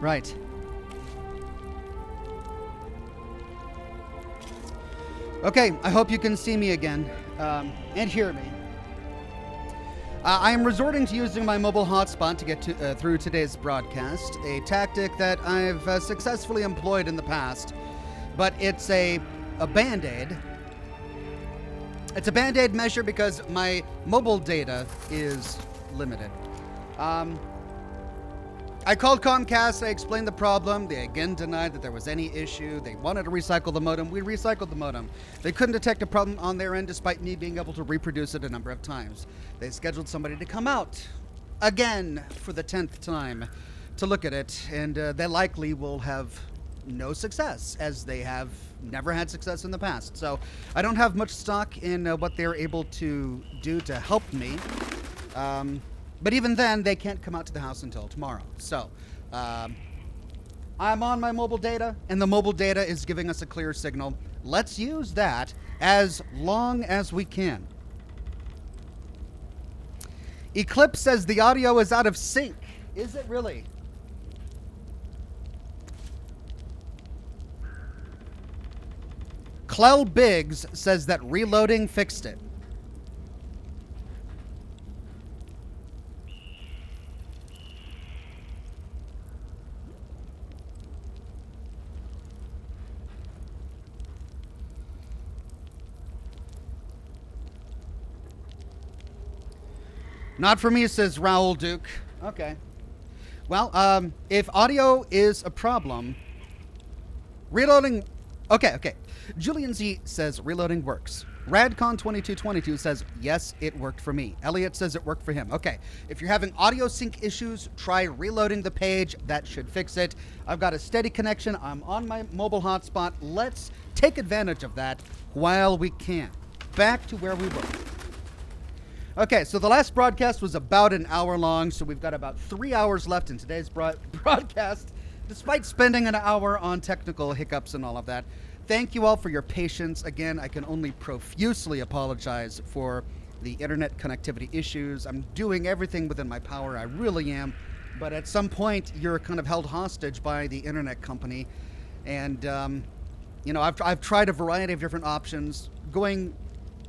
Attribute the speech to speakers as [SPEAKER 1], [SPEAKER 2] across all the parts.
[SPEAKER 1] Right. Okay, I hope you can see me again, and hear me. I am resorting to using my mobile hotspot to get through today's broadcast, a tactic that I've successfully employed in the past, but it's a Band-Aid. It's a Band-Aid measure because my mobile data is limited. I called Comcast, I explained the problem. They again denied that there was any issue. They wanted to recycle the modem. We recycled the modem. They couldn't detect a problem on their end despite me being able to reproduce it a number of times. They scheduled somebody to come out again for the 10th time to look at it, and they likely will have no success, as they have never had success in the past. So I don't have much stock in what they're able to do to help me. But even then, they can't come out to the house until tomorrow. So, I'm on my mobile data, and the mobile data is giving us a clear signal. Let's use that as long as we can. Eclipse says the audio is out of sync. Is it really? Clell Biggs says that reloading fixed it. Not for me, says Raoul Duke. Okay. Well, if audio is a problem, reloading... Okay. Julian Z says reloading works. Radcon2222 says, yes, it worked for me. Elliot says it worked for him. Okay. If you're having audio sync issues, try reloading the page. That should fix it. I've got a steady connection. I'm on my mobile hotspot. Let's take advantage of that while we can. Back to where we were. Okay, so the last broadcast was about an hour long, so we've got about 3 hours left in today's broadcast, despite spending an hour on technical hiccups and all of that. Thank you all for your patience. Again, I can only profusely apologize for the internet connectivity issues. I'm doing everything within my power, I really am, but at some point, you're kind of held hostage by the internet company, and, you know, I've tried a variety of different options. Going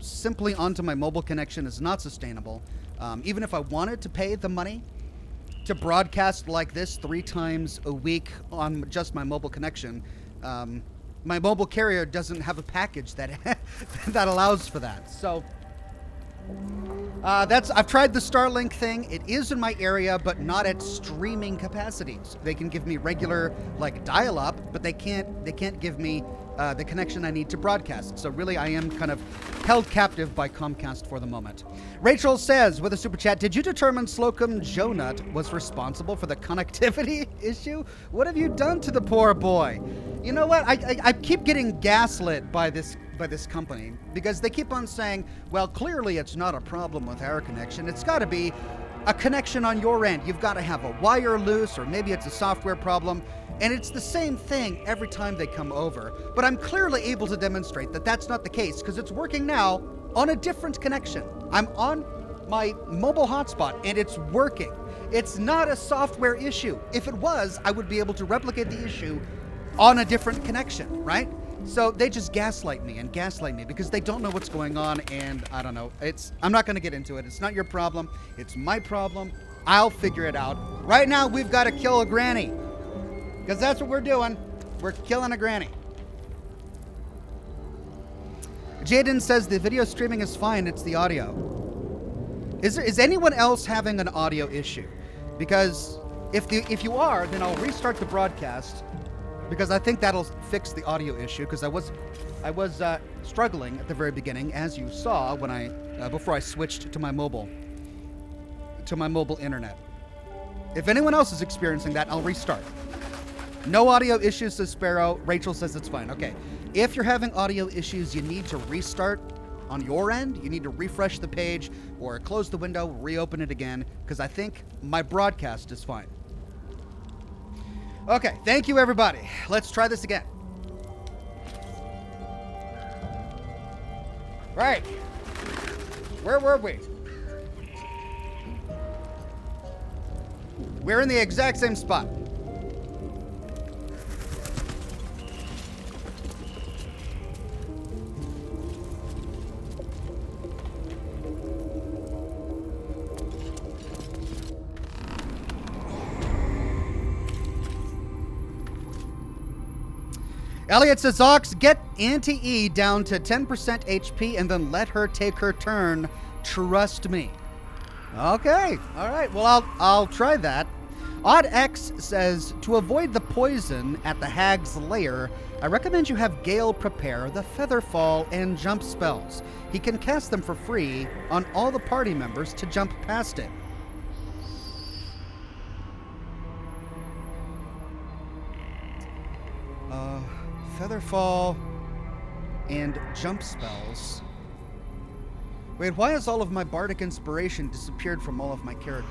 [SPEAKER 1] simply onto my mobile connection is not sustainable. Even if I wanted to pay the money to broadcast like this 3 times a week on just my mobile connection, my mobile carrier doesn't have a package that that allows for that. So I've tried the Starlink thing. It is in my area, but not at streaming capacities. They can give me regular like dial-up, but they can't give me the connection I need to broadcast. So really, I am kind of held captive by Comcast for the moment. Rachel says with a super chat, did you determine Slocum Jonut was responsible for the connectivity issue? What have you done to the poor boy? You know what? I keep getting gaslit by this company because they keep on saying, well, clearly it's not a problem with our connection. It's got to be a connection on your end. You've got to have a wire loose, or maybe it's a software problem. And it's the same thing every time they come over. But I'm clearly able to demonstrate that that's not the case because it's working now on a different connection. I'm on my mobile hotspot and it's working. It's not a software issue. If it was, I would be able to replicate the issue on a different connection, right? So they just gaslight me because they don't know what's going on, and I don't know. I'm not going to get into it. It's not your problem. It's my problem. I'll figure it out. Right now, we've got to kill a granny. Because that's what we're doing. We're killing a granny. Jaden says the video streaming is fine. It's the audio. Is anyone else having an audio issue? Because if you are, then I'll restart the broadcast. Because I think that'll fix the audio issue. Because I was struggling at the very beginning, as you saw when before I switched to my mobile internet. If anyone else is experiencing that, I'll restart. No audio issues, says Sparrow. Rachel says it's fine. Okay. If you're having audio issues, you need to restart on your end. You need to refresh the page or close the window, reopen it again, because I think my broadcast is fine. Okay. Thank you, everybody. Let's try this again. Right. Where were we? We're in the exact same spot. Elliot says, Ox, get Auntie E down to 10% HP and then let her take her turn. Trust me. Okay. All right. Well, I'll try that. Odd X says, to avoid the poison at the hag's lair, I recommend you have Gale prepare the Featherfall and jump spells. He can cast them for free on all the party members to jump past it. Featherfall and jump spells. Wait, why has all of my bardic inspiration disappeared from all of my characters?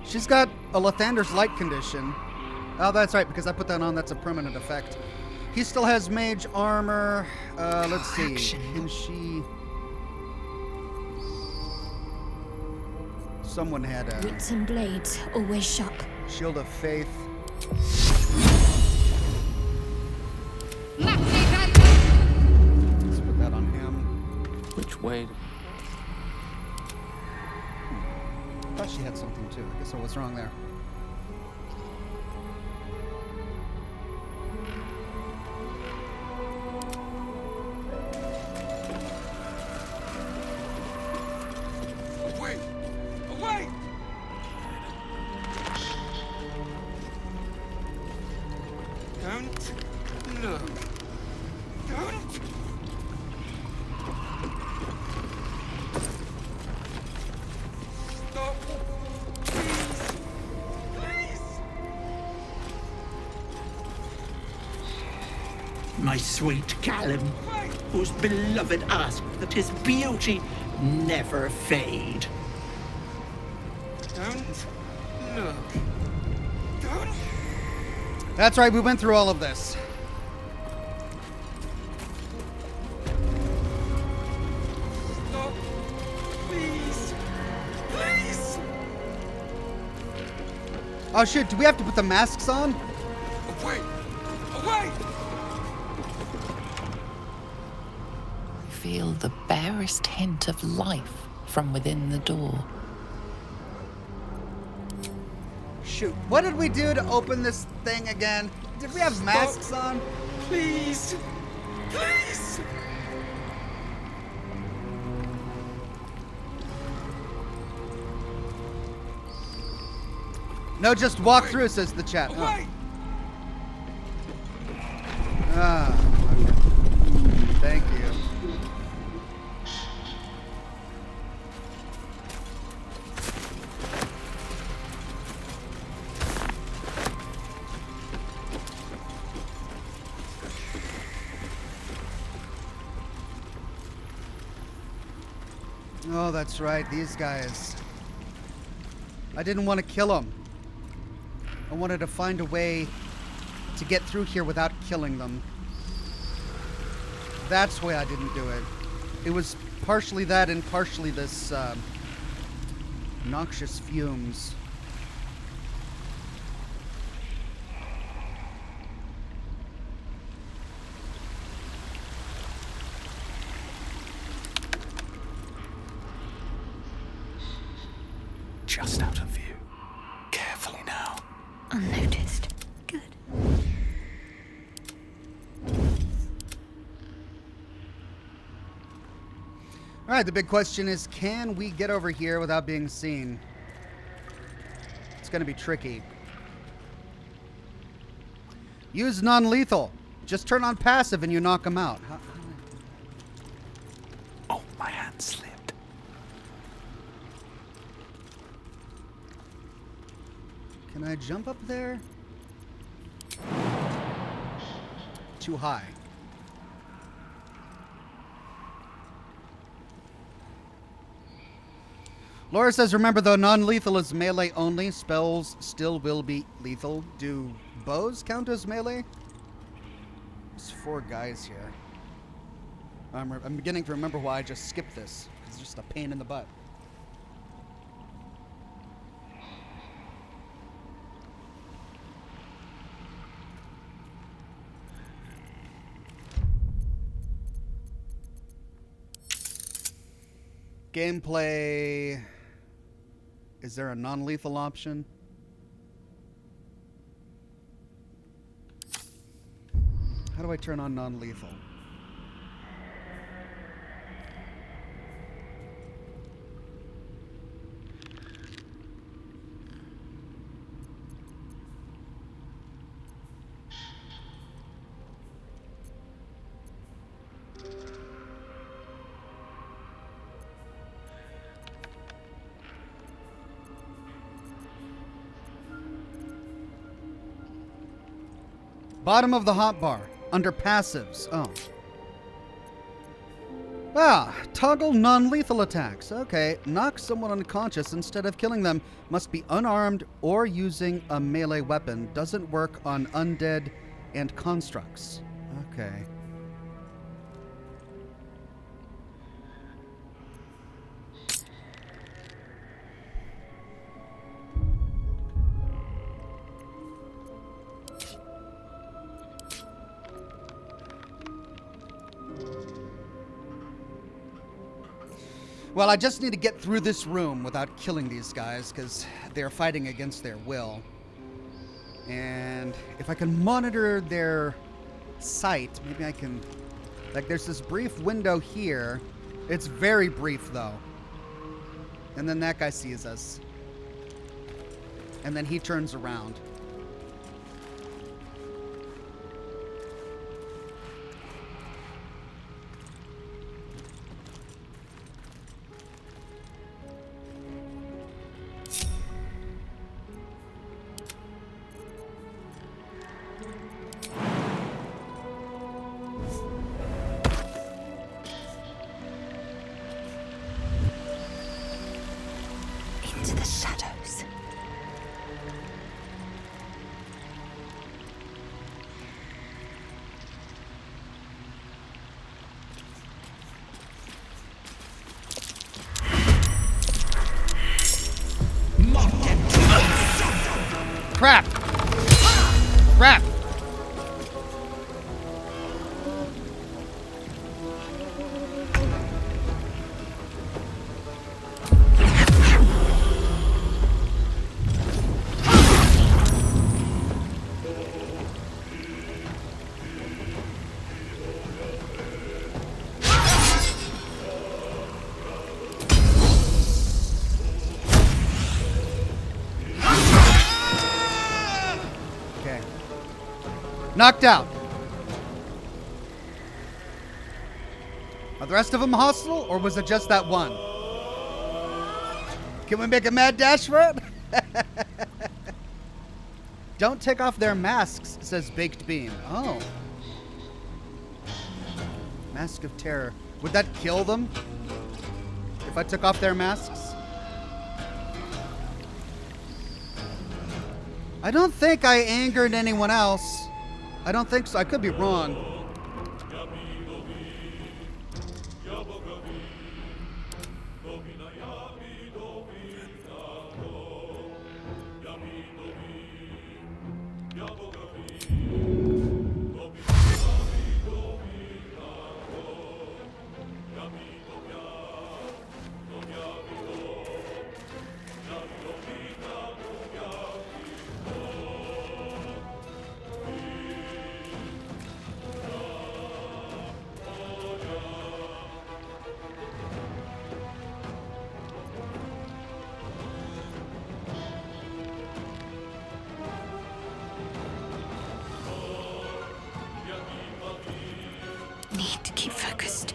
[SPEAKER 1] She's got a Lathander's Light condition. Oh, that's right, because I put that on. That's a permanent effect. He still has mage armor. Let's see. Can she... Someone had a...
[SPEAKER 2] Wits and blades, always sharp.
[SPEAKER 1] Shield of Faith.
[SPEAKER 3] Let's
[SPEAKER 1] put that on him.
[SPEAKER 4] Which way?
[SPEAKER 1] I thought she had something too. I guess I was wrong there.
[SPEAKER 3] Away! Away! Don't look. Don't. Stop. Please. Please.
[SPEAKER 5] My sweet Callum, whose beloved asked that his beauty never fade.
[SPEAKER 3] Don't look. Don't.
[SPEAKER 1] That's right, we went through all of this.
[SPEAKER 3] Stop. Please. Please.
[SPEAKER 1] Oh shit, do we have to put the masks on?
[SPEAKER 3] Away. Away.
[SPEAKER 6] Feel the barest hint of life from within the door.
[SPEAKER 1] Shoot, what did we do to open this thing again? Did we have masks on?
[SPEAKER 3] Please. Please.
[SPEAKER 1] No, just walk through, says the chat. Oh.
[SPEAKER 3] Away.
[SPEAKER 1] Ah, okay. Thank you. Oh, that's right, these guys. I didn't want to kill them. I wanted to find a way to get through here without killing them. That's why I didn't do it. It was partially that and partially this noxious fumes.
[SPEAKER 4] Just out of view. Carefully now.
[SPEAKER 2] Unnoticed. Good.
[SPEAKER 1] All right, the big question is, can we get over here without being seen? It's going to be tricky. Use non-lethal. Just turn on passive and you knock them out.
[SPEAKER 4] Oh, my hand slipped.
[SPEAKER 1] Can I jump up there? Too high. Laura says, remember though, non-lethal is melee only. Spells still will be lethal. Do bows count as melee? There's 4 guys here. I'm beginning to remember why I just skipped this. It's just a pain in the butt. Gameplay. Is there a non-lethal option? How do I turn on non-lethal? Bottom of the hotbar, under passives. Oh. Ah, toggle non-lethal attacks. Okay, knock someone unconscious instead of killing them. Must be unarmed or using a melee weapon. Doesn't work on undead and constructs. Okay. Well, I just need to get through this room without killing these guys, because they're fighting against their will. And if I can monitor their sight, maybe I can... Like, there's this brief window here. It's very brief, though. And then that guy sees us. And then he turns around.
[SPEAKER 2] Into the shadows.
[SPEAKER 1] Crap! Crap! Knocked out. Are the rest of them hostile, or was it just that one? Can we make a mad dash for it? Don't take off their masks, says Baked Bean. Oh. Mask of Terror. Would that kill them if I took off their masks? I don't think I angered anyone else. I don't think so. I could be wrong.
[SPEAKER 2] Need to keep focused.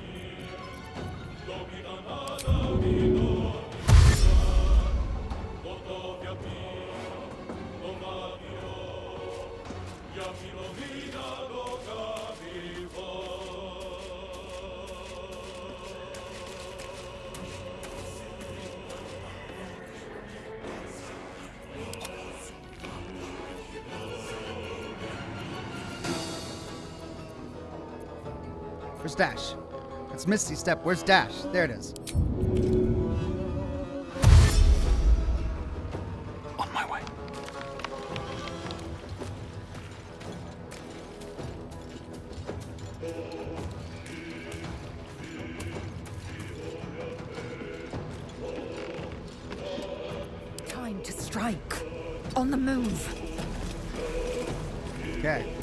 [SPEAKER 1] Where's Dash? It's Misty Step. Where's Dash? There it is.
[SPEAKER 4] On my way.
[SPEAKER 2] strike. On the move.
[SPEAKER 1] Okay.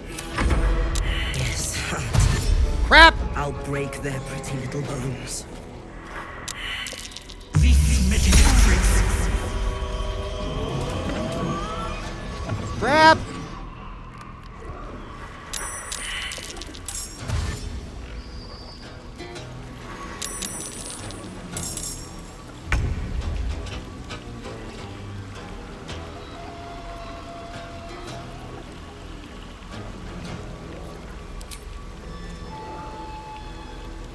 [SPEAKER 5] Yes,
[SPEAKER 1] Crap!
[SPEAKER 5] I'll break their pretty little bones.
[SPEAKER 1] Crap!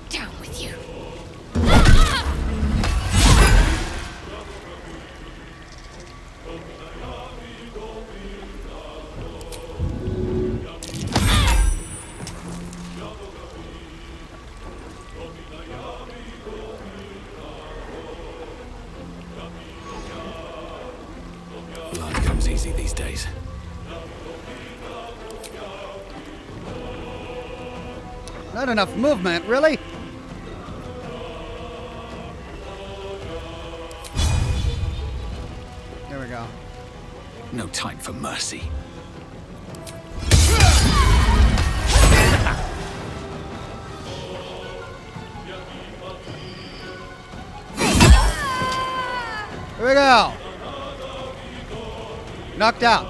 [SPEAKER 2] Down with you.
[SPEAKER 4] Blood comes easy these days.
[SPEAKER 1] Not enough movement, really? There we go.
[SPEAKER 4] No time for mercy.
[SPEAKER 1] Here we go. Knocked out.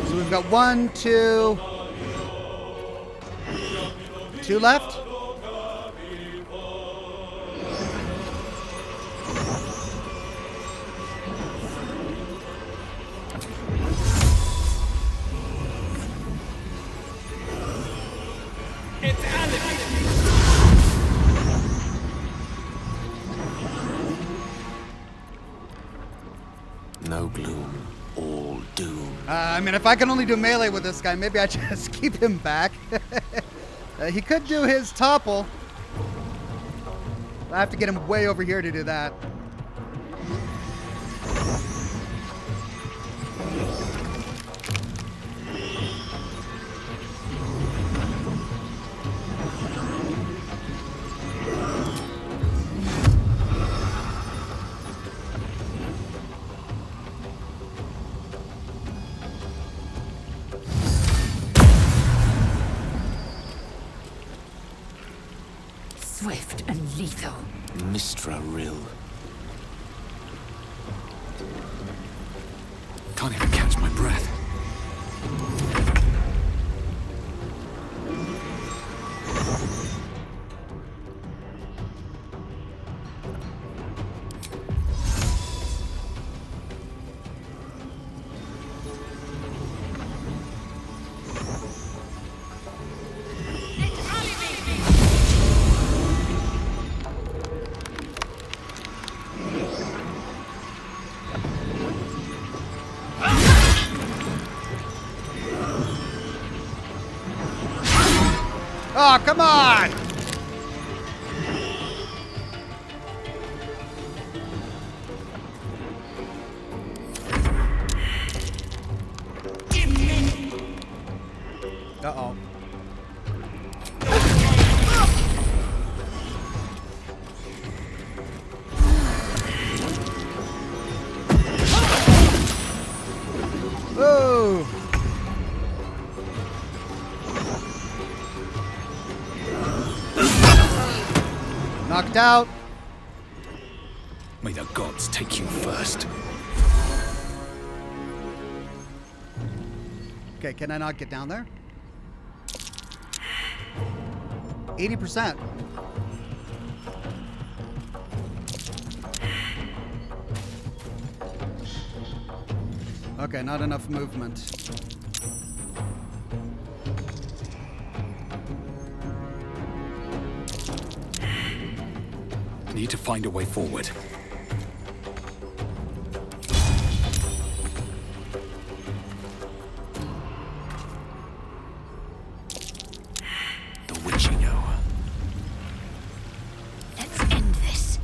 [SPEAKER 1] So we've got 1, 2, 2 left.
[SPEAKER 4] No gloom, all doom.
[SPEAKER 1] I mean, if I can only do melee with this guy, maybe I just keep him back. He could do his topple. I have to get him way over here to do that.
[SPEAKER 2] Swift and lethal.
[SPEAKER 4] Mistra Rill. Can't even catch my breath.
[SPEAKER 1] Oh, come on! Uh-oh. Whoa! Knocked out.
[SPEAKER 4] May the gods take you first.
[SPEAKER 1] Okay, can I not get down there? 80%. Okay, not enough movement.
[SPEAKER 4] Need to find a way forward. The witching hour.
[SPEAKER 2] Let's end this.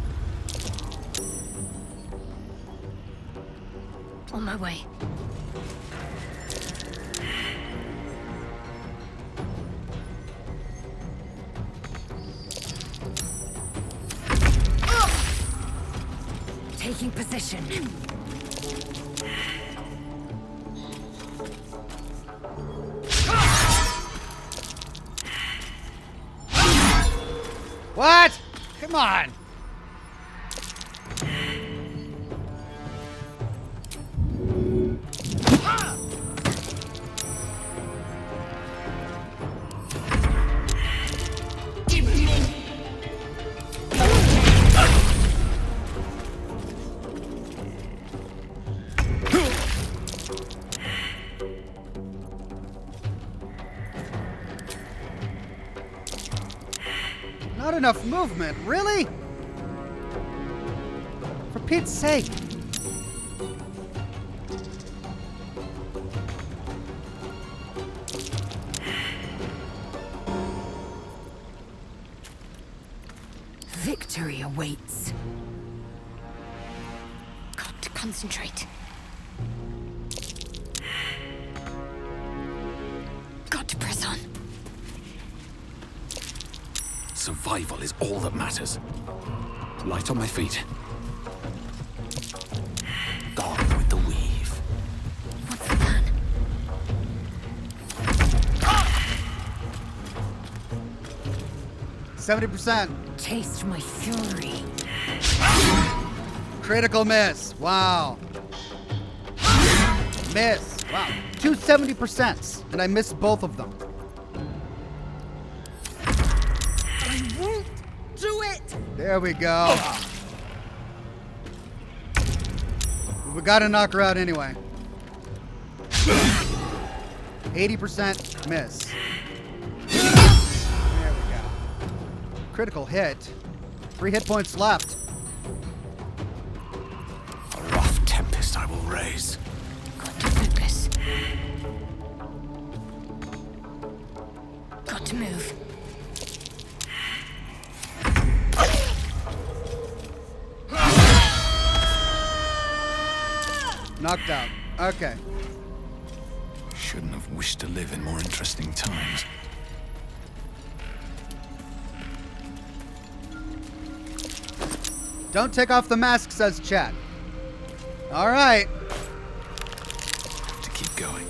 [SPEAKER 2] On my way. Taking position.
[SPEAKER 1] What? Come on. Not enough movement, really? For Pete's sake.
[SPEAKER 2] Victory awaits. Got to concentrate. Got to press on.
[SPEAKER 4] Survival is all that matters. Light on my feet. Gone with the weave.
[SPEAKER 2] What's the plan?
[SPEAKER 1] 70%.
[SPEAKER 2] Taste my fury.
[SPEAKER 1] Critical miss. Wow. Miss. Wow. 270%. And I missed both of them.
[SPEAKER 3] I won't do it!
[SPEAKER 1] There we go. We gotta knock her out anyway. 80% miss. There we go. Critical hit. 3 hit points left.
[SPEAKER 4] A rough tempest I will raise.
[SPEAKER 2] Got to focus. Got to move.
[SPEAKER 1] Knocked out. Okay.
[SPEAKER 4] Shouldn't have wished to live in more interesting times.
[SPEAKER 1] Don't take off the mask, says chat. All right.
[SPEAKER 4] To keep going.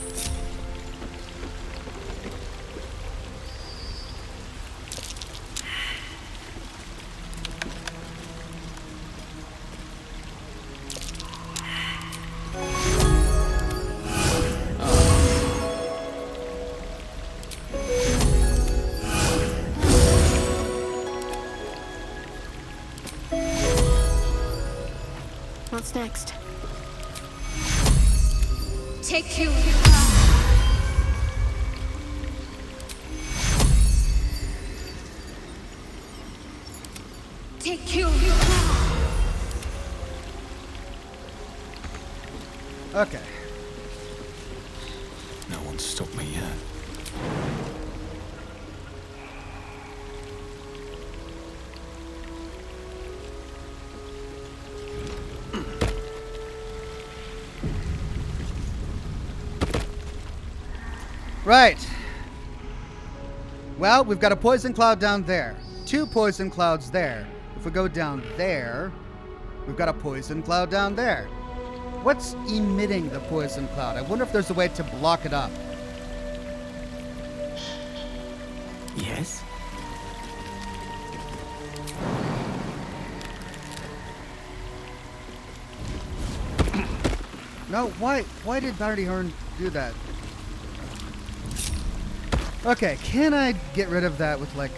[SPEAKER 7] What's next?
[SPEAKER 2] Take you. Take you.
[SPEAKER 1] Okay.
[SPEAKER 4] No one's stopped me yet.
[SPEAKER 1] Right. Well, we've got a poison cloud down there. 2 poison clouds there. If we go down there, we've got a poison cloud down there. What's emitting the poison cloud? I wonder if there's a way to block it up.
[SPEAKER 5] Yes?
[SPEAKER 1] No, why did Bounty Horn do that? Okay, can I get rid of that with like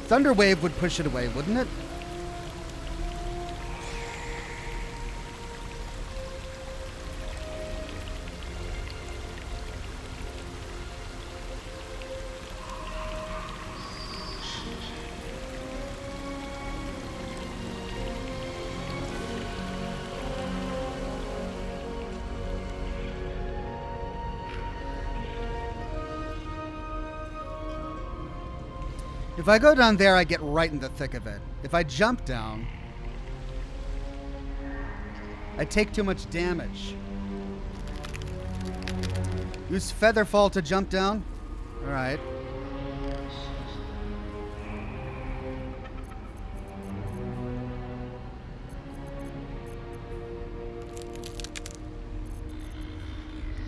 [SPEAKER 1] Thunder Wave would push it away, wouldn't it? If I go down there, I get right in the thick of it. If I jump down, I take too much damage. Use Featherfall to jump down. All right.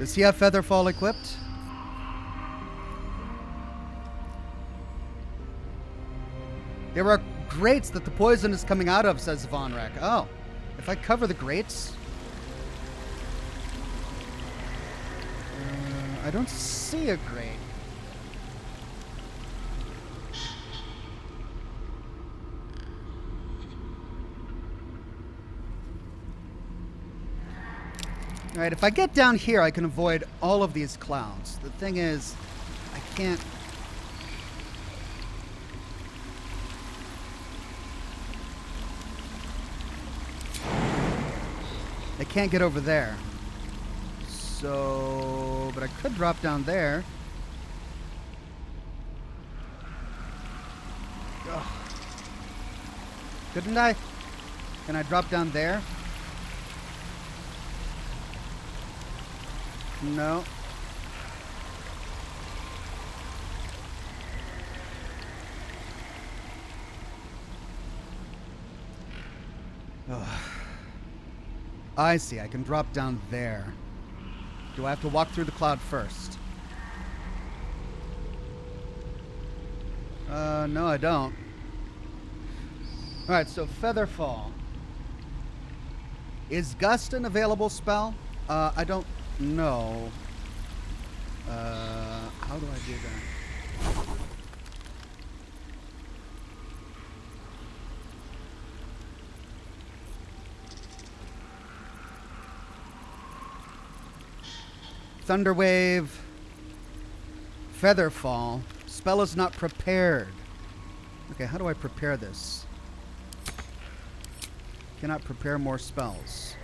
[SPEAKER 1] Does he have Featherfall equipped? There are grates that the poison is coming out of, says Vonrek. Oh, if I cover the grates... I don't see a grate. Alright, if I get down here, I can avoid all of these clouds. The thing is, I can't... I can't get over there. So... But I could drop down there. Ugh. Couldn't I? Can I drop down there? No. Ugh. I see. I can drop down there. Do I have to walk through the cloud first? No, I don't. Alright, so Featherfall. Is Gust an available spell? I don't know. How do I do that? Thunderwave. Featherfall. Spell is not prepared. Okay, how do I prepare this? Cannot prepare more spells.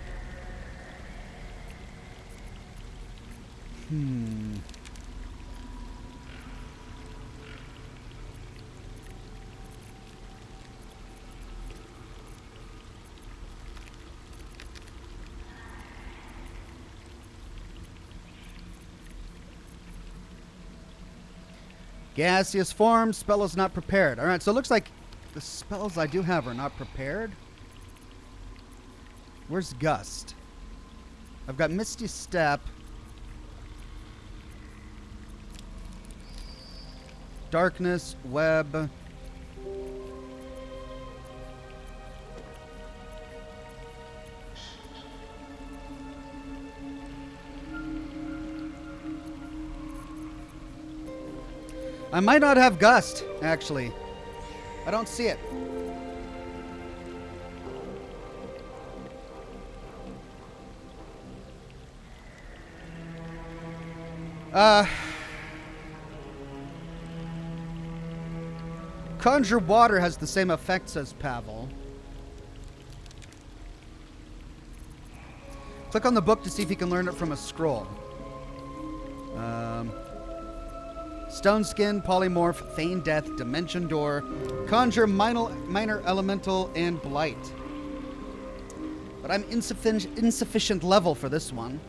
[SPEAKER 1] Gaseous form, spell is not prepared. Alright, so it looks like the spells I do have are not prepared. Where's Gust? I've got Misty Step. Darkness, Web. I might not have Gust, actually. I don't see it. Conjure Water has the same effects as Pavel. Click on the book to see if you can learn it from a scroll. Stone Skin, Polymorph, Feign Death, Dimension Door, Conjure Minor Elemental, and Blight. But I'm insufficient level for this one.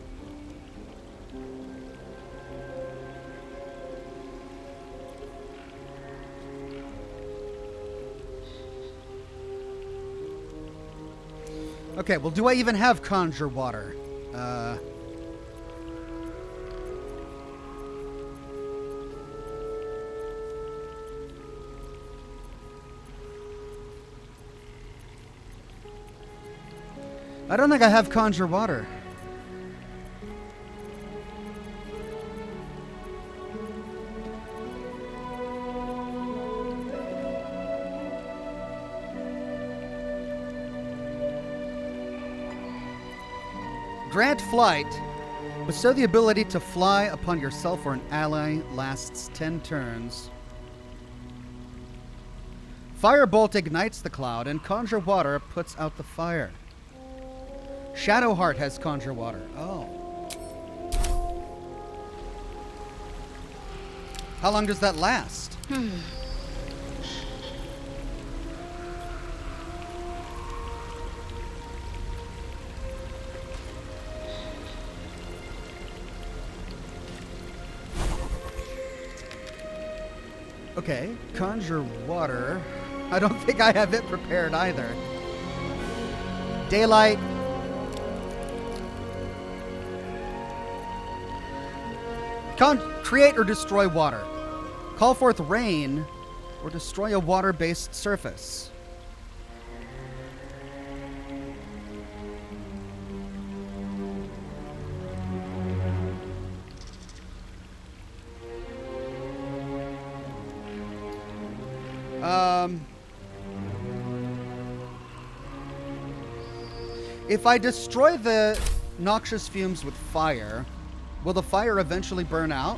[SPEAKER 1] Okay, well, do I even have Conjure Water? I don't think I have Conjure Water. Grant flight. Bestow the ability to fly upon yourself or an ally. Lasts 10 turns. Firebolt ignites the cloud, and Conjure Water puts out the fire. Shadowheart has Conjure Water. Oh. How long does that last? Okay, Conjure Water. I don't think I have it prepared either. Daylight. Create or destroy water. Call forth rain or destroy a water-based surface. If I destroy the noxious fumes with fire, will the fire eventually burn out?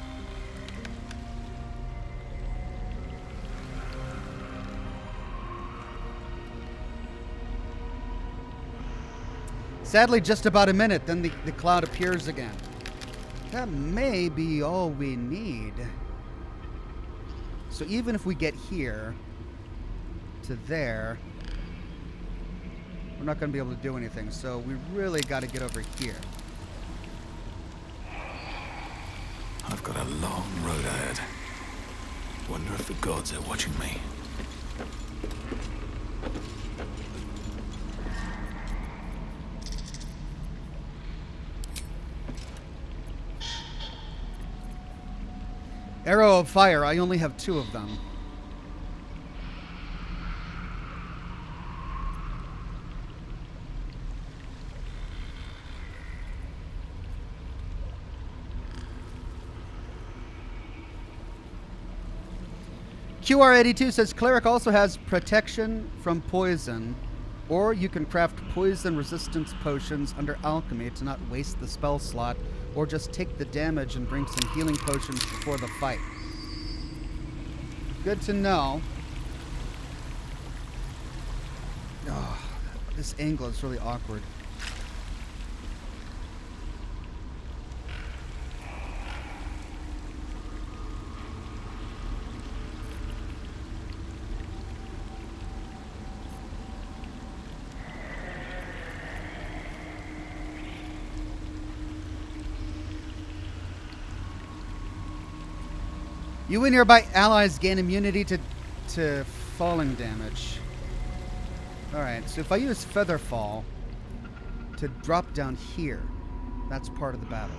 [SPEAKER 1] Sadly, just about a minute, then the cloud appears again. That may be all we need. So even if we get here to there, we're not going to be able to do anything. So we really got to get over here.
[SPEAKER 4] I've got a long road ahead. Wonder if the gods are watching me.
[SPEAKER 1] Arrow of fire. I only have 2 of them. QR82 says Cleric also has protection from poison, or you can craft poison resistance potions under alchemy to not waste the spell slot, or just take the damage and bring some healing potions before the fight. Good to know. Oh, this angle is really awkward. You and nearby allies gain immunity to falling damage. Alright, so if I use Featherfall to drop down here, that's part of the battle.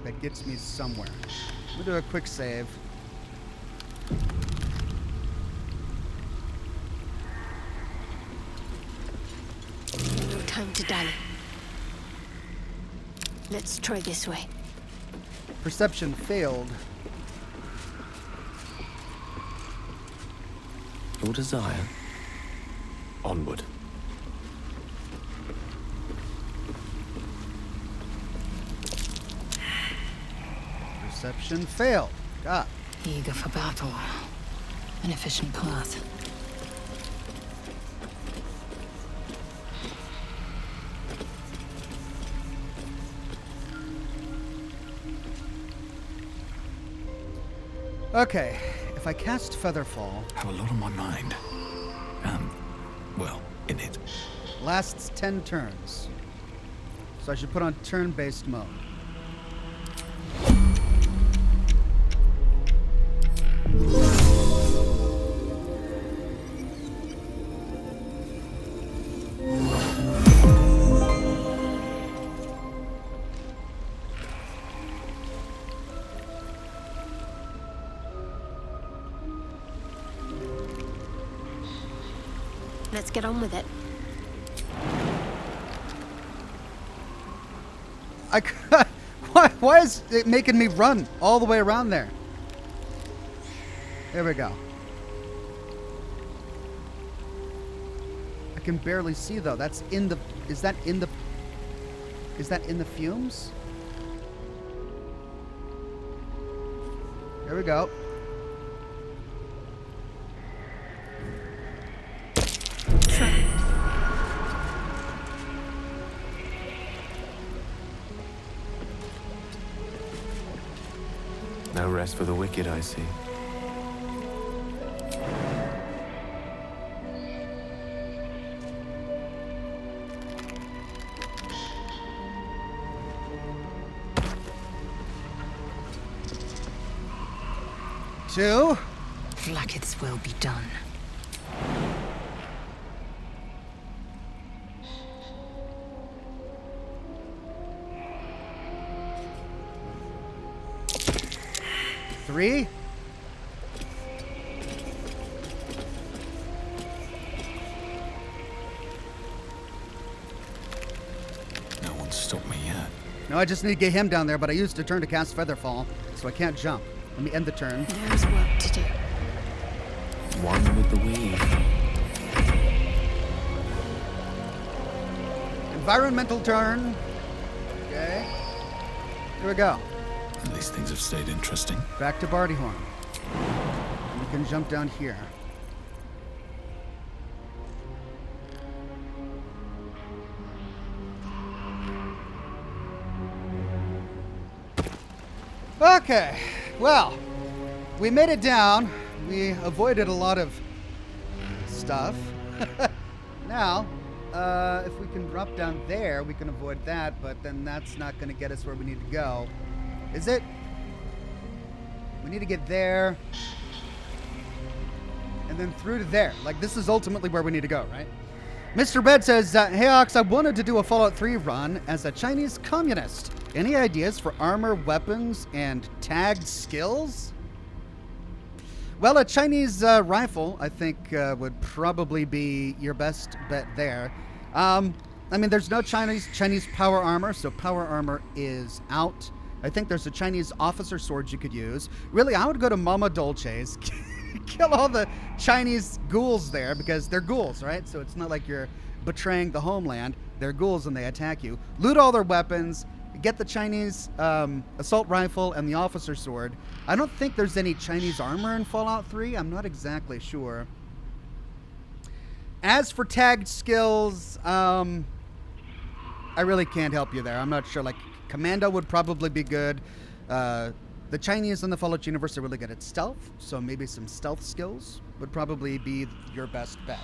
[SPEAKER 1] That gets me somewhere. We'll do a quick save.
[SPEAKER 7] No time to dally. Let's try this way.
[SPEAKER 1] Perception failed.
[SPEAKER 4] Your desire. Onward.
[SPEAKER 1] Perception failed. God.
[SPEAKER 2] Eager for battle. An efficient path.
[SPEAKER 1] Okay, if I cast Featherfall,
[SPEAKER 4] Have a lot on my mind. Well, in it.
[SPEAKER 1] lasts 10 turns. So I should put on turn-based mode.
[SPEAKER 7] Let's get on with it.
[SPEAKER 1] Why is it making me run all the way around there? There we go. I can barely see though. That's in the. Is that in the fumes? There we go.
[SPEAKER 8] No rest for the wicked, I see.
[SPEAKER 1] Two.
[SPEAKER 2] Blacketh's will be done.
[SPEAKER 1] 3.
[SPEAKER 4] No one's stopped me yet.
[SPEAKER 1] No, I just need to get him down there, but I used a turn to cast Featherfall, so I can't jump. Let me end the turn.
[SPEAKER 7] There's work to do.
[SPEAKER 8] One with the weave.
[SPEAKER 1] Environmental turn. Okay. Here we go.
[SPEAKER 4] At least things have stayed interesting.
[SPEAKER 1] Back to Bartyhorn. We can jump down here. Okay, well, we made it down. We avoided a lot of stuff. Now, if we can drop down there, we can avoid that, but then that's not going to get us where we need to go. Is it? We need to get there. And then through to there. Like, this is ultimately where we need to go, right? Mr. Bed says, hey, Ox, I wanted to do a Fallout 3 run as a Chinese communist. Any ideas for armor, weapons, and tagged skills? Well, a Chinese rifle, I think, would probably be your best bet there. I mean, there's no Chinese power armor, so power armor is out. I think there's a Chinese officer sword you could use. Really, I would go to Mama Dolce's, kill all the Chinese ghouls there, because they're ghouls, right? So it's not like you're betraying the homeland. They're ghouls and they attack you. Loot all their weapons. Get the Chinese assault rifle and the officer sword. I don't think there's any Chinese armor in Fallout 3. I'm not exactly sure. As for tagged skills, I really can't help you there. I'm not sure. Like, Commando would probably be good. The Chinese in the Fallout universe are really good at stealth, so maybe some stealth skills would probably be your best bet.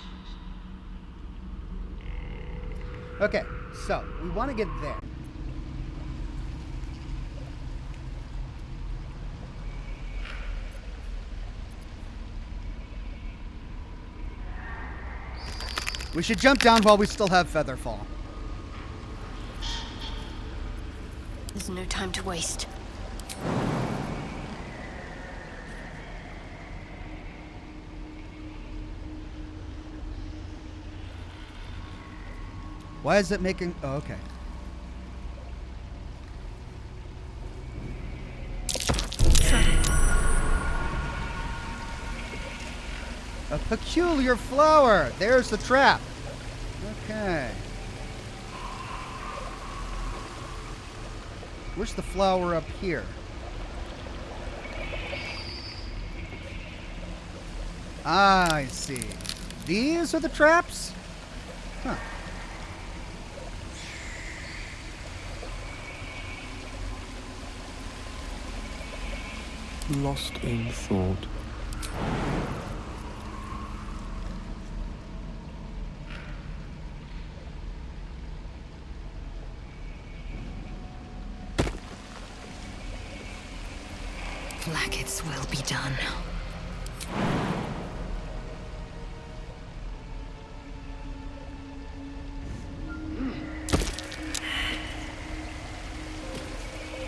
[SPEAKER 1] Okay, so we want to get there. We should jump down while we still have Featherfall.
[SPEAKER 7] There's no time to waste.
[SPEAKER 1] Why is it making... Oh, okay. A peculiar flower. There's the trap. Okay. Where's the flower up here? Ah, I see. These are the traps? Huh.
[SPEAKER 8] Lost in thought.
[SPEAKER 2] Blackets will be done.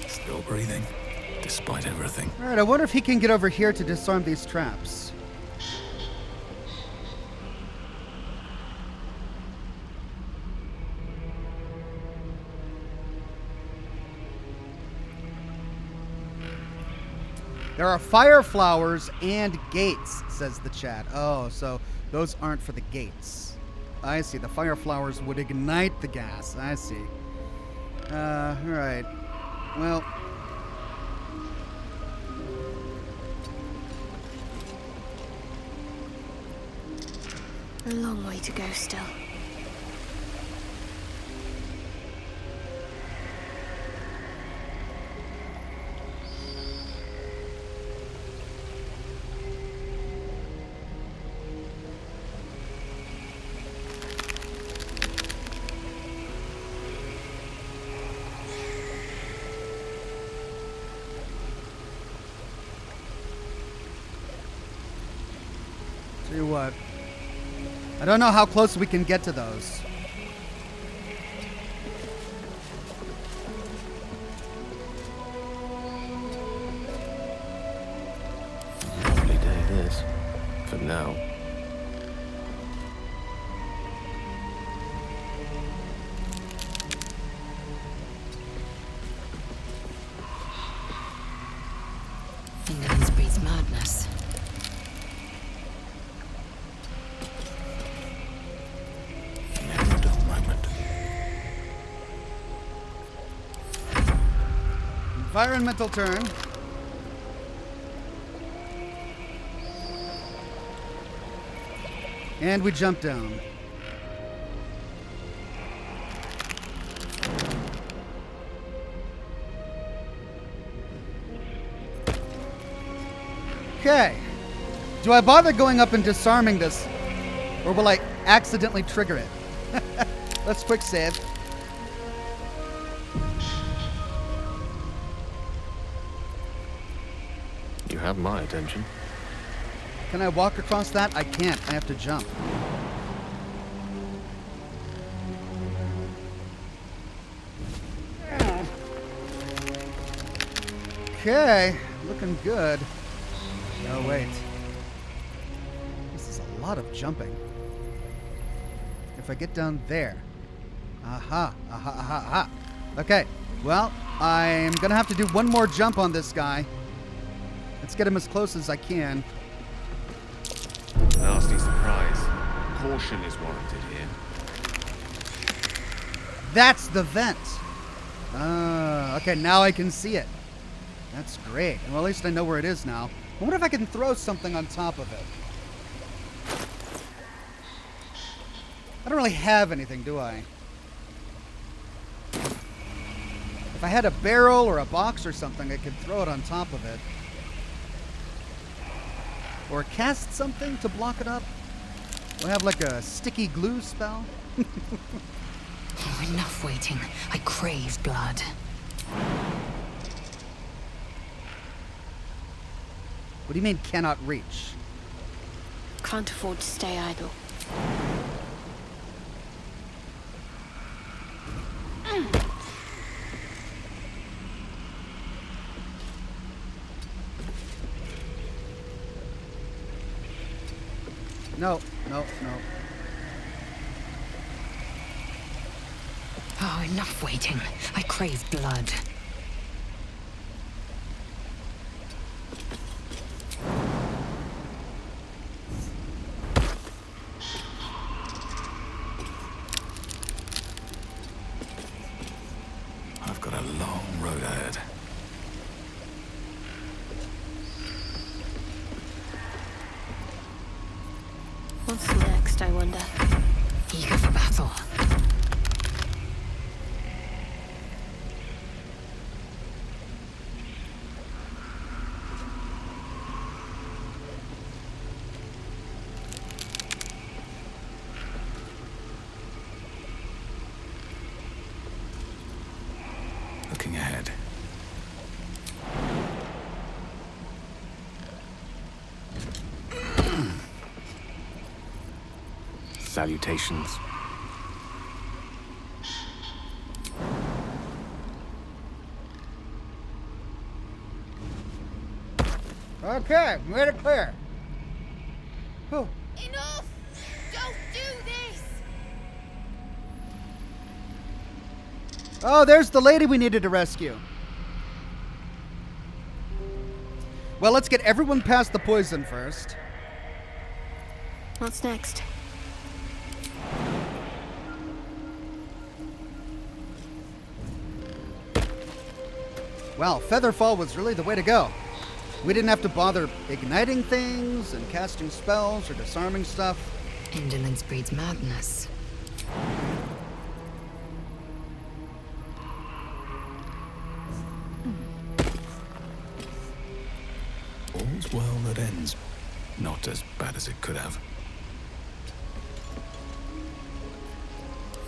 [SPEAKER 4] Still breathing, despite everything.
[SPEAKER 1] Alright, I wonder if he can get over here to disarm these traps. There are fire flowers and gates, says the chat. Oh, so those aren't for the gates. I see. The fire flowers would ignite the gas. I see. Alright. Well...
[SPEAKER 7] A long way to go still.
[SPEAKER 1] Tell you what. I don't know how close we can get to those.
[SPEAKER 8] For now.
[SPEAKER 2] Indolence breeds madness.
[SPEAKER 4] Never a dull moment.
[SPEAKER 1] Environmental turn. And we jump down. Okay. Do I bother going up and disarming this? Or will I accidentally trigger it? Let's quick save.
[SPEAKER 8] You have my attention.
[SPEAKER 1] Can I walk across that? I can't. I have to jump. Okay. Looking good. Oh, wait. This is a lot of jumping. If I get down there. Aha. Aha, aha, aha. Okay. Well, I'm going to have to do one more jump on this guy. Let's get him as close as I can.
[SPEAKER 9] Nasty surprise. Caution is warranted here.
[SPEAKER 1] That's the vent. Okay, now I can see it. That's great. Well, at least I know where it is now. I wonder if I can throw something on top of it. I don't really have anything, do I? If I had a barrel or a box or something, I could throw it on top of it. Or cast something to block it up. Do I have like a sticky glue spell?
[SPEAKER 2] Oh, enough waiting. I crave blood.
[SPEAKER 1] What do you mean cannot reach?
[SPEAKER 7] Can't afford to stay idle.
[SPEAKER 1] No.
[SPEAKER 2] Oh, enough waiting. I crave blood.
[SPEAKER 4] I've got a long road ahead.
[SPEAKER 7] What's next, I wonder?
[SPEAKER 2] Eager for battle.
[SPEAKER 4] Looking ahead.
[SPEAKER 8] Salutations.
[SPEAKER 1] Okay, made it clear. Whew.
[SPEAKER 3] Enough! Don't do this!
[SPEAKER 1] Oh, there's the lady we needed to rescue. Well, let's get everyone past the poison first.
[SPEAKER 7] What's next?
[SPEAKER 1] Well, Featherfall was really the way to go. We didn't have to bother igniting things and casting spells or disarming stuff.
[SPEAKER 2] Indolence breeds madness.
[SPEAKER 4] All's well that ends. Not as bad as it could have.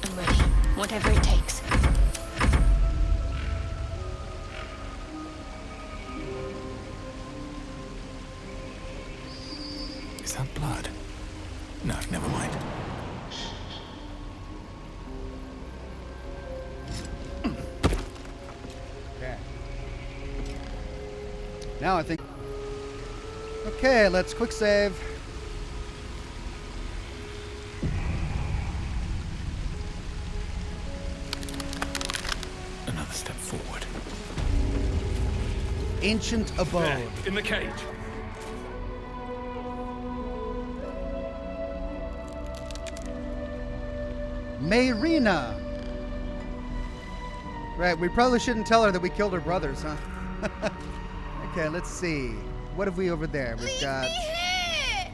[SPEAKER 7] I'm ready. Whatever it takes.
[SPEAKER 4] Is that blood? No, never mind.
[SPEAKER 1] Okay. Now I think... Okay, let's quick save.
[SPEAKER 4] another step forward.
[SPEAKER 1] Ancient abode.
[SPEAKER 9] There, in the cage.
[SPEAKER 1] Mayrina. Right, we probably shouldn't tell her that we killed her brothers, huh? Okay, let's see. What have we over there? We've got...
[SPEAKER 3] Here!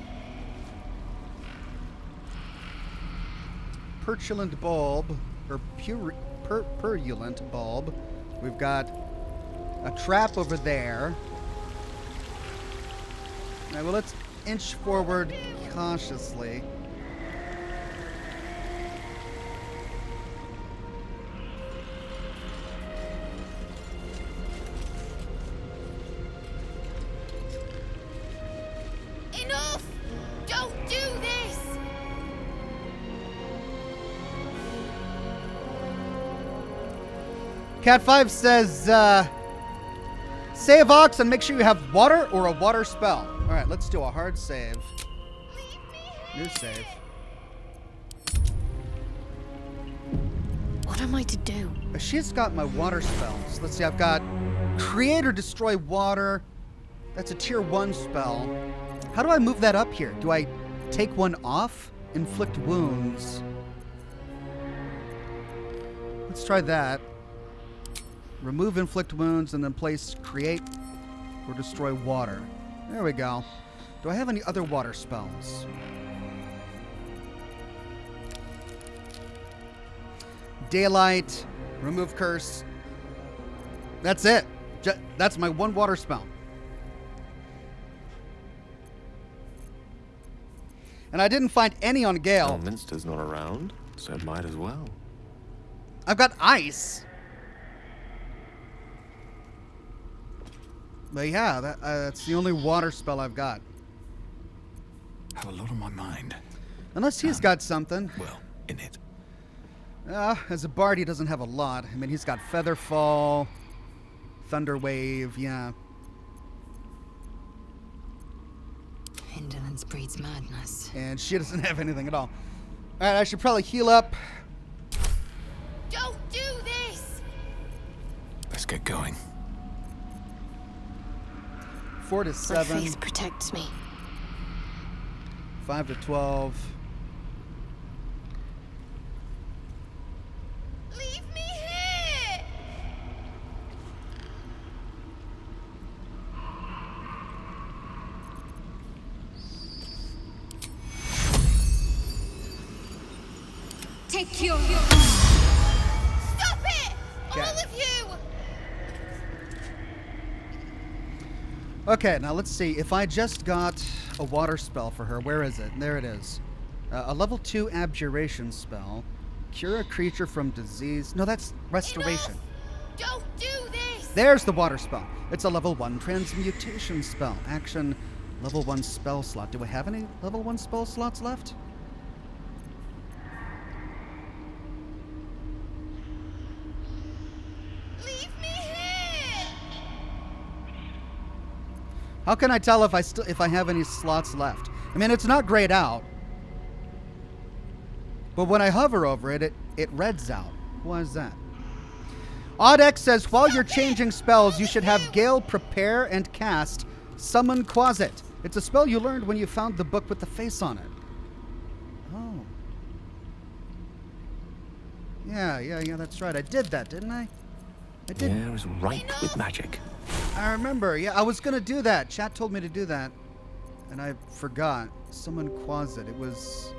[SPEAKER 1] Purulent bulb, or purulent bulb. We've got a trap over there. All right, well, let's inch forward cautiously.
[SPEAKER 3] Enough! Don't do this!
[SPEAKER 1] Cat 5 says, save Ox and make sure you have water or a water spell. All right, let's do a hard save. New save.
[SPEAKER 7] What am I to do?
[SPEAKER 1] She's got my water spells. Let's see, I've got create or destroy water. That's a tier 1 spell. How do I move that up here? Do I take one off? Inflict wounds. Let's try that. Remove inflict wounds and then place create or destroy water. There we go. Do I have any other water spells? Daylight, remove curse. That's it. That's my one water spell. And I didn't find any on Gale.
[SPEAKER 8] Elminster's not around, so it might as well.
[SPEAKER 1] I've got ice. But yeah, that's the only water spell I've got.
[SPEAKER 4] Have a lot on my mind.
[SPEAKER 1] Unless he's got something.
[SPEAKER 4] Well, in it.
[SPEAKER 1] As a bard, he doesn't have a lot. I mean, he's got Featherfall, Thunder Wave, yeah.
[SPEAKER 2] Indolence breeds madness.
[SPEAKER 1] And she doesn't have anything at all. Alright, I should probably heal up.
[SPEAKER 3] Don't do this!
[SPEAKER 4] Let's get going.
[SPEAKER 1] 4 to
[SPEAKER 7] My
[SPEAKER 1] 7,
[SPEAKER 7] faith protects me.
[SPEAKER 1] 5 to 12.
[SPEAKER 3] Leave me here!
[SPEAKER 7] Take your...
[SPEAKER 3] Stop it!
[SPEAKER 1] Okay.
[SPEAKER 3] All of you!
[SPEAKER 1] Okay, now let's see. If I just got a water spell for her, where is it? There it is. A level 2 abjuration spell. Cure a creature from disease. No, that's restoration.
[SPEAKER 3] Enough! Don't do this!
[SPEAKER 1] There's the water spell. It's a level 1 transmutation spell. Action, level 1 spell slot. Do I have any level 1 spell slots left?
[SPEAKER 3] Leave me here!
[SPEAKER 1] How can I tell if I have any slots left? I mean, it's not grayed out. But when I hover over it, it reds out. Why is that? Odex says, while you're changing spells, you should have Gale prepare and cast Summon Quasit. It's a spell you learned when you found the book with the face on it. Oh. Yeah, that's right. I did that, didn't I? I did.
[SPEAKER 8] The air is ripe with magic.
[SPEAKER 1] I remember. Yeah, I was going to do that. Chat told me to do that. And I forgot. Summon Quasit. It was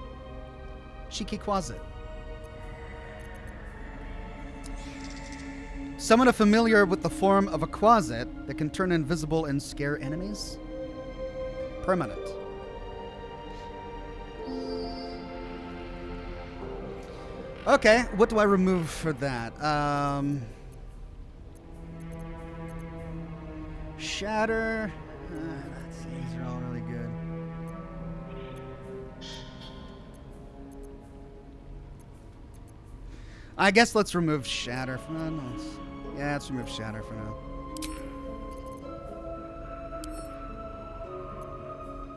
[SPEAKER 1] Cheeky Quasit. Summon a familiar with the form of a Quasit that can turn invisible and scare enemies. Permanent. Okay, what do I remove for that? Shatter. These are all really good. I guess let's remove Shatter for now. Yeah, let's remove Shatter for now.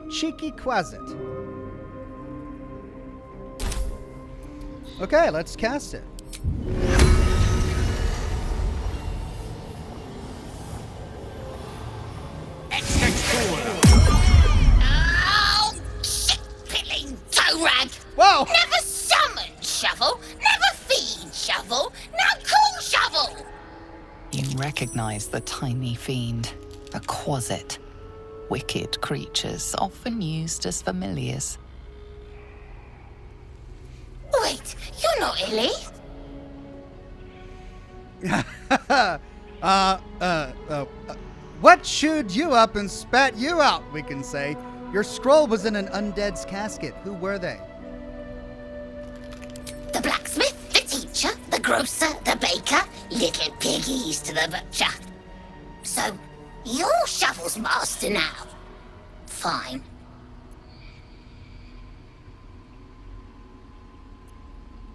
[SPEAKER 1] Cheeky Quasit. Okay, let's cast it.
[SPEAKER 3] rag!
[SPEAKER 1] Whoa!
[SPEAKER 3] Never summon shovel! Never feed shovel! Now call shovel!
[SPEAKER 6] You recognize the tiny fiend, a quasit. Wicked creatures, often used as familiars.
[SPEAKER 3] Wait, you're not Illy?
[SPEAKER 1] What chewed you up and spat you out, we can say. Your scroll was in an undead's casket. Who were they?
[SPEAKER 3] The blacksmith, the teacher, the grocer, the baker, little piggies to the butcher. So, you're Shovel's master now. Fine.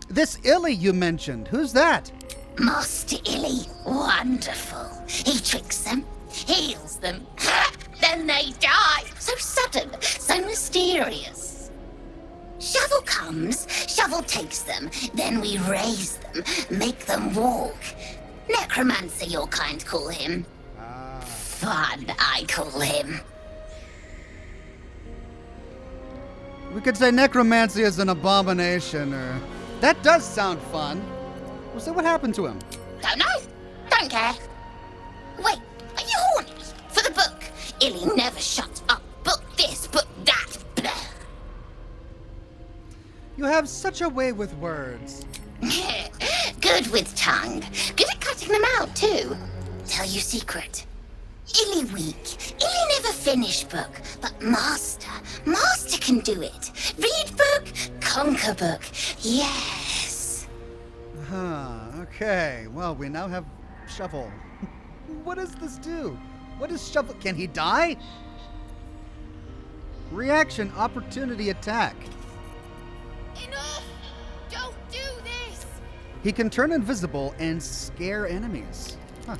[SPEAKER 1] This Illy you mentioned, who's that?
[SPEAKER 3] Master Illy, wonderful. He tricks them, heals them, then they die. So sudden, so mysterious. Shovel comes, Shovel takes them, then we raise them, make them walk. Necromancer, your kind call him. Fun, I call him.
[SPEAKER 1] We could say necromancy is an abomination, or... That does sound fun. Well, so what happened to him?
[SPEAKER 3] Don't know. Don't care. Wait, are you horny for the book? Illy never shuts up. Book this, book that. Blah.
[SPEAKER 1] You have such a way with words.
[SPEAKER 3] Good with tongue. Good at cutting them out, too. Tell you secret. Illy weak. Illy never finish book. But Master can do it. Read book, conquer book. Yes.
[SPEAKER 1] Okay. Well, we now have Shovel. What does this do? What does Shovel... Can he die? Reaction, opportunity, attack.
[SPEAKER 3] Enough! Don't do this!
[SPEAKER 1] He can turn invisible and scare enemies. Huh.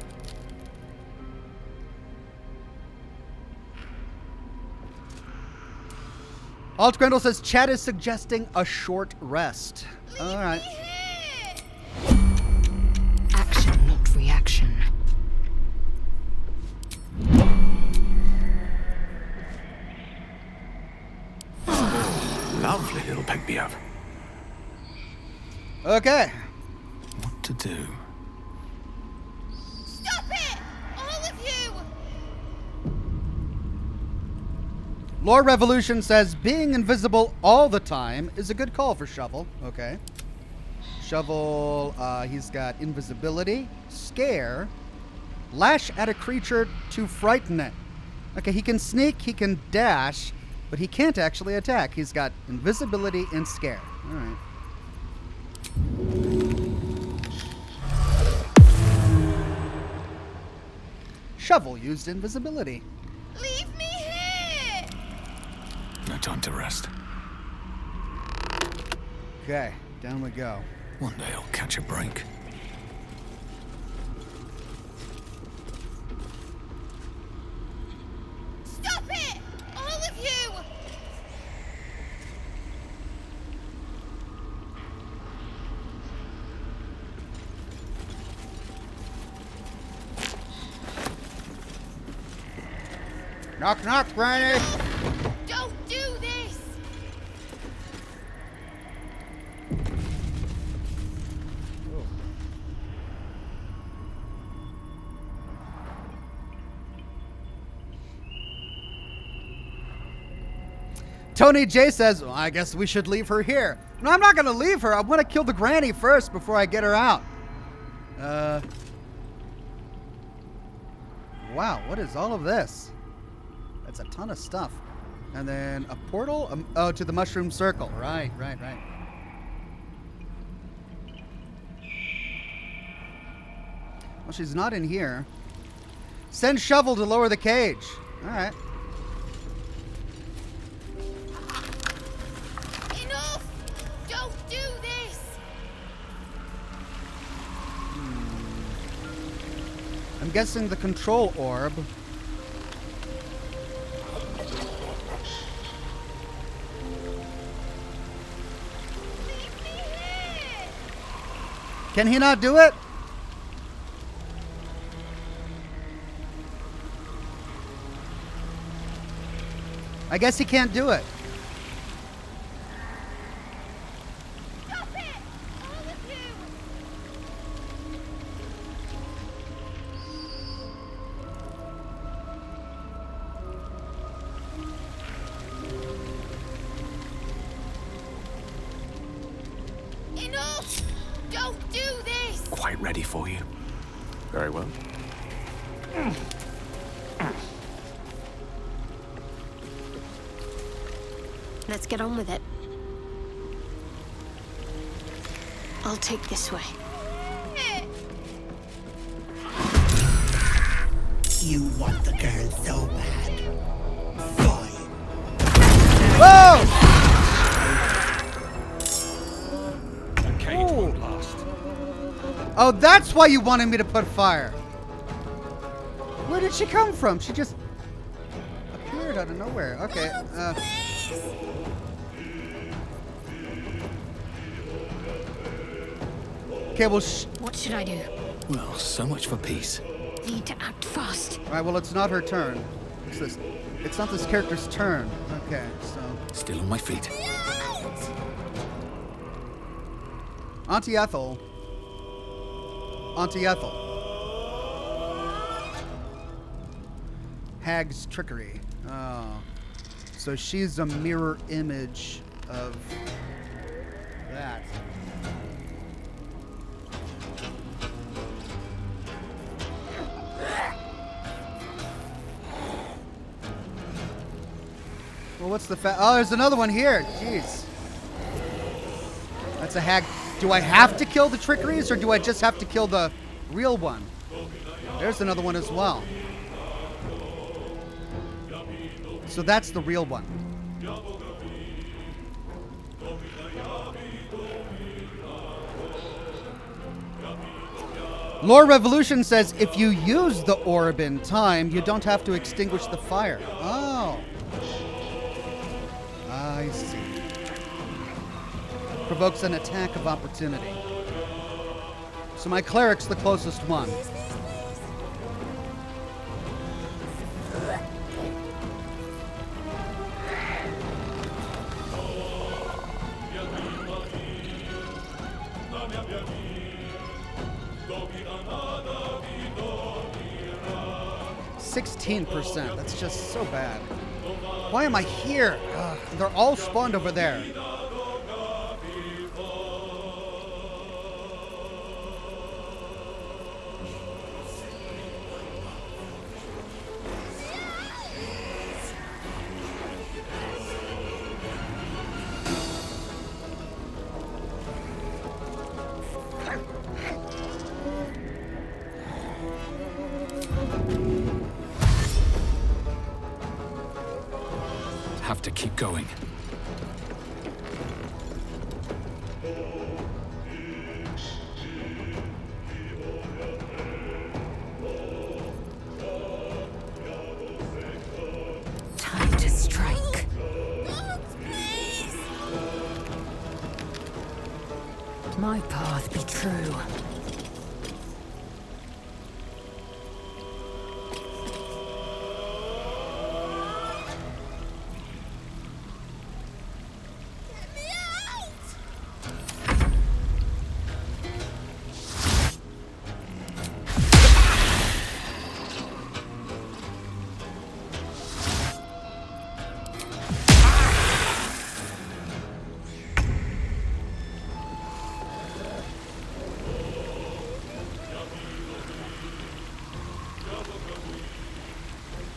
[SPEAKER 1] Alt Grendel says chat is suggesting a short rest. All right.
[SPEAKER 2] Action, not reaction.
[SPEAKER 4] Lovely little pick me up.
[SPEAKER 1] Okay.
[SPEAKER 4] What to do?
[SPEAKER 3] Stop it! All of you!
[SPEAKER 1] Lore Revolution says being invisible all the time is a good call for Shovel. Okay. Shovel, he's got invisibility, scare, lash at a creature to frighten it. Okay, he can sneak, he can dash, but he can't actually attack. He's got invisibility and scare. All right. Shovel used invisibility.
[SPEAKER 3] Leave me here!
[SPEAKER 4] No time to rest.
[SPEAKER 1] Okay, down we go.
[SPEAKER 4] One day I'll catch a break.
[SPEAKER 3] Stop it! All of you!
[SPEAKER 1] Knock, knock, Granny!
[SPEAKER 3] Don't do this!
[SPEAKER 1] Tony J says, well, I guess we should leave her here. No, I'm not going to leave her. I want to kill the granny first before I get her out. Wow, what is all of this? That's a ton of stuff. And then a portal? Oh, to the mushroom circle. Right. Well, she's not in here. Send Shovel to lower the cage. All right.
[SPEAKER 3] Enough! Don't do this!
[SPEAKER 1] I'm guessing the control orb. Can he not do it? I guess he can't do it.
[SPEAKER 4] it ready for you.
[SPEAKER 8] Very well.
[SPEAKER 7] Let's get on with it. I'll take this way.
[SPEAKER 5] You want the girl so bad. Fine.
[SPEAKER 1] Whoa!
[SPEAKER 9] The cage won't last.
[SPEAKER 1] Oh, that's why you wanted me to put fire. Where did she come from? She just appeared out of nowhere. Okay. Okay, well,
[SPEAKER 2] What should I do?
[SPEAKER 4] Well, so much for peace.
[SPEAKER 2] Need to act fast.
[SPEAKER 1] all right, well, it's not her turn. It's not this character's turn. Okay, so.
[SPEAKER 4] Still on my feet.
[SPEAKER 1] Auntie Ethel. Auntie Ethel. Hag's trickery. Oh. So she's a mirror image of that. Well, what's the oh, there's another one here. Jeez. That's a hag. Do I have to kill the trickeries, or do I just have to kill the real one? There's another one as well. So that's the real one. Lore Revolution says if you use the orb in time, you don't have to extinguish the fire. Oh. I see. Provokes an attack of opportunity. So my cleric's the closest one. %. That's just so bad. Why am I here? Ugh, they're all spawned over there.
[SPEAKER 4] Have to keep going.
[SPEAKER 2] Time to strike. My path be true.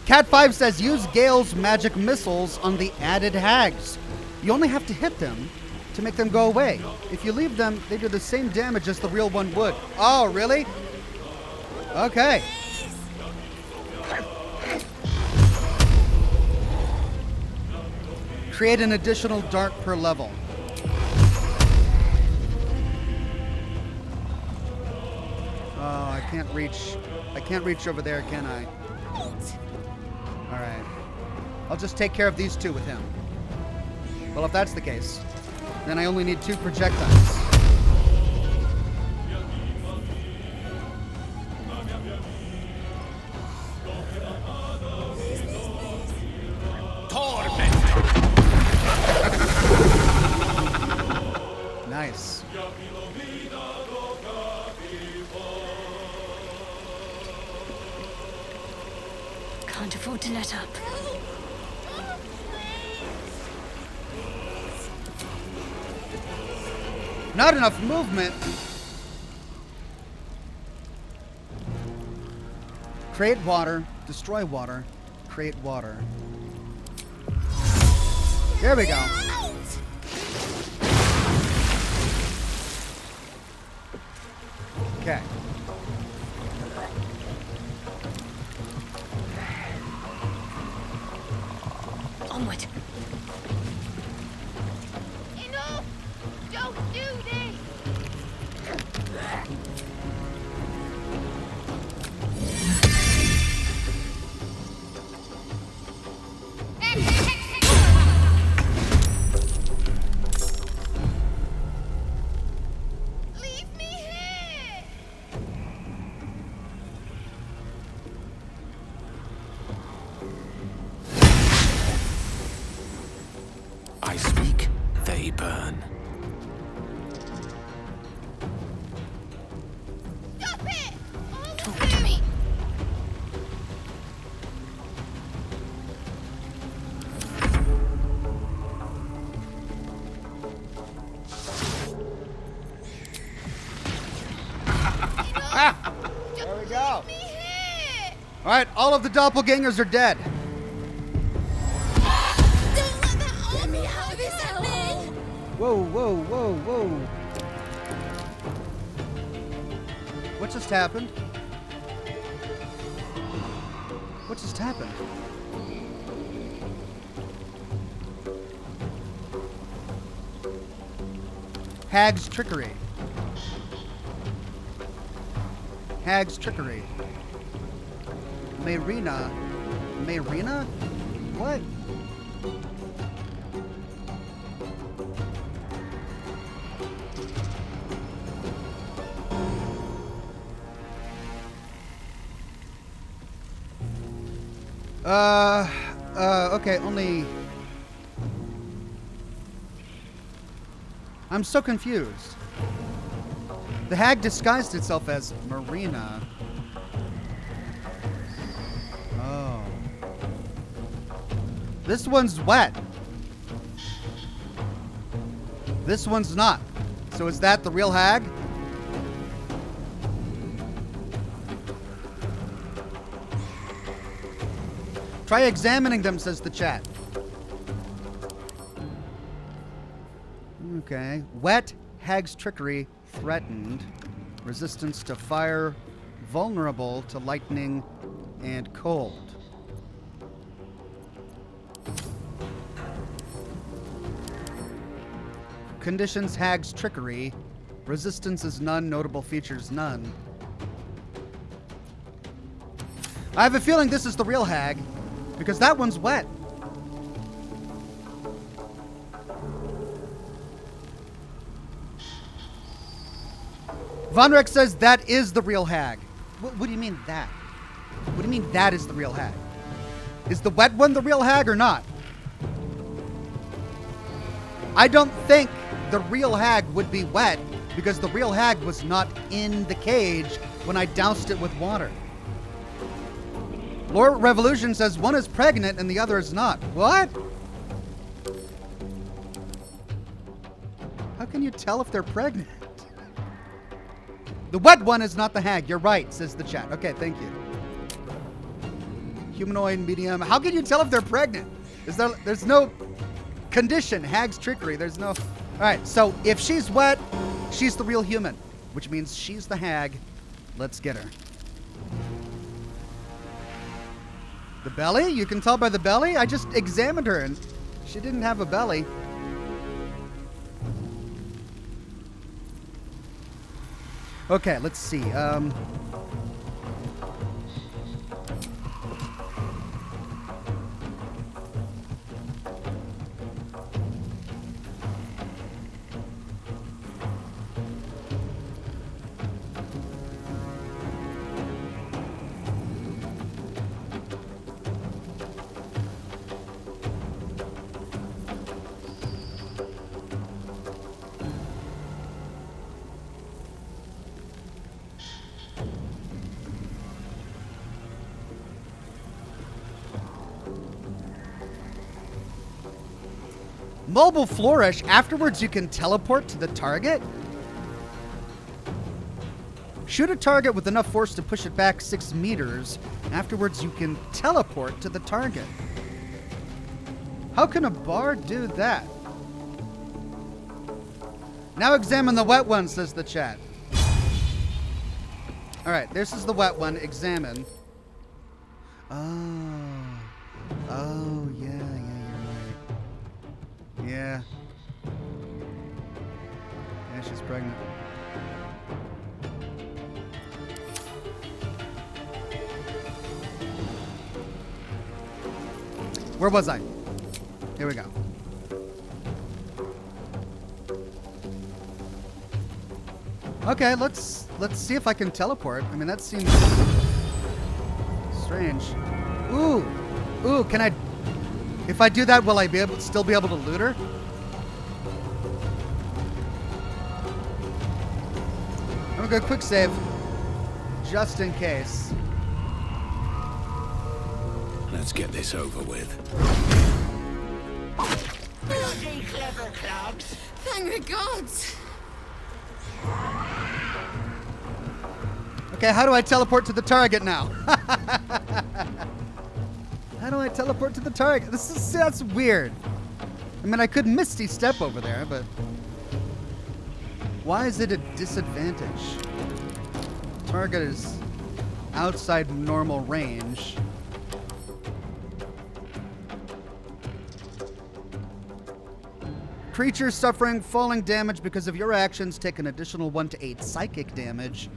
[SPEAKER 1] Cat 5 says use Gale's magic missiles on the added hags. You only have to hit them to make them go away. If you leave them, they do the same damage as the real one would. Oh, really? Okay. Create an additional dark per level. Oh, I can't reach over there, can I? Alright. I'll just take care of these two with him. Well, if that's the case, then I only need 2 projectiles. Nice.
[SPEAKER 7] Can't afford to let up.
[SPEAKER 1] Not enough movement. Create water, destroy water, create water. There we go. Okay.
[SPEAKER 7] Onward.
[SPEAKER 3] Enough! Don't do this! Leave me here!
[SPEAKER 4] I speak, they burn.
[SPEAKER 3] Stop it!
[SPEAKER 7] Talk to me.
[SPEAKER 1] There we go.
[SPEAKER 3] Leave me here!
[SPEAKER 1] All right, all of the doppelgangers are dead.
[SPEAKER 3] Don't let that Let me out of this hellhole!
[SPEAKER 1] Whoa, whoa, whoa, whoa. What just happened? What just happened? Hag's trickery. Hag's trickery. Mayrina. Mayrina? What? Okay, only... I'm so confused. The hag disguised itself as Marina. Oh. This one's wet. This one's not. So is that the real hag? Try examining them, says the chat. Okay. Wet, hag's trickery, threatened. Resistance to fire, vulnerable to lightning and cold. Conditions, hag's trickery. Resistance is none, notable features none. I have a feeling this is the real hag, because that one's wet. Von Rex says that is the real hag. What do you mean that? What do you mean that is the real hag? Is the wet one the real hag or not? I don't think the real hag would be wet because the real hag was not in the cage when I doused it with water. Lord Revolution says one is pregnant and the other is not. What? How can you tell if they're pregnant? The wet one is not the hag. You're right, says the chat. Okay, thank you. Humanoid, medium. How can you tell if they're pregnant? There's no condition. Hag's trickery. There's no... All right, so if she's wet, she's the real human, which means she's the hag. Let's get her. The belly? You can tell by the belly? I just examined her and she didn't have a belly. Okay, let's see. Mobile flourish. Afterwards, you can teleport to the target. Shoot a target with enough force to push it back 6 meters. Afterwards, you can teleport to the target. How can a bard do that? Now examine the wet one, says the chat. All right, this is the wet one. Examine. Oh, yeah, you're right. Yeah. Yeah, she's pregnant. Where was I? Here we go. Okay, let's see if I can teleport. I mean, that seems strange. Ooh, can I? If I do that, will I still be able to loot her? I'm gonna go quick save, just in case.
[SPEAKER 4] Let's get this over with.
[SPEAKER 5] Bloody clever clubs.
[SPEAKER 7] Thank the gods.
[SPEAKER 1] Okay, how do I teleport to the target now? How do I teleport to the target? That's weird. I mean, I could Misty Step over there, but why is it a disadvantage? Target is outside normal range. Creatures suffering falling damage because of your actions take an additional 1 to 8 psychic damage.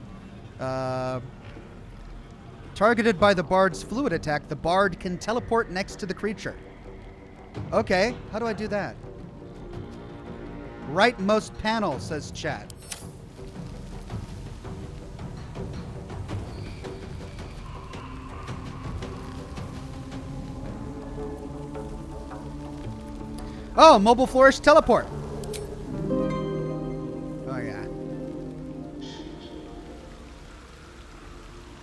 [SPEAKER 1] Targeted by the bard's fluid attack, the bard can teleport next to the creature. Okay, how do I do that? Rightmost panel, says chat. Oh, mobile flourish teleport. Oh yeah.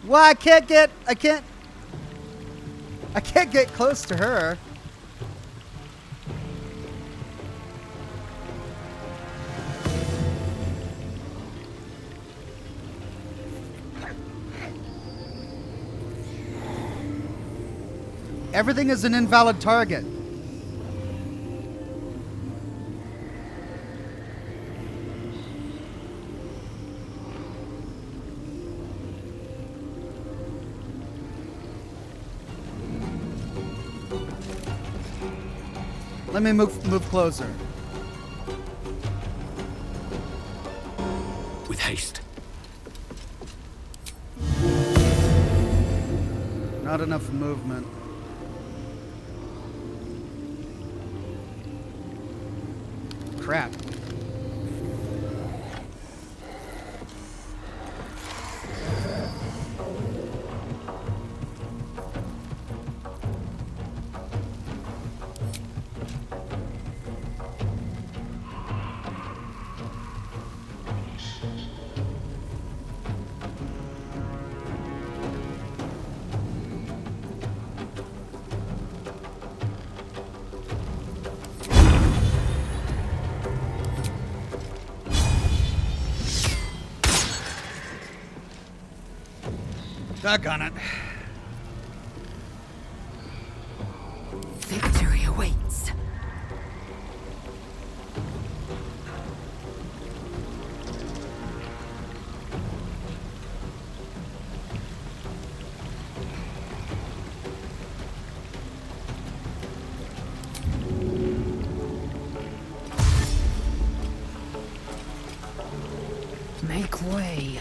[SPEAKER 1] Well, I can't get close to her. Everything is an invalid target. Let me move closer.
[SPEAKER 4] With haste.
[SPEAKER 1] Not enough movement. Crap. Doggone it.
[SPEAKER 2] Victory awaits. Make way.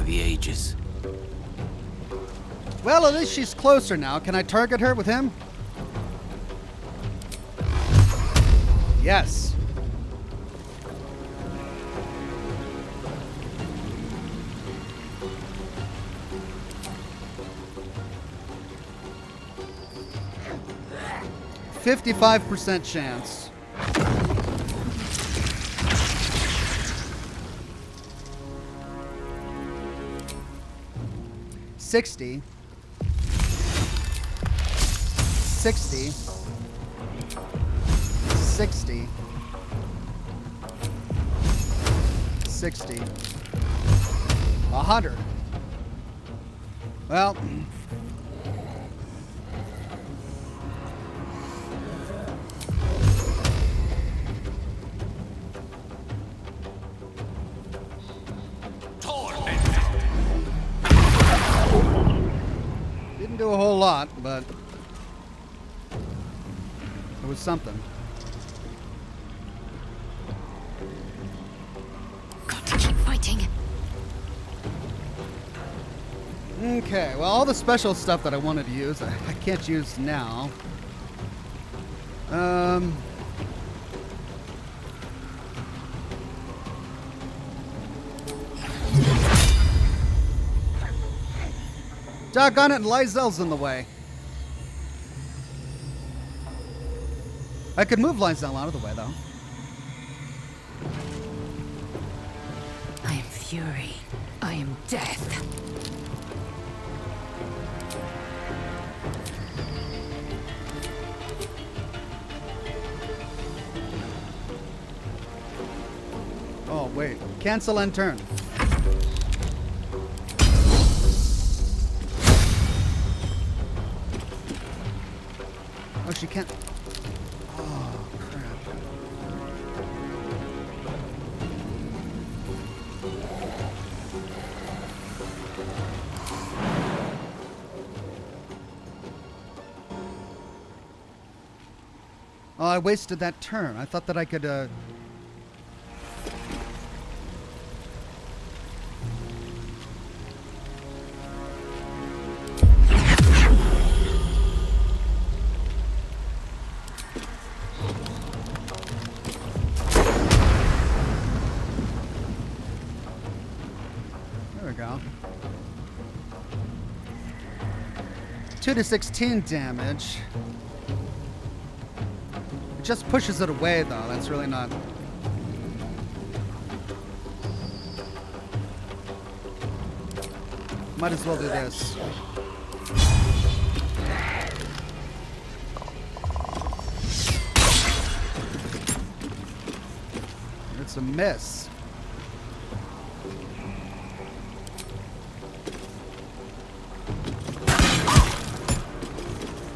[SPEAKER 4] The ages.
[SPEAKER 1] Well, at least she's closer now. Can I target her with him? Yes. 55% chance. $60. 60. 60. 60. 100. Well. Didn't do a whole lot, but it was something.
[SPEAKER 7] Got to keep fighting.
[SPEAKER 1] Okay, well, all the special stuff that I wanted to use, I can't use now. Doggone it, Lysel's in the way. I could move Lysel out of the way, though.
[SPEAKER 7] I am fury. I am death.
[SPEAKER 1] Oh, wait. Cancel and turn. Oh, she can't. Oh, crap. Oh, I wasted that turn. I thought that I could, There we go. 2 to 16 damage. It just pushes it away, though. That's really not... Might as well do this. It's a miss.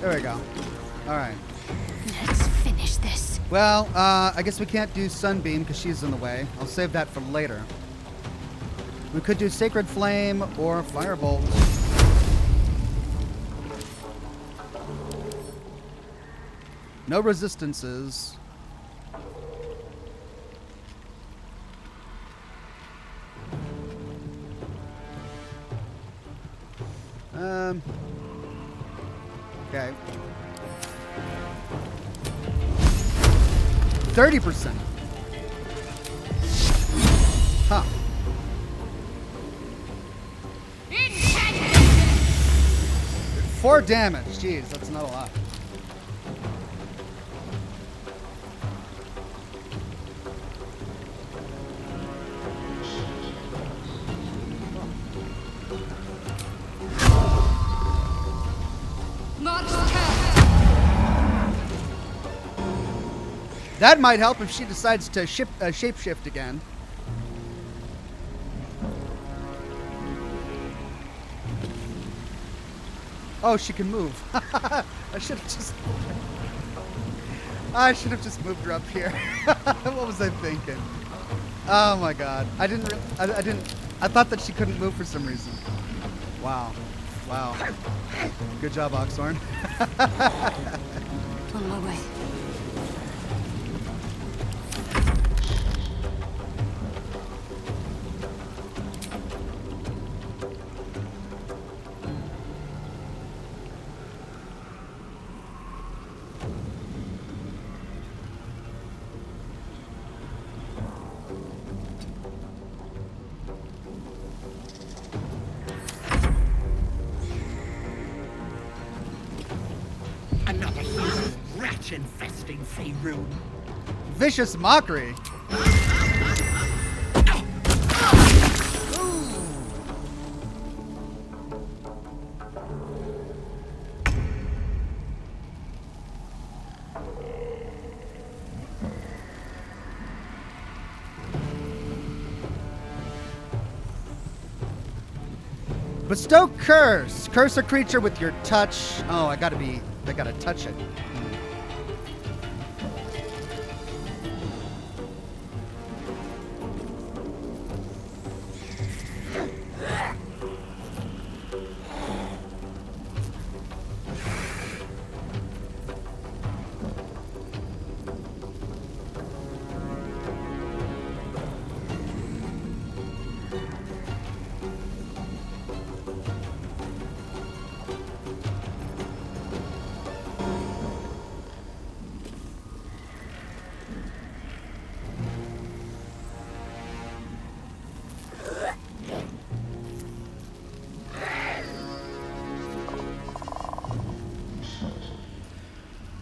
[SPEAKER 1] There we go. All right.
[SPEAKER 7] Let's finish this.
[SPEAKER 1] Well, I guess we can't do Sunbeam because she's in the way. I'll save that for later. We could do Sacred Flame or Firebolt. No resistances. Okay. 30%. Huh. Four damage. Jeez, that's not a lot. That might help if she decides to shapeshift again. Oh, she can move. I should have just moved her up here. What was I thinking? Oh my god. I thought that she couldn't move for some reason. Wow. Wow. Good job, Oxhorn.
[SPEAKER 7] On my way.
[SPEAKER 5] Another rat infesting Faerun.
[SPEAKER 1] Vicious mockery. Bestow curse. Curse a creature with your touch. Oh, I gotta touch it.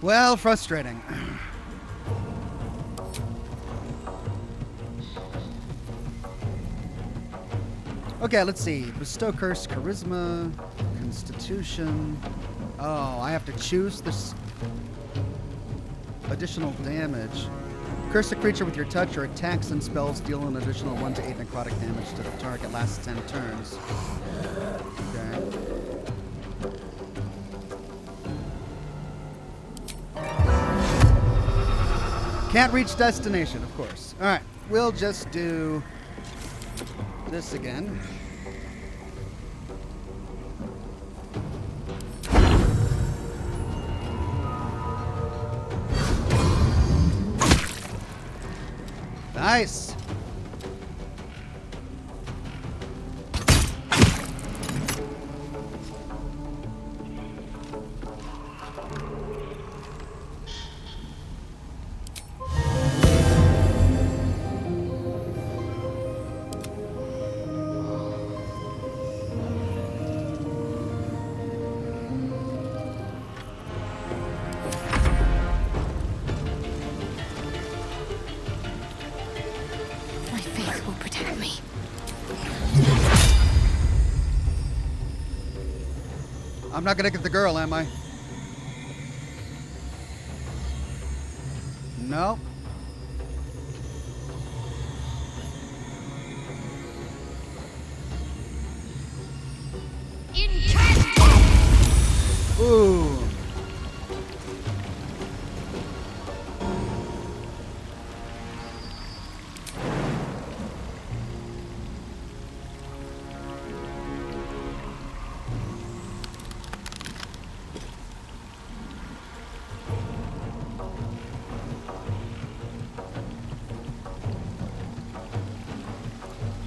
[SPEAKER 1] Well, frustrating. Okay, let's see. Bestow curse, charisma, constitution. Oh, I have to choose this additional damage. Curse a creature with your touch or attacks and spells deal an additional 1 to 8 necrotic damage to the target. Lasts 10 turns. Okay. Can't reach destination, of course. All right, we'll just do this again. Nice. I'm not gonna get the girl, am I? No. Ooh.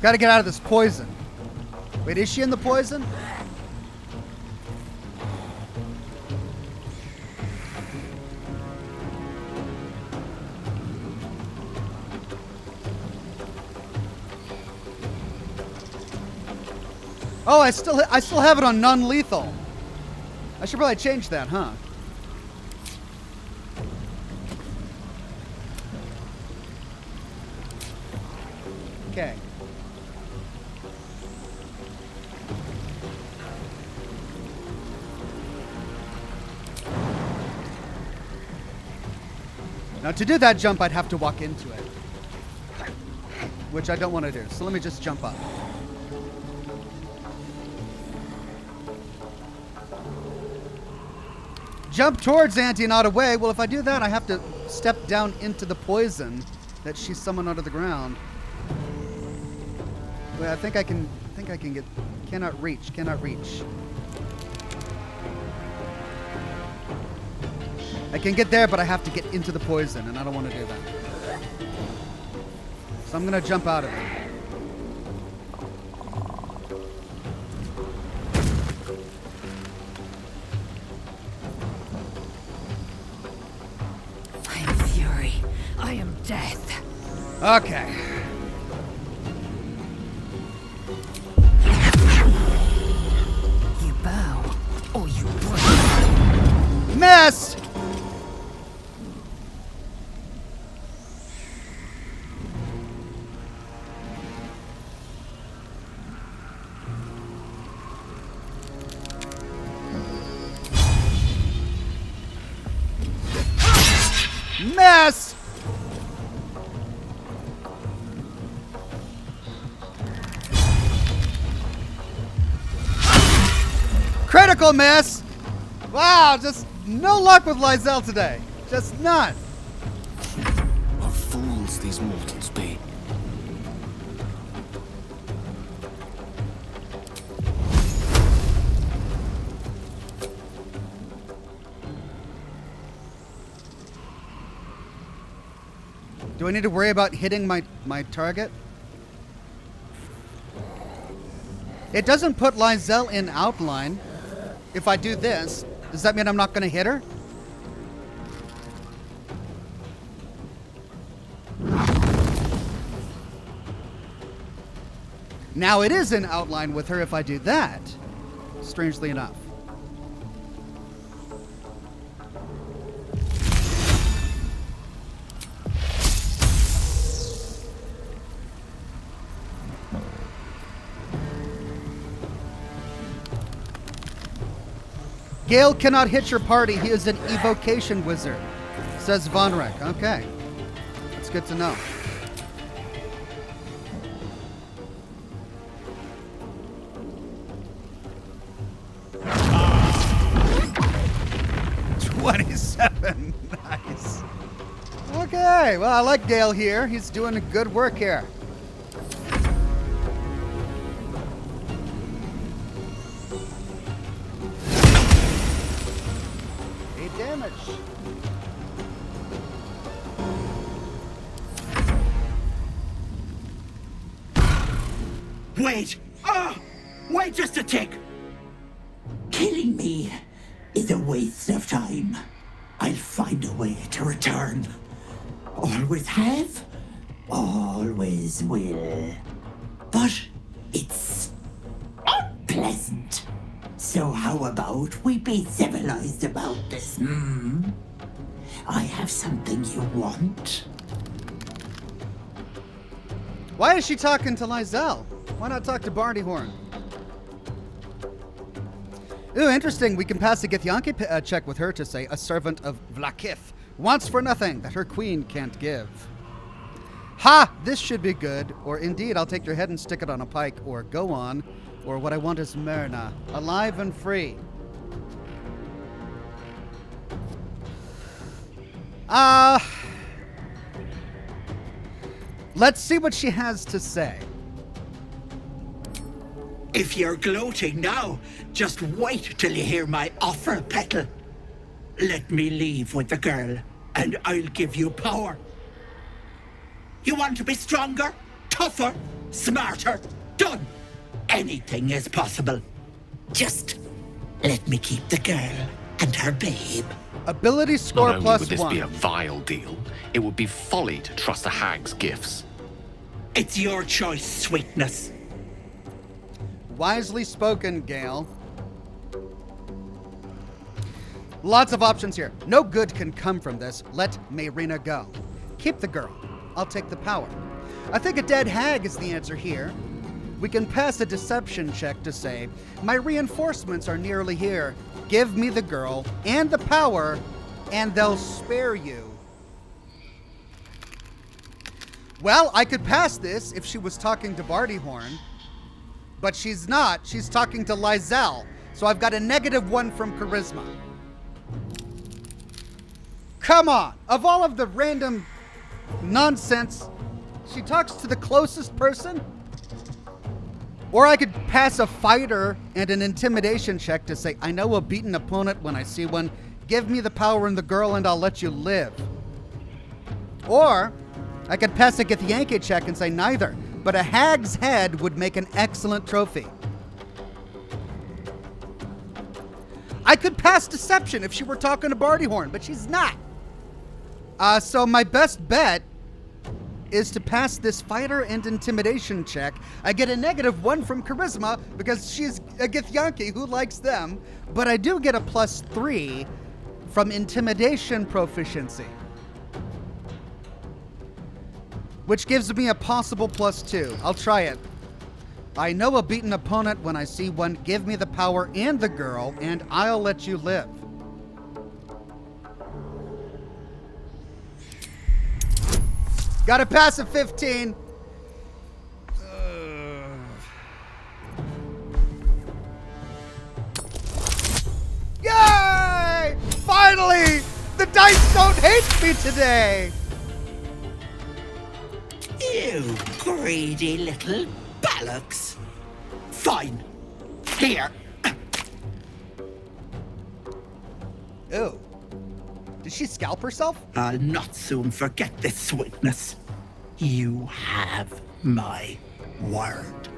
[SPEAKER 1] Gotta get out of this poison. Wait, is she in the poison? Oh, I still have it on non-lethal. I should probably change that, huh? Okay. Now to do that jump, I'd have to walk into it, which I don't want to do. So let me just jump up. Jump towards Auntie, not away. Well, if I do that, I have to step down into the poison that she's summoned under the ground. Wait, I think I can get. Cannot reach. I can get there, but I have to get into the poison, and I don't want to do that. So I'm gonna jump out of it.
[SPEAKER 2] I am fury. I am death.
[SPEAKER 1] Okay.
[SPEAKER 2] You bow, or you break.
[SPEAKER 1] Miss! Miss! Critical miss! Wow, just no luck with Lysel today. Just none.
[SPEAKER 4] What fools these mortals be.
[SPEAKER 1] Do I need to worry about hitting my target? It doesn't put Lysel in outline. If I do this, does that mean I'm not going to hit her? Now it is in outline with her if I do that, strangely enough. Gale cannot hit your party. He is an evocation wizard, says Vonrek. Okay. That's good to know. $27. Nice. Okay. Well, I like Gale here. He's doing good work here. Damage.
[SPEAKER 5] Wait! Wait just a tick! Killing me is a waste of time. I'll find a way to return. Always have, always will. But it's unpleasant. So how about we be civilized about this, I have something you want.
[SPEAKER 1] Why is she talking to Lysel? Why not talk to Bartyhorn? Ooh, interesting. We can pass a Githyanki check with her to say a servant of Vlakith wants for nothing that her queen can't give. Ha! This should be good. Or indeed, I'll take your head and stick it on a pike. Or go on. Or what I want is Myrna, alive and free. Let's see what she has to say.
[SPEAKER 5] If you're gloating now, just wait till you hear my offer, Petal. Let me leave with the girl, and I'll give you power. You want to be stronger, tougher, smarter? Done! Anything is possible. Just let me keep the girl and her babe.
[SPEAKER 1] Ability score
[SPEAKER 10] Not only
[SPEAKER 1] plus
[SPEAKER 10] would this
[SPEAKER 1] 1.
[SPEAKER 10] be a vile deal, it would be folly to trust a hag's gifts.
[SPEAKER 5] It's your choice, sweetness.
[SPEAKER 1] Wisely spoken, Gale. Lots of options here. No good can come from this. Let Mayrina go. Keep the girl. I'll take the power. I think a dead hag is the answer here. We can pass a deception check to say, my reinforcements are nearly here. Give me the girl and the power, and they'll spare you. Well, I could pass this if she was talking to Bartyhorn, but she's not. She's talking to Lysel, so I've got a -1 from charisma. Come on. Of all of the random nonsense, she talks to the closest person? Or I could pass a fighter and an intimidation check to say, I know a beaten opponent when I see one. Give me the power and the girl and I'll let you live. Or I could pass a Githyanki check and say neither, but a hag's head would make an excellent trophy. I could pass deception if she were talking to Bartyhorn, but she's not. So my best bet is to pass this fighter and intimidation check. I get a -1 from charisma because she's a Githyanki who likes them, but I do get a +3 from intimidation proficiency, which gives me a possible +2. I'll try it. I know a beaten opponent when I see one. Give me the power and the girl, and I'll let you live. Gotta pass a 15. Yay! Finally! The dice don't hate me today!
[SPEAKER 5] You greedy little bollocks. Fine. Here.
[SPEAKER 1] Ew. Did she scalp herself?
[SPEAKER 5] I'll not soon forget this sweetness. You have my word.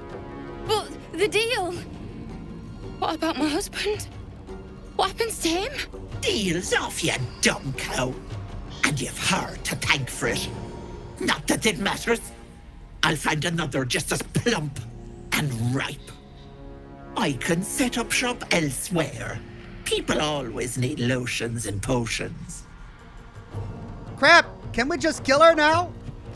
[SPEAKER 7] But the deal. What about my husband? What happens to him?
[SPEAKER 5] Deal's off, you dumb cow. And you've her to thank for it. Not that it matters. I'll find another just as plump and ripe. I can set up shop elsewhere. People always need lotions and potions.
[SPEAKER 1] Crap! Can we just kill her now?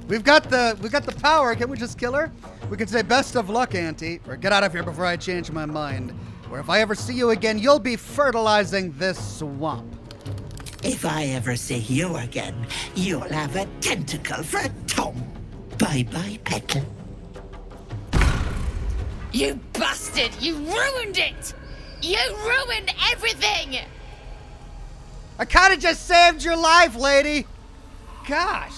[SPEAKER 1] We've got the power. Can we just kill her? We can say best of luck, Auntie, or get out of here before I change my mind. Or if I ever see you again, you'll be fertilizing this swamp.
[SPEAKER 5] If I ever see you again, you'll have a tentacle for a tongue. Bye-bye, Ethel.
[SPEAKER 7] You bastard! You ruined it! You ruined everything!
[SPEAKER 1] I kind of just saved your life, lady. Gosh.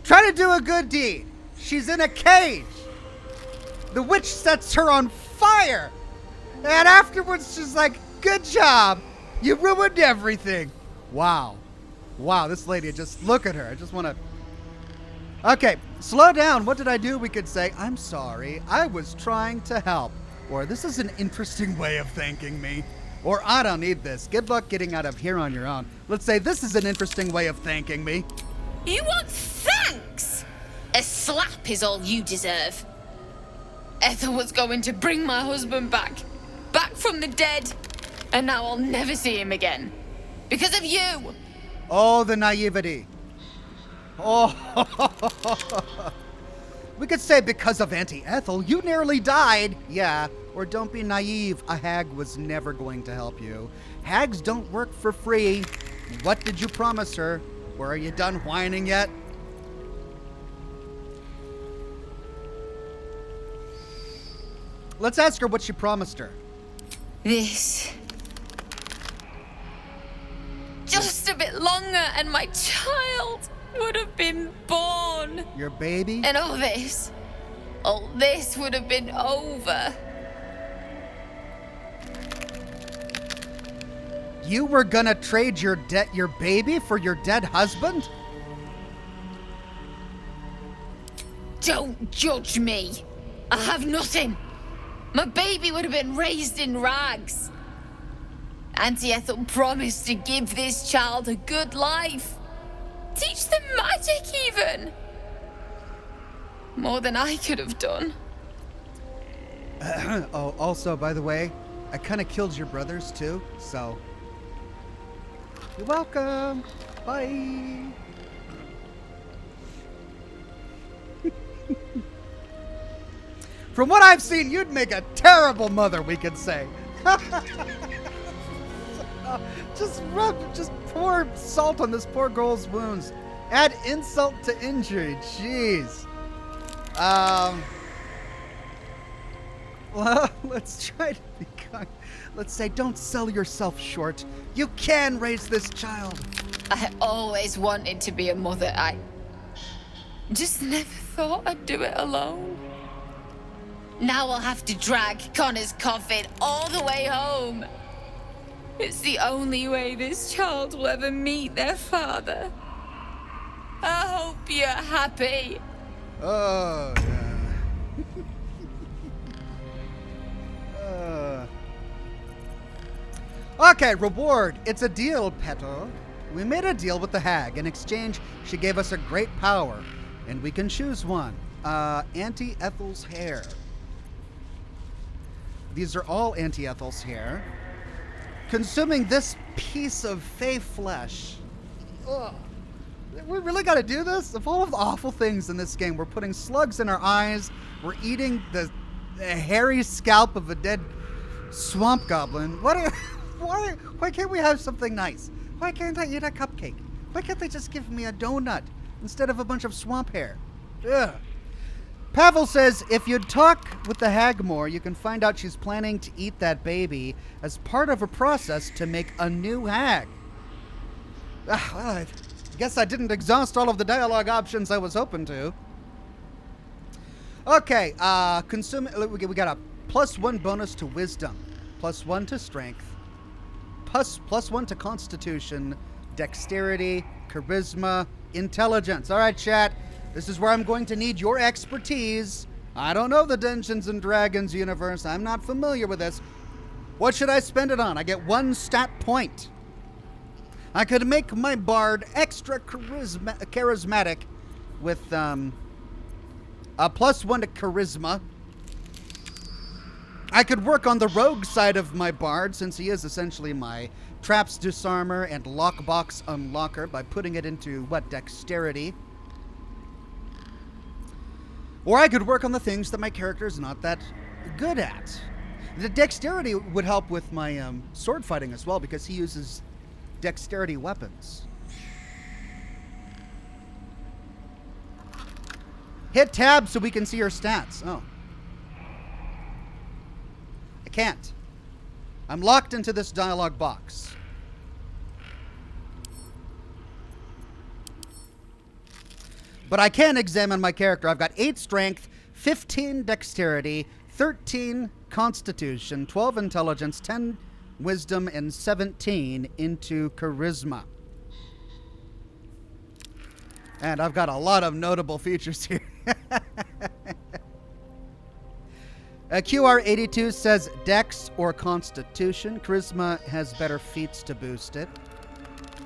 [SPEAKER 1] Try to do a good deed. She's in a cage. The witch sets her on fire. And afterwards she's like, good job. You ruined everything. Wow. Wow, this lady, just look at her. I just want to... Okay, slow down. What did I do? We could say, I'm sorry. I was trying to help. Or this is an interesting way of thanking me. Or I don't need this. Good luck getting out of here on your own. Let's say this is an interesting way of thanking me.
[SPEAKER 7] You want thanks? A slap is all you deserve. Ethel was going to bring my husband back from the dead, and now I'll never see him again. Because of you.
[SPEAKER 1] Oh, the naivety. Oh. We could say because of Auntie Ethel, you nearly died. Yeah, or don't be naive. A hag was never going to help you. Hags don't work for free. What did you promise her? Or are you done whining yet? Let's ask her what she promised her.
[SPEAKER 7] This. Just a bit longer and my child would have been born.
[SPEAKER 1] Your baby?
[SPEAKER 7] And all this would have been over.
[SPEAKER 1] You were gonna trade your baby for your dead husband?
[SPEAKER 7] Don't judge me. I have nothing. My baby would have been raised in rags. Auntie Ethel promised to give this child a good life. Teach them magic, even. More than I could have done.
[SPEAKER 1] Oh, also, by the way, I kind of killed your brothers, too, so... You're welcome. Bye. From what I've seen, you'd make a terrible mother, we could say. Just pour salt on this poor girl's wounds. Add insult to injury. Jeez. Well, let's try to be kind. Let's say, don't sell yourself short. You can raise this child.
[SPEAKER 7] I always wanted to be a mother. I just never thought I'd do it alone. Now I'll have to drag Connor's coffin all the way home. It's the only way this child will ever meet their father. I hope you're happy.
[SPEAKER 1] Oh, yeah. Okay, reward. It's a deal, Petal. We made a deal with the hag. In exchange, she gave us a great power, and we can choose one. Auntie Ethel's hair. These are all Auntie Ethel's hair. Consuming this piece of fey flesh. Ugh. We really gotta do this? Of all of the awful things in this game, we're putting slugs in our eyes, we're eating the hairy scalp of a dead swamp goblin. Why can't we have something nice? Why can't I eat a cupcake? Why can't they just give me a donut instead of a bunch of swamp hair? Ugh. Pavel says, if you'd talk with the hag more, you can find out she's planning to eat that baby as part of a process to make a new hag. Well, I guess I didn't exhaust all of the dialogue options I was hoping to. Okay, we got a +1 bonus to wisdom, +1 to strength, +1 to constitution, dexterity, charisma, intelligence. All right, chat. This is where I'm going to need your expertise. I don't know the Dungeons and Dragons universe. I'm not familiar with this. What should I spend it on? I get 1 stat point. I could make my bard extra charismatic with a +1 to charisma. I could work on the rogue side of my bard, since he is essentially my traps disarmer and lockbox unlocker, by putting it into, dexterity. Or I could work on the things that my character is not that good at. The dexterity would help with my sword fighting as well, because he uses dexterity weapons. Hit tab so we can see your stats. Oh. I can't. I'm locked into this dialogue box. But I can examine my character. I've got 8 strength, 15 dexterity, 13 constitution, 12 intelligence, 10 wisdom, and 17 into charisma. And I've got a lot of notable features here. QR82 says Dex or Constitution. Charisma has better feats to boost it.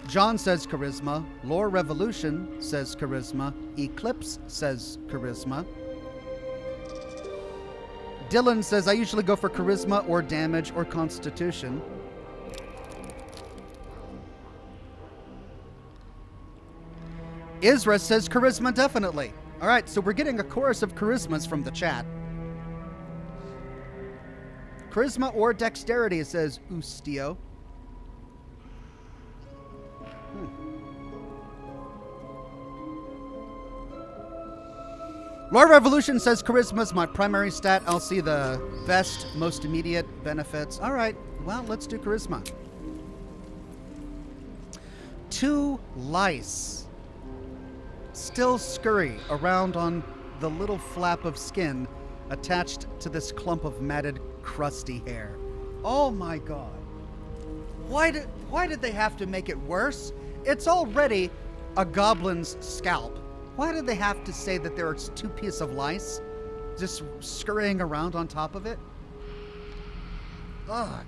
[SPEAKER 1] John says Charisma. Lore Revolution says Charisma. Eclipse says Charisma. Dylan says, I usually go for Charisma or Damage or Constitution. Isra says Charisma definitely. All right, so we're getting a chorus of charismas from the chat. Charisma or Dexterity, says Ustio. Lord Revolution says Charisma is my primary stat. I'll see the best, most immediate benefits. All right, well, let's do Charisma. 2 lice still scurry around on the little flap of skin attached to this clump of matted, crusty hair. Oh my god. Why did they have to make it worse? It's already a goblin's scalp. Why did they have to say that there are 2 pieces of lice just scurrying around on top of it? Ugh.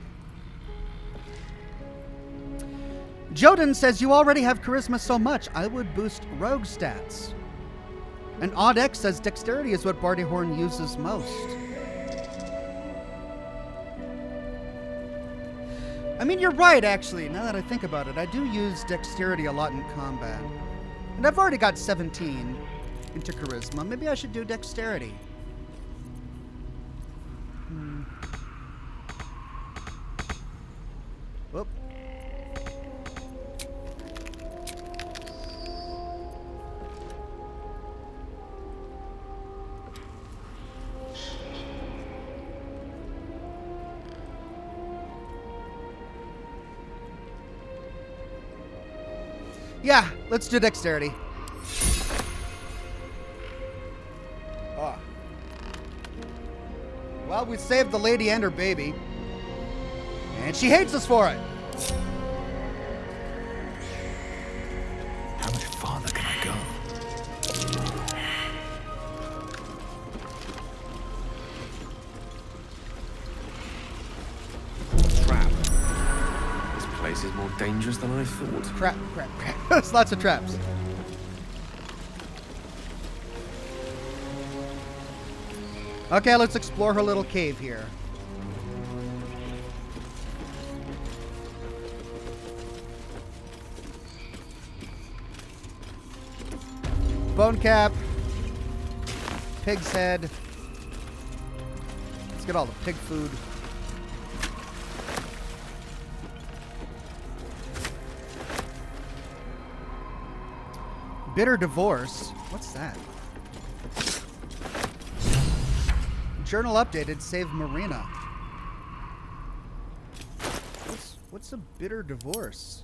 [SPEAKER 1] Joden says, you already have charisma so much, I would boost rogue stats. And Odd X says, dexterity is what Barty Horn uses most. I mean, you're right, actually, now that I think about it. I do use dexterity a lot in combat. And I've already got 17 into charisma. Maybe I should do dexterity. Whoop. Yeah, let's do dexterity. Oh. Well, we saved the lady and her baby. And she hates us for it.
[SPEAKER 4] How much farther can I go?
[SPEAKER 8] Trap. This place is more dangerous than I thought.
[SPEAKER 1] Crap. There's lots of traps. Okay, let's explore her little cave here. Bone cap. Pig's head. Let's get all the pig food. Bitter divorce. What's that? Journal updated. Save Marina. What's a bitter divorce?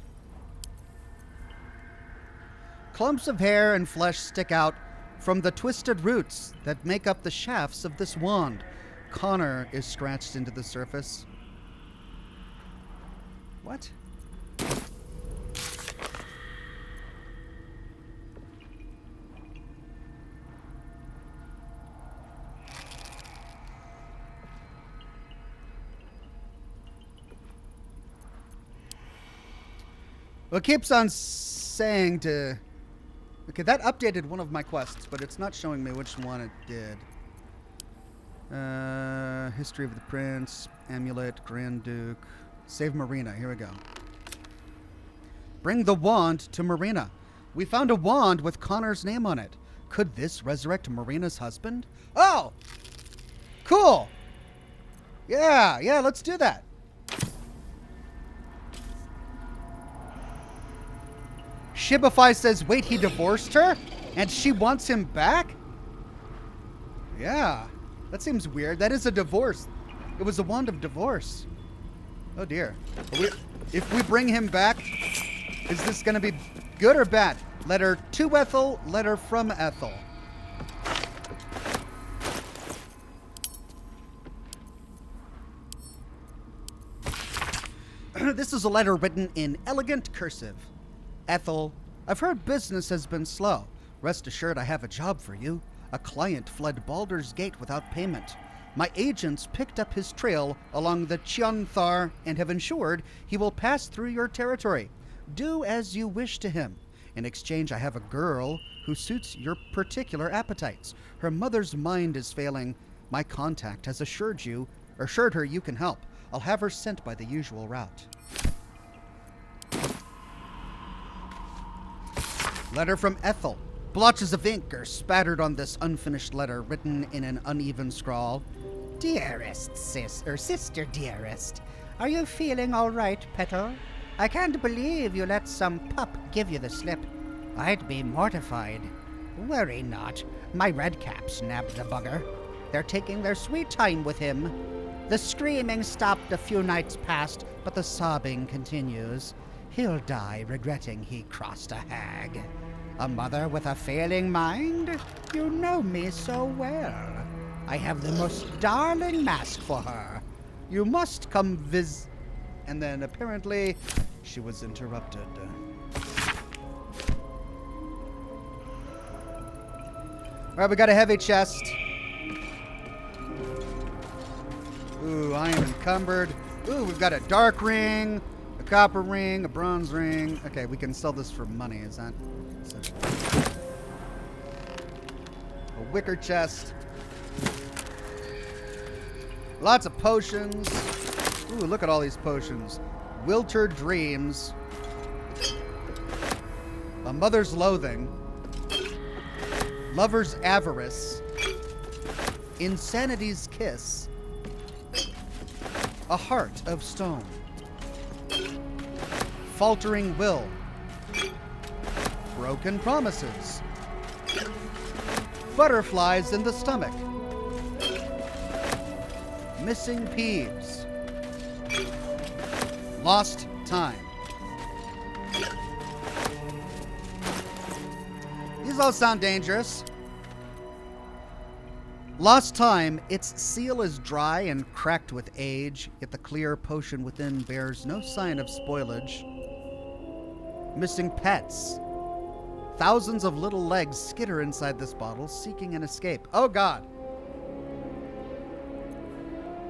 [SPEAKER 1] Clumps of hair and flesh stick out from the twisted roots that make up the shafts of this wand. Connor is scratched into the surface. What? Well, it keeps on saying to... Okay, that updated one of my quests, but it's not showing me which one it did. History of the Prince, Amulet, Grand Duke. Save Marina. Here we go. Bring the wand to Marina. We found a wand with Connor's name on it. Could this resurrect Marina's husband? Oh! Cool! Yeah, let's do that. Shibify says, wait, he divorced her? And she wants him back? Yeah, that seems weird. That is a divorce. It was a wand of divorce. Oh, dear. If we bring him back, is this going to be good or bad? Letter to Ethel, letter from Ethel. This is a letter written in elegant cursive. Ethel, I've heard business has been slow. Rest assured I have a job for you. A client fled Baldur's Gate without payment. My agents picked up his trail along the Chionthar and have ensured he will pass through your territory. Do as you wish to him. In exchange, I have a girl who suits your particular appetites. Her mother's mind is failing. My contact has assured her you can help. I'll have her sent by the usual route. Letter from Ethel. Blotches of ink are spattered on this unfinished letter, written in an uneven scrawl.
[SPEAKER 11] Dearest sister dearest, are you feeling all right, Petal? I can't believe you let some pup give you the slip. I'd be mortified. Worry not. My redcaps nabbed the bugger. They're taking their sweet time with him. The screaming stopped a few nights past, but the sobbing continues. He'll die regretting he crossed a hag. A mother with a failing mind? You know me so well. I have the most darling mask for her. You must come And then apparently she was interrupted. Alright, we got a heavy chest. Ooh, I am encumbered. Ooh, we've got a dark ring, a copper ring, a bronze ring. Okay, we can sell this for money, is that? A wicker chest. Lots of potions. Ooh, look at all these potions. Wilted Dreams. A Mother's Loathing. Lover's Avarice. Insanity's Kiss. A Heart of Stone. Faltering Will. Broken Promises. Butterflies in the Stomach. Missing Peeves. Lost Time. These all sound dangerous. Lost Time, its seal is dry and cracked with age, yet the clear potion within bears no sign of spoilage. Missing Pets. Thousands of little legs skitter inside this bottle, seeking an escape. Oh, God.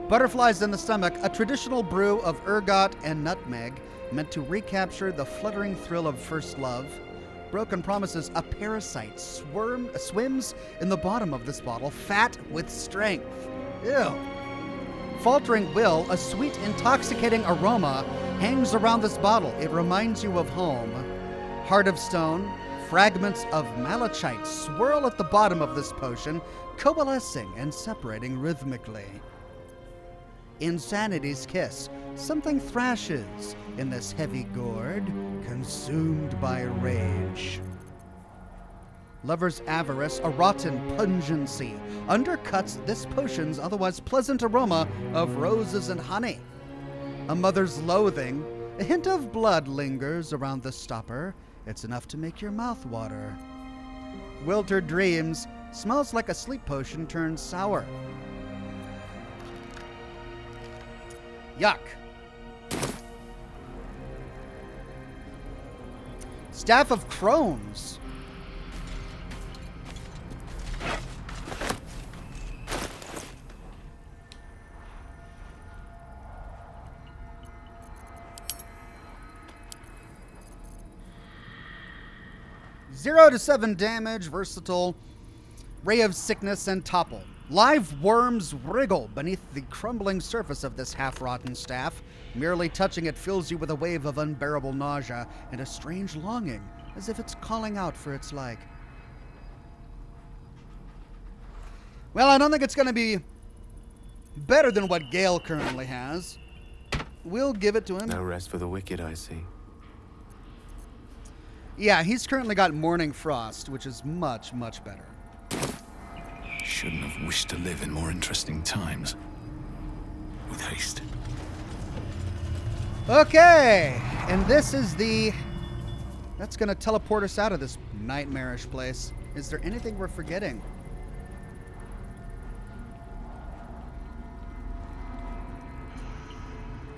[SPEAKER 11] Butterflies in the Stomach, a traditional brew of ergot and nutmeg, meant to recapture the fluttering thrill of first love. Broken Promises, a parasite swims in the bottom of this bottle, fat with strength. Ew. Faltering Will, a sweet, intoxicating aroma, hangs around this bottle. It reminds you of home. Heart of Stone, fragments of malachite swirl at the bottom of this potion, coalescing and separating rhythmically. Insanity's Kiss, something thrashes in this heavy gourd, consumed by rage.
[SPEAKER 1] Lover's avarice, a rotten pungency, undercuts this potion's otherwise pleasant aroma of roses and honey. A mother's loathing, a hint of blood lingers around the stopper. It's enough to make your mouth water. Wilted dreams, smells like a sleep potion turned sour. Yuck. Staff of Crones. Zero to 7 damage, versatile. Ray of sickness and topple. Live worms wriggle beneath the crumbling surface of this half-rotten staff. Merely touching it fills you with a wave of unbearable nausea and a strange longing, as if it's calling out for its like. Well, I don't think it's going to be better than what Gale currently has. We'll give it to him.
[SPEAKER 8] No rest for the wicked, I see.
[SPEAKER 1] Yeah, he's currently got Morning Frost, which is much, much better.
[SPEAKER 4] Shouldn't have wished to live in more interesting times. With haste.
[SPEAKER 1] Okay, and this is that's gonna teleport us out of this nightmarish place. Is there anything we're forgetting?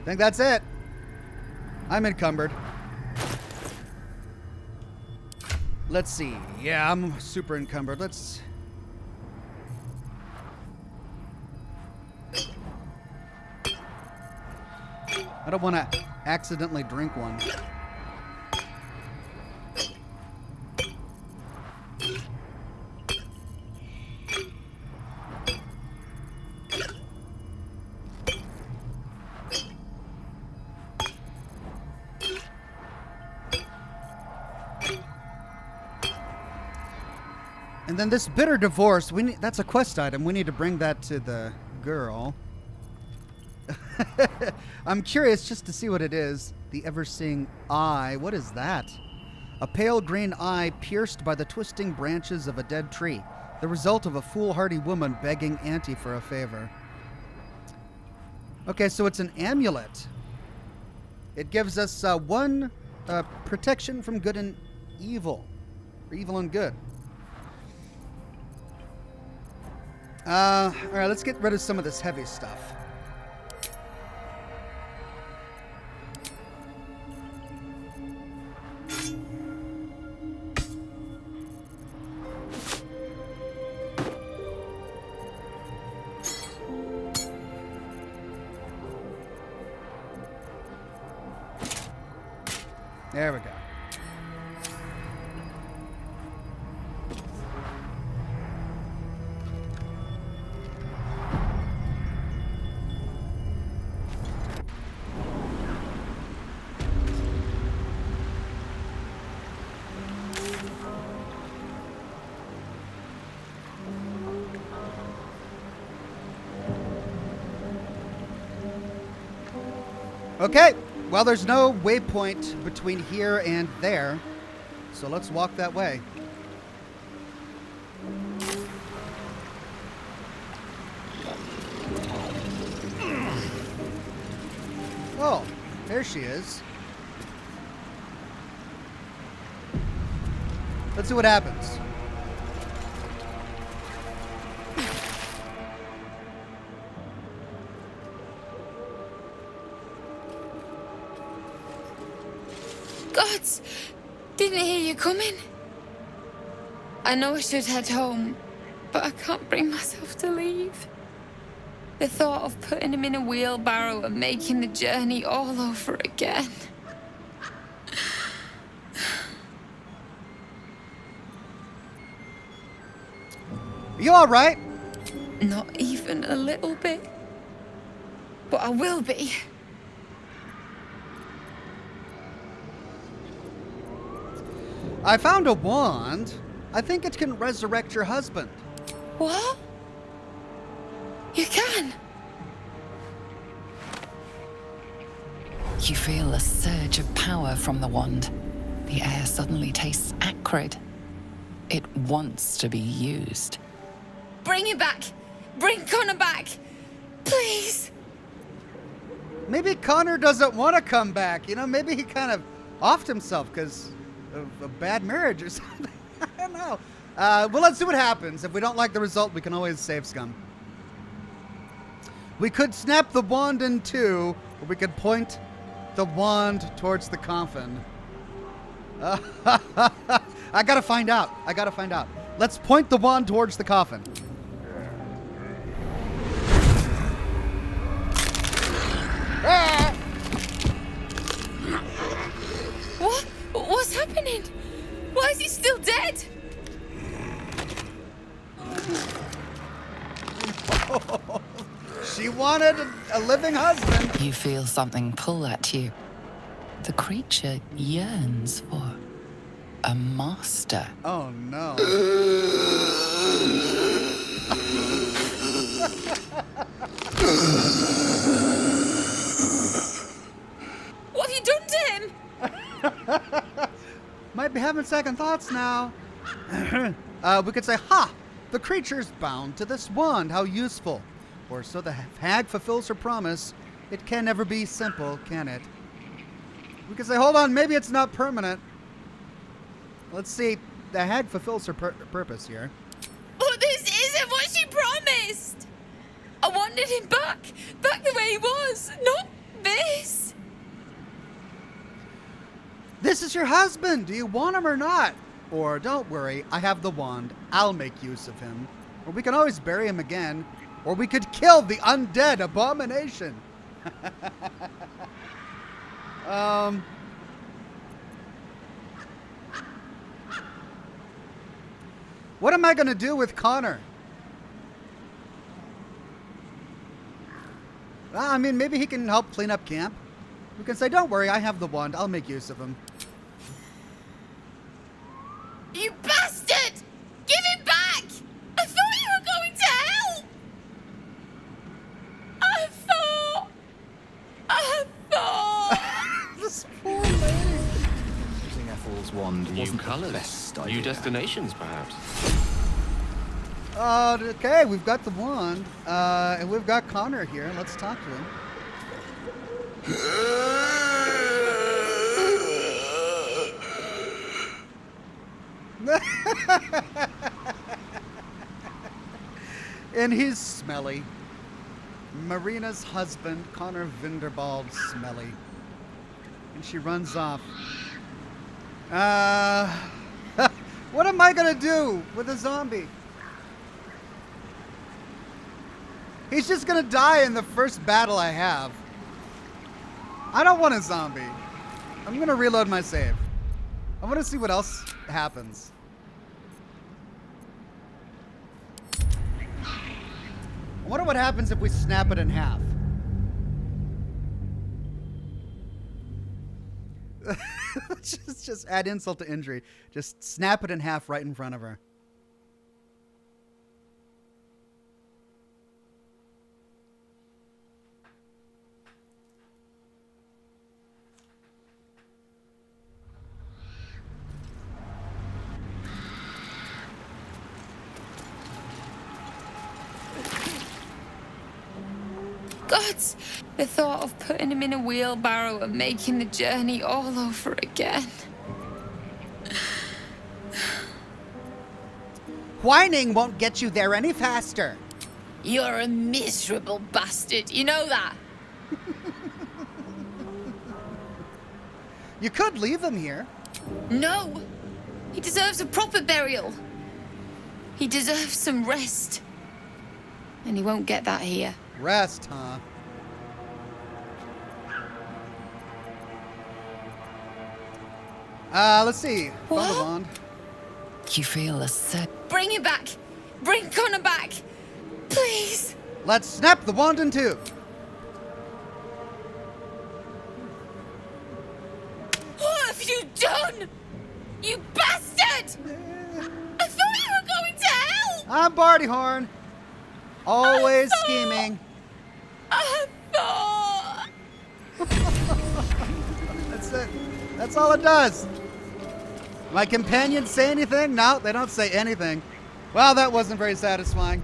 [SPEAKER 1] I think that's it. I'm encumbered. Let's see. Yeah, I'm super encumbered. I don't want to accidentally drink one. And then this bitter divorce, that's a quest item. We need to bring that to the girl. I'm curious just to see what it is. The ever-seeing eye. What is that? A pale green eye pierced by the twisting branches of a dead tree. The result of a foolhardy woman begging Auntie for a favor. Okay, so it's an amulet. It gives us one protection from good and evil. Or evil and good. Alright, let's get rid of some of this heavy stuff. There we go. Okay, well, there's no waypoint between here and there, so let's walk that way. Oh, there she is. Let's see what happens.
[SPEAKER 7] Gods! Didn't hear you coming. I know I should head home, but I can't bring myself to leave. The thought of putting him in a wheelbarrow and making the journey all over again.
[SPEAKER 1] Are you all right?
[SPEAKER 7] Not even a little bit. But I will be.
[SPEAKER 1] I found a wand. I think it can resurrect your husband.
[SPEAKER 7] What? You can?
[SPEAKER 6] You feel a surge of power from the wand. The air suddenly tastes acrid. It wants to be used.
[SPEAKER 7] Bring it back! Bring Connor back! Please!
[SPEAKER 1] Maybe Connor doesn't want to come back. You know, maybe he kind of offed himself because of a bad marriage or something. I don't know. Well, let's see what happens. If we don't like the result, we can always save scum. We could snap the wand in two, or we could point the wand towards the coffin. I gotta find out. Let's point the wand towards the coffin.
[SPEAKER 7] What? What's happening? Why is he still dead?
[SPEAKER 1] She wanted a living husband.
[SPEAKER 6] You feel something pull at you. The creature yearns for a master.
[SPEAKER 1] Oh no.
[SPEAKER 7] What have you done to him?
[SPEAKER 1] Might be having second thoughts now. We could say, ha! The creature's bound to this wand. How useful. Or so the hag fulfills her promise. It can never be simple, can it? We could say, hold on, maybe it's not permanent. Let's see. The hag fulfills her purpose here.
[SPEAKER 7] But this isn't what she promised! I wanted him back the way he was, not this!
[SPEAKER 1] This is your husband. Do you want him or not? Or, don't worry, I have the wand. I'll make use of him. Or we can always bury him again. Or we could kill the undead abomination. What am I going to do with Connor? I mean, maybe he can help clean up camp. We can say, don't worry, I have the wand. I'll make use of him.
[SPEAKER 7] You bastard! Give him back! I thought you were going to help! I thought...
[SPEAKER 1] This poor lady.
[SPEAKER 4] Using Ethel's wand
[SPEAKER 10] New
[SPEAKER 4] wasn't the
[SPEAKER 10] colours,
[SPEAKER 4] best
[SPEAKER 10] new
[SPEAKER 4] idea.
[SPEAKER 10] destinations, perhaps.
[SPEAKER 1] Okay, we've got the wand. And we've got Connor here. Let's talk to him. And he's smelly. Marina's husband, Connor Vinderbald, smelly. And she runs off. What am I gonna do with a zombie? He's just gonna die in the first battle I have. I don't want a zombie. I'm gonna reload my save. I want to see what else happens. I wonder what happens if we snap it in half. just add insult to injury. Just snap it in half right in front of her.
[SPEAKER 7] Gods, the thought of putting him in a wheelbarrow and making the journey all over again.
[SPEAKER 11] Whining won't get you there any faster.
[SPEAKER 7] You're a miserable bastard, you know that?
[SPEAKER 1] You could leave him here.
[SPEAKER 7] No! He deserves a proper burial. He deserves some rest. And he won't get that here.
[SPEAKER 1] Rest, huh? Let's see. Found the wand.
[SPEAKER 6] You feel a set.
[SPEAKER 7] Bring him back! Bring Connor back! Please!
[SPEAKER 1] Let's snap the wand in two.
[SPEAKER 7] What have you done? You bastard! I thought you were going to help!
[SPEAKER 1] I'm Barty Horn. Always scheming.
[SPEAKER 7] I thought...
[SPEAKER 1] That's it. That's all it does. My companions say anything? No, they don't say anything. Well, that wasn't very satisfying.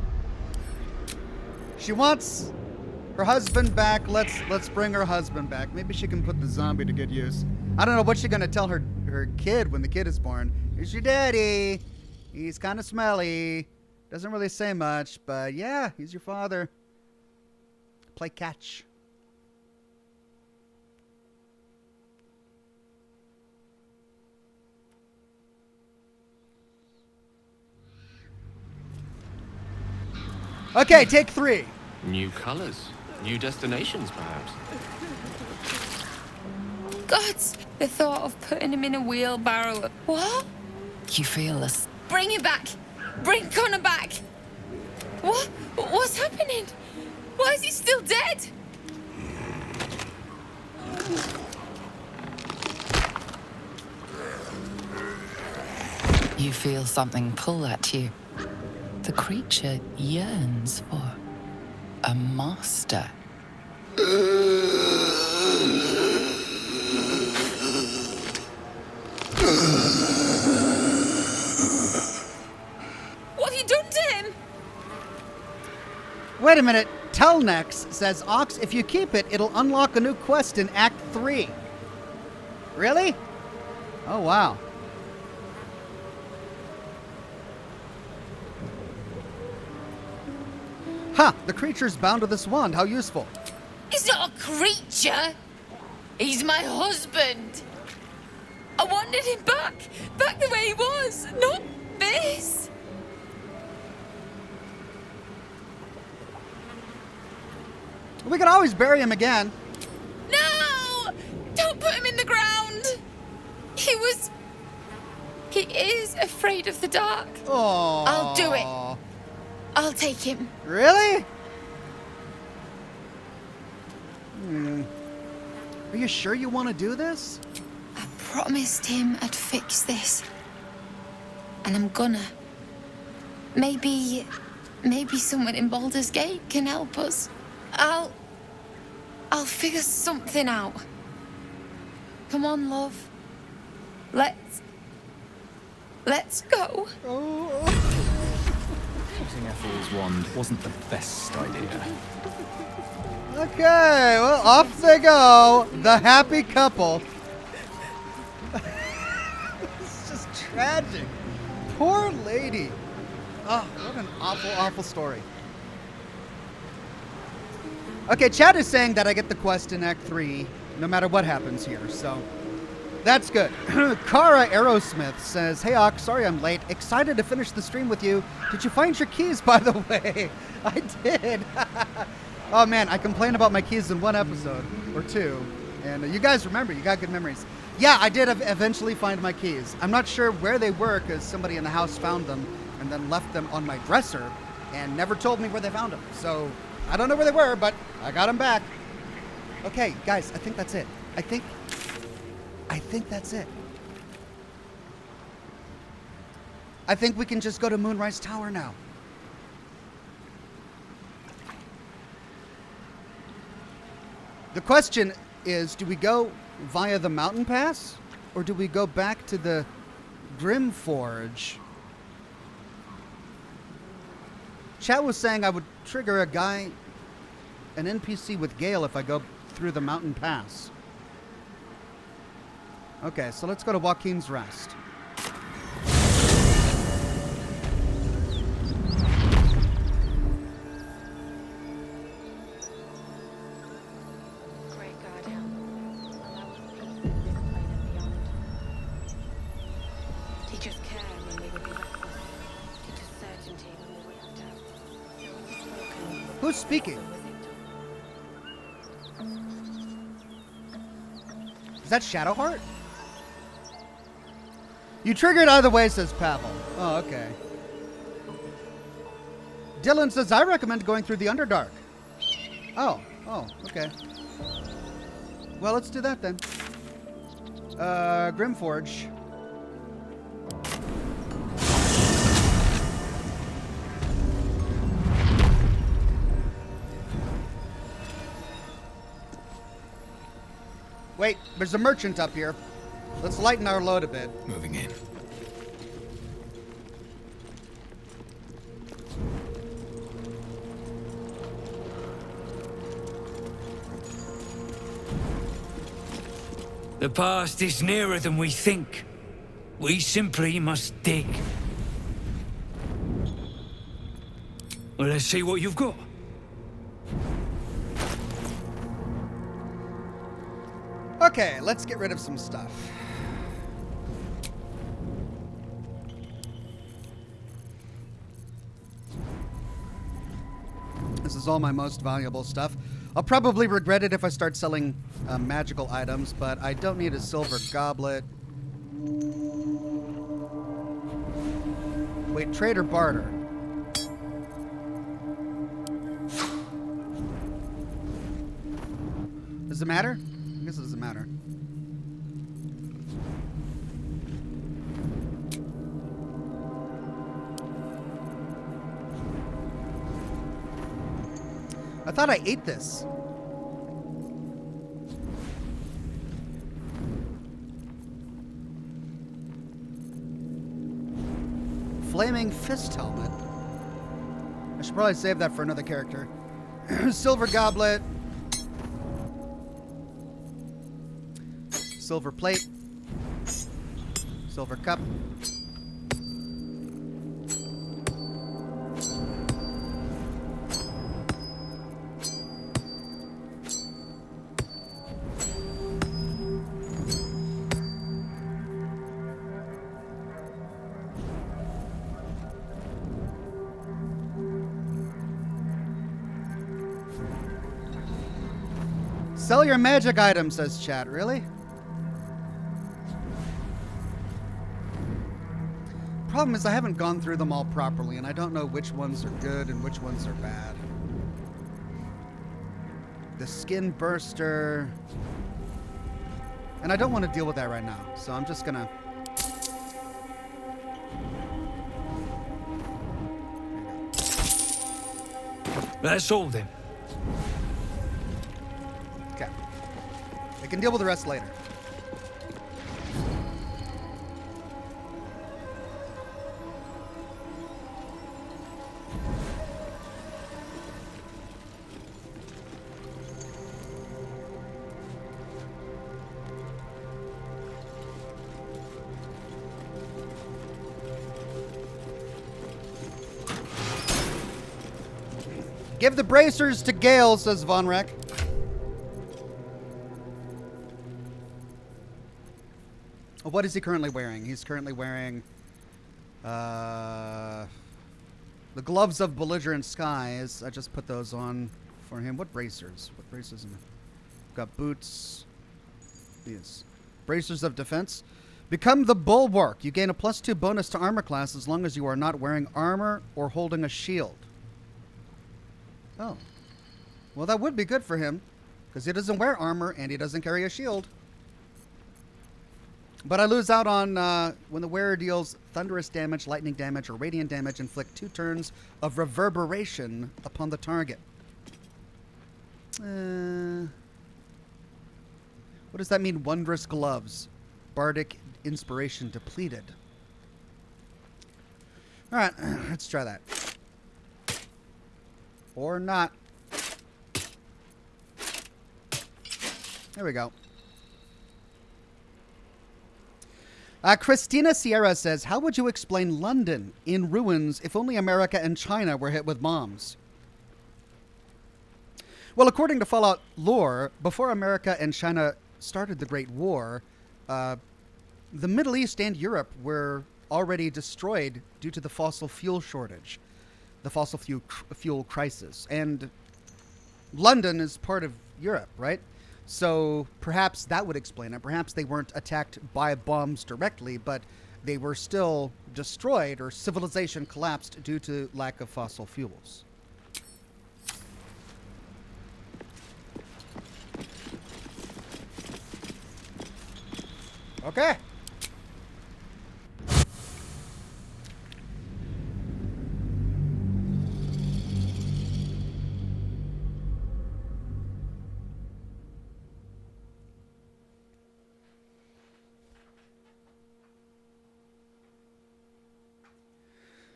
[SPEAKER 1] She wants her husband back. Let's bring her husband back. Maybe she can put the zombie to good use. I don't know what she's gonna tell her kid when the kid is born. Here's your daddy. He's kind of smelly. Doesn't really say much, but yeah, he's your father. Play catch. Okay, take 3.
[SPEAKER 10] New colors, new destinations, perhaps.
[SPEAKER 7] Gods, the thought of putting him in a wheelbarrow. What?
[SPEAKER 6] You feel a
[SPEAKER 7] Bring him back! Bring Connor back! What? What's happening? Why is he still dead?
[SPEAKER 6] You feel something pull at you. The creature yearns for a master.
[SPEAKER 7] What have you done to him?
[SPEAKER 1] Wait a minute. Telnex says, Ox, if you keep it, it'll unlock a new quest in Act 3. Really? Oh, wow. Huh, the creature's bound to this wand. How useful.
[SPEAKER 7] He's not a creature. He's my husband. I wanted him back. Back the way he was. Not this.
[SPEAKER 1] We could always bury him again.
[SPEAKER 7] No! Don't put him in the ground. He is afraid of the dark.
[SPEAKER 1] Oh.
[SPEAKER 7] I'll do it. I'll take him.
[SPEAKER 1] Really? Are you sure you want to do this?
[SPEAKER 7] I promised him I'd fix this. And I'm gonna. Maybe someone in Baldur's Gate can help us. I'll figure something out. Come on, love. Let's go.
[SPEAKER 4] Using Ethel's wand wasn't the best idea.
[SPEAKER 1] Okay, well, off they go. The happy couple. It's just tragic. Poor lady. Oh, what an awful, awful story. Okay, Chad is saying that I get the quest in Act 3, no matter what happens here, so that's good. Kara Aerosmith says, hey, Ox, sorry I'm late. Excited to finish the stream with you. Did you find your keys, by the way? I did. Oh, man, I complained about my keys in 1 episode, or 2, and you guys remember, you got good memories. Yeah, I did eventually find my keys. I'm not sure where they were, because somebody in the house found them, and then left them on my dresser, and never told me where they found them, so I don't know where they were, but I got them back. Okay, guys, I think that's it. I think that's it. I think we can just go to Moonrise Tower now. The question is, do we go via the mountain pass, or do we go back to the Grim Forge? Chat was saying I would trigger an NPC with Gale if I go through the mountain pass. Okay, so let's go to Joaquin's Rest.
[SPEAKER 12] Great God, allow us peace in this plane and beyond. Teach us care when we would be reckless. Teach us certainty when we would have doubt. So when you've spoken,
[SPEAKER 1] Who's speaking? Is that Shadowheart? You triggered either way, says Pavel. Oh, okay. Dylan says, I recommend going through the Underdark. Oh, okay. Well, let's do that then. Grimforge. Wait, there's a merchant up here. Let's lighten our load a bit.
[SPEAKER 4] Moving in.
[SPEAKER 13] The past is nearer than we think. We simply must dig. Well, let's see what you've got.
[SPEAKER 1] Okay, let's get rid of some stuff. This is all my most valuable stuff. I'll probably regret it if I start selling magical items, but I don't need a silver goblet. Wait, trade or barter? Does it matter? I guess it doesn't matter. I thought I ate this. Flaming fist helmet. I should probably save that for another character. Silver goblet. Silver plate. Silver cup. Sell your magic items, says chat. Really? Problem is I haven't gone through them all properly, and I don't know which ones are good and which ones are bad. The skin burster. And I don't want to deal with that right now, so I'm just gonna...
[SPEAKER 13] That's all then.
[SPEAKER 1] Okay. I can deal with the rest later. Give the bracers to Gale, says Von Reck. What is he currently wearing? He's currently wearing the gloves of belligerent skies. I just put those on for him. What bracers? What bracers? Got boots. Yes. Bracers of defense. Become the bulwark. You gain a +2 bonus to armor class as long as you are not wearing armor or holding a shield. Oh. Well, that would be good for him, because he doesn't wear armor and he doesn't carry a shield. But I lose out on when the wearer deals thunderous damage, lightning damage, or radiant damage, inflict 2 turns of reverberation upon the target. What does that mean? Wondrous gloves. Bardic inspiration depleted. All right, let's try that. Or not. There we go. Christina Sierra says, how would you explain London in ruins if only America and China were hit with bombs? Well, according to Fallout lore, before America and China started the Great War, the Middle East and Europe were already destroyed due to the fossil fuel shortage. The fossil fuel crisis. And London is part of Europe, right? So perhaps that would explain it. Perhaps they weren't attacked by bombs directly, but they were still destroyed, or civilization collapsed due to lack of fossil fuels. Okay.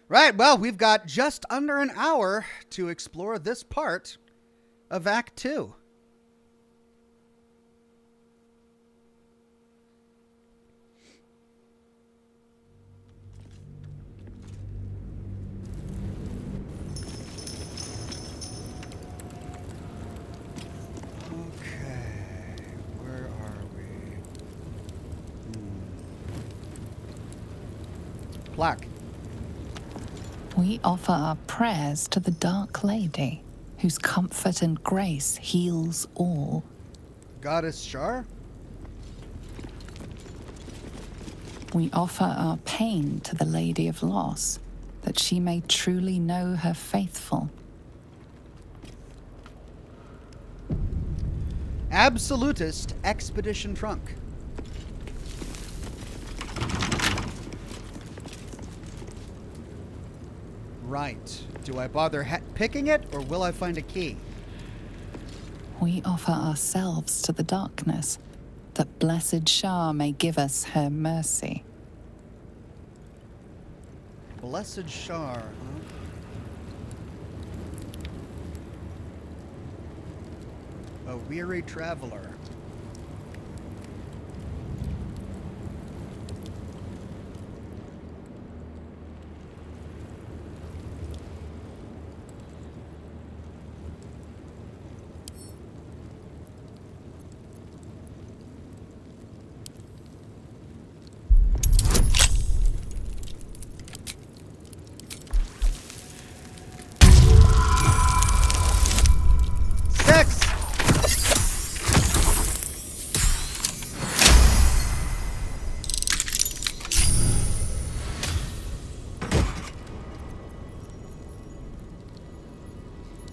[SPEAKER 1] Right, well, we've got just under an hour to explore this part of Act 2. plaque.
[SPEAKER 6] We offer our prayers to the Dark Lady, whose comfort and grace heals all.
[SPEAKER 1] Goddess Shar?
[SPEAKER 6] We offer our pain to the Lady of Loss, that she may truly know her faithful.
[SPEAKER 1] Absolutist Expedition Trunk. Right. Do I bother picking it, or will I find a key?
[SPEAKER 6] We offer ourselves to the darkness, that blessed Shar may give us her mercy.
[SPEAKER 1] Blessed Shar, huh? A weary traveler.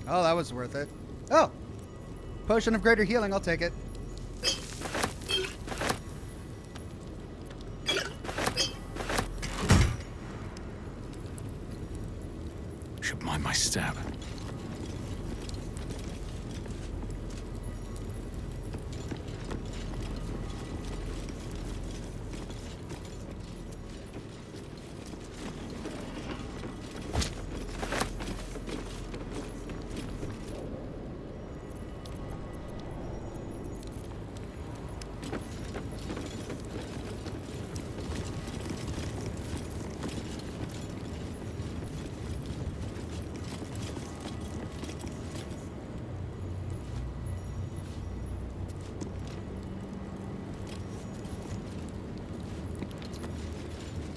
[SPEAKER 1] Oh, that was worth it. Oh! Potion of greater healing, I'll take it.
[SPEAKER 4] Should mind my stab.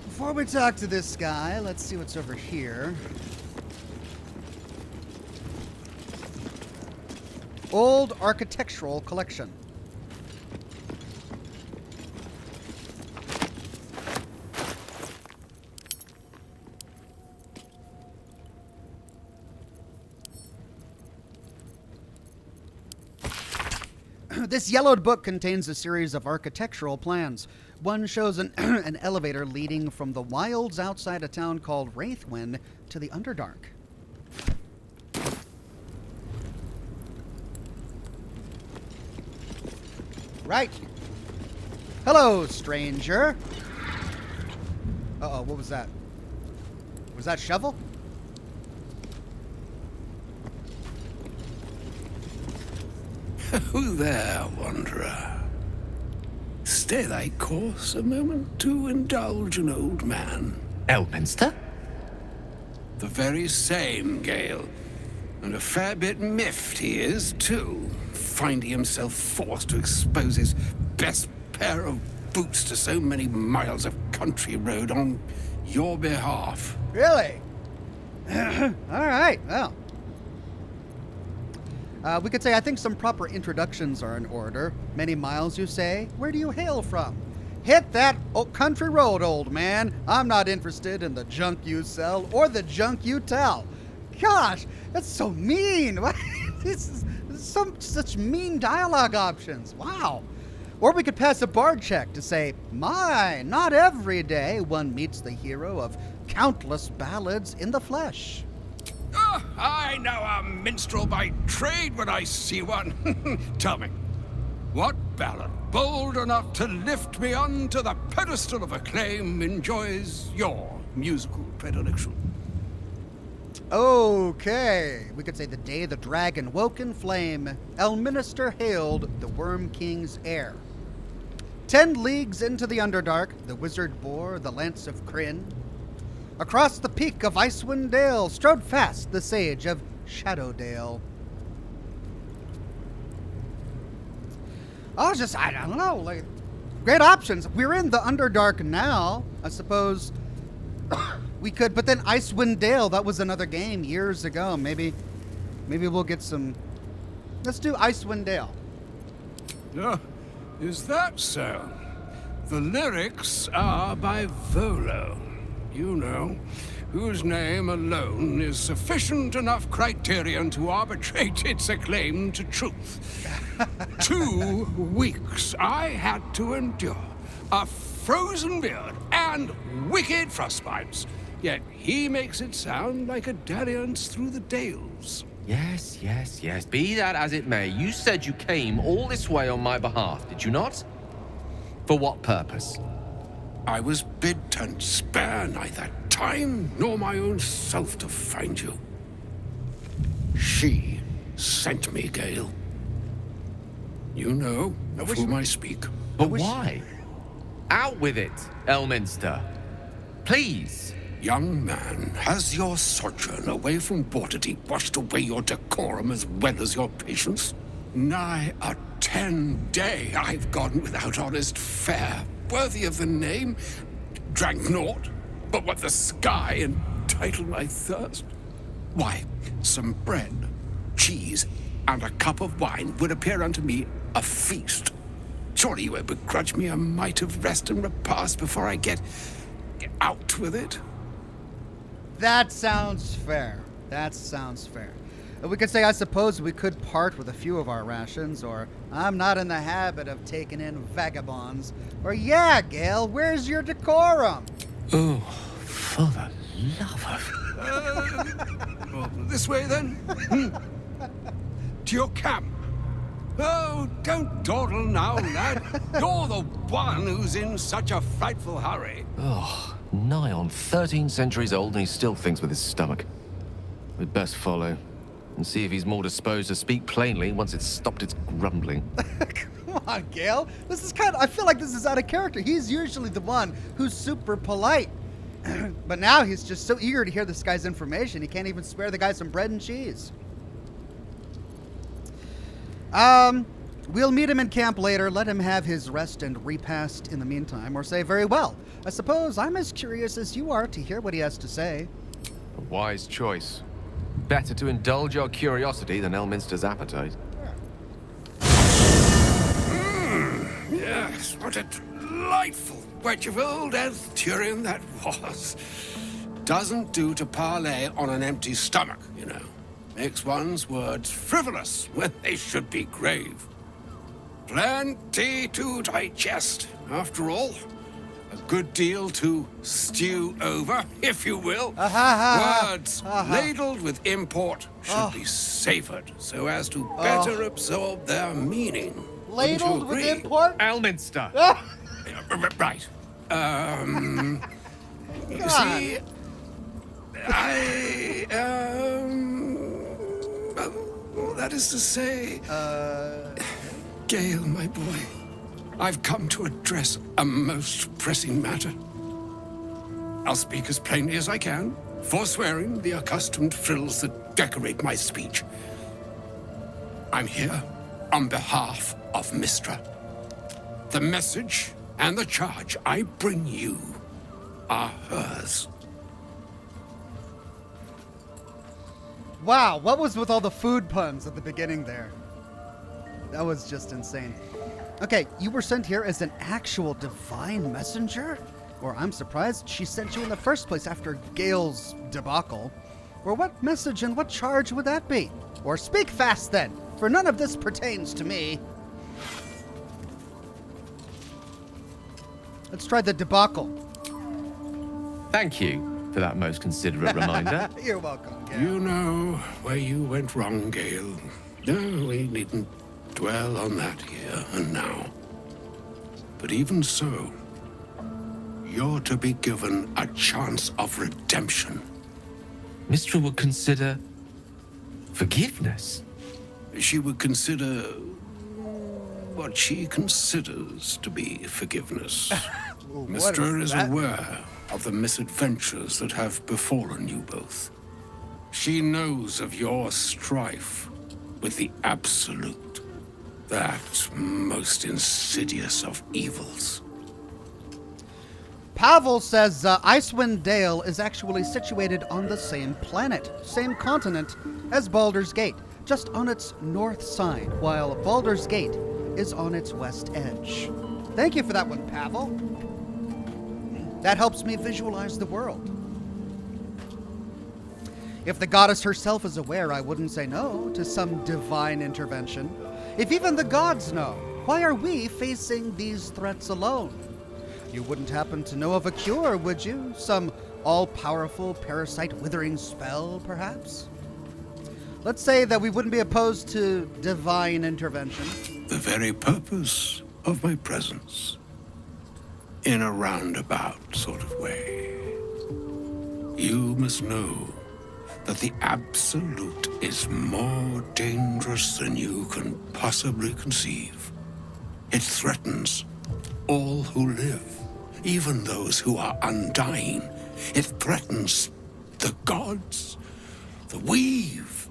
[SPEAKER 1] Before we talk to this guy, let's see what's over here. Old architectural collection. This yellowed book contains a series of architectural plans. One shows an elevator leading from the wilds outside a town called Wraithwind to the Underdark. Right. Hello, stranger. Uh-oh, what was that? Was that Shovel?
[SPEAKER 14] Who there, wanderer? Stay thy course a moment to indulge an old man.
[SPEAKER 10] Elminster?
[SPEAKER 14] The very same, Gale. And a fair bit miffed he is, too, finding himself forced to expose his best pair of boots to so many miles of country road on your behalf.
[SPEAKER 1] Really? All right, well. We could say, I think some proper introductions are in order. Many miles, you say? Where do you hail from? Hit that country road, old man. I'm not interested in the junk you sell or the junk you tell. Gosh, that's so mean. This is such mean dialogue options. Wow. Or we could pass a bard check to say, my, not every day one meets the hero of countless ballads in the flesh.
[SPEAKER 14] Oh, I know a minstrel by trade when I see one. Tell me, what ballad bold enough to lift me onto the pedestal of acclaim enjoys your musical predilection?
[SPEAKER 1] Okay, we could say the day the dragon woke in flame, Elminster hailed the Worm King's heir. 10 leagues into the Underdark, the wizard bore the lance of Kryn. Across the peak of Icewind Dale strode fast the sage of Shadowdale. I don't know, like, great options. We're in the Underdark now. I suppose We could, but then Icewind Dale, that was another game years ago. Maybe we'll get some. Let's do Icewind Dale.
[SPEAKER 14] Is that so? The lyrics are by Volo. You know, whose name alone is sufficient enough criterion to arbitrate its acclaim to truth. 2 weeks I had to endure. A frozen beard and wicked frostbites. Yet he makes it sound like a dalliance through the dales.
[SPEAKER 8] Yes, yes, yes. Be that as it may, you said you came all this way on my behalf, did you not? For what purpose?
[SPEAKER 14] I was bid and spare neither time nor my own self to find you. She sent me, Gale. You know of whom I speak.
[SPEAKER 8] But why? Out with it, Elminster. Please.
[SPEAKER 14] Young man, has your sojourn away from Waterdeep washed away your decorum as well as your patience? Nigh a 10-day I've gone without honest fare, worthy of the name. Drank naught, but what the sky entitled my thirst. Why, some bread, cheese, and a cup of wine would appear unto me a feast. Surely you won't begrudge me a mite of rest and repast before I get out with it?
[SPEAKER 1] That sounds fair. That sounds fair. We could say, I suppose we could part with a few of our rations, or I'm not in the habit of taking in vagabonds, or yeah, Gale, where's your decorum?
[SPEAKER 8] Oh, for the love of...
[SPEAKER 14] Well, this way then? To your camp. Oh, don't dawdle now, lad. You're the one who's in such a frightful hurry.
[SPEAKER 8] Oh, nigh on 13 centuries old and he still thinks with his stomach. We'd best follow and see if he's more disposed to speak plainly once it's stopped its grumbling.
[SPEAKER 1] Come on, Gale. This is I feel like this is out of character. He's usually the one who's super polite. But now he's just so eager to hear this guy's information, he can't even spare the guy some bread and cheese. We'll meet him in camp later, let him have his rest and repast in the meantime, or say, very well. I suppose I'm as curious as you are to hear what he has to say.
[SPEAKER 8] A wise choice. Better to indulge your curiosity than Elminster's appetite.
[SPEAKER 14] Yes, what a delightful wedge of old Arthurian that was. Doesn't do to parley on an empty stomach, you know. Makes one's words frivolous when they should be grave. Plenty to digest, after all. A good deal to stew over, if you will. Words ladled with import should be savored so as to better absorb their meaning.
[SPEAKER 1] Ladled with import?
[SPEAKER 8] Elminster.
[SPEAKER 14] Right. You see, that is to say, Gale, my boy, I've come to address a most pressing matter. I'll speak as plainly as I can, forswearing the accustomed frills that decorate my speech. I'm here on behalf of Mystra. The message and the charge I bring you are hers.
[SPEAKER 1] Wow, what was with all the food puns at the beginning there? That was just insane. Okay, you were sent here as an actual divine messenger? Or I'm surprised she sent you in the first place after Gale's debacle. Or what message and what charge would that be? Or speak fast then, for none of this pertains to me. Let's try the debacle.
[SPEAKER 8] Thank you for that most considerate reminder.
[SPEAKER 1] You're welcome, Gale.
[SPEAKER 14] You know where you went wrong, Gale. No, we needn't dwell on that here and now. But even so, you're to be given a chance of redemption.
[SPEAKER 8] Mystra would consider forgiveness.
[SPEAKER 14] She would consider what she considers to be forgiveness. Mystra is aware of the misadventures that have befallen you both. She knows of your strife with the Absolute, that most insidious of evils.
[SPEAKER 1] Pavel says Icewind Dale is actually situated on the same planet, same continent as Baldur's Gate, just on its north side, while Baldur's Gate is on its west edge. Thank you for that one, Pavel. That helps me visualize the world. If the goddess herself is aware, I wouldn't say no to some divine intervention. If even the gods know, why are we facing these threats alone? You wouldn't happen to know of a cure, would you? Some all-powerful parasite withering spell, perhaps? Let's say that we wouldn't be opposed to divine intervention.
[SPEAKER 14] The very purpose of my presence. In a roundabout sort of way. You must know that the Absolute is more dangerous than you can possibly conceive. It threatens all who live, even those who are undying. It threatens the gods, the weave,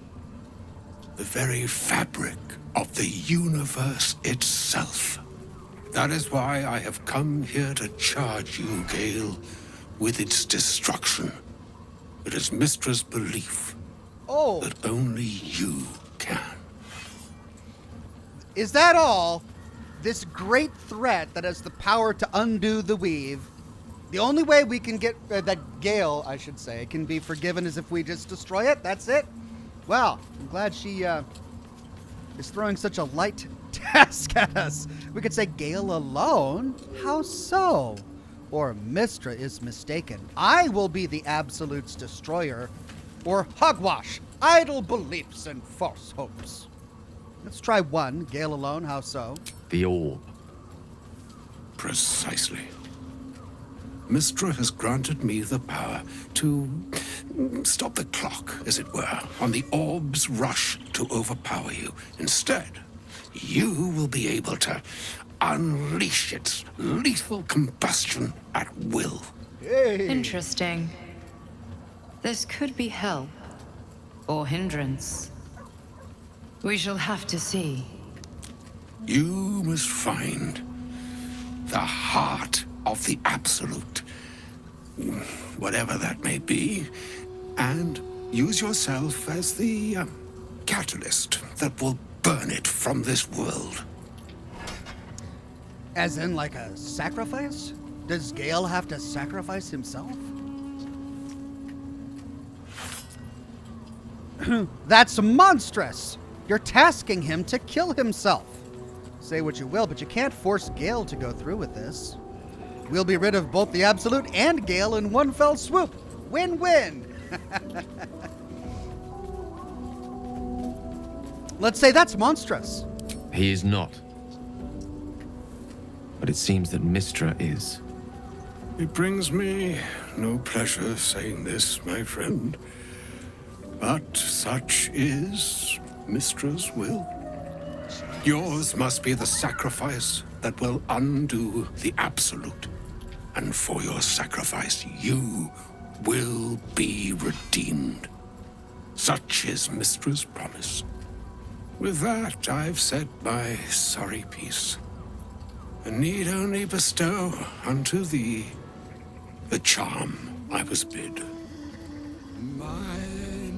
[SPEAKER 14] the very fabric of the universe itself. That is why I have come here to charge you, Gale, with its destruction. It is Mystra's belief that only you can.
[SPEAKER 1] Is that all? This great threat that has the power to undo the weave. The only way we can get that Gale, I should say, can be forgiven is if we just destroy it. That's it. Well, I'm glad she is throwing such a light task at us. We could say Gale alone. How so? Or Mystra is mistaken. I will be the Absolute's destroyer. Or hogwash, idle beliefs and false hopes. Let's try one. Gale alone. How so?
[SPEAKER 8] The orb.
[SPEAKER 14] Precisely. Mystra has granted me the power to stop the clock, as it were, on the orb's rush to overpower you. Instead, you will be able to unleash its lethal combustion at will.
[SPEAKER 1] Hey.
[SPEAKER 2] Interesting. This could be help or hindrance. We shall have to see.
[SPEAKER 14] You must find the heart of the Absolute, whatever that may be, and use yourself as the catalyst that will burn it from this world.
[SPEAKER 1] As in like a sacrifice? Does Gale have to sacrifice himself? That's monstrous! You're tasking him to kill himself. Say what you will, but you can't force Gale to go through with this. We'll be rid of both the Absolute and Gale in one fell swoop. Win-win! Let's say that's monstrous.
[SPEAKER 8] He is not. But it seems that Mystra is.
[SPEAKER 14] It brings me no pleasure saying this, my friend. But such is Mystra's will. Yours must be the sacrifice that will undo the Absolute. And for your sacrifice, you will be redeemed. Such is Mystra's promise. With that, I've said my sorry piece, and need only bestow unto thee the charm I was bid.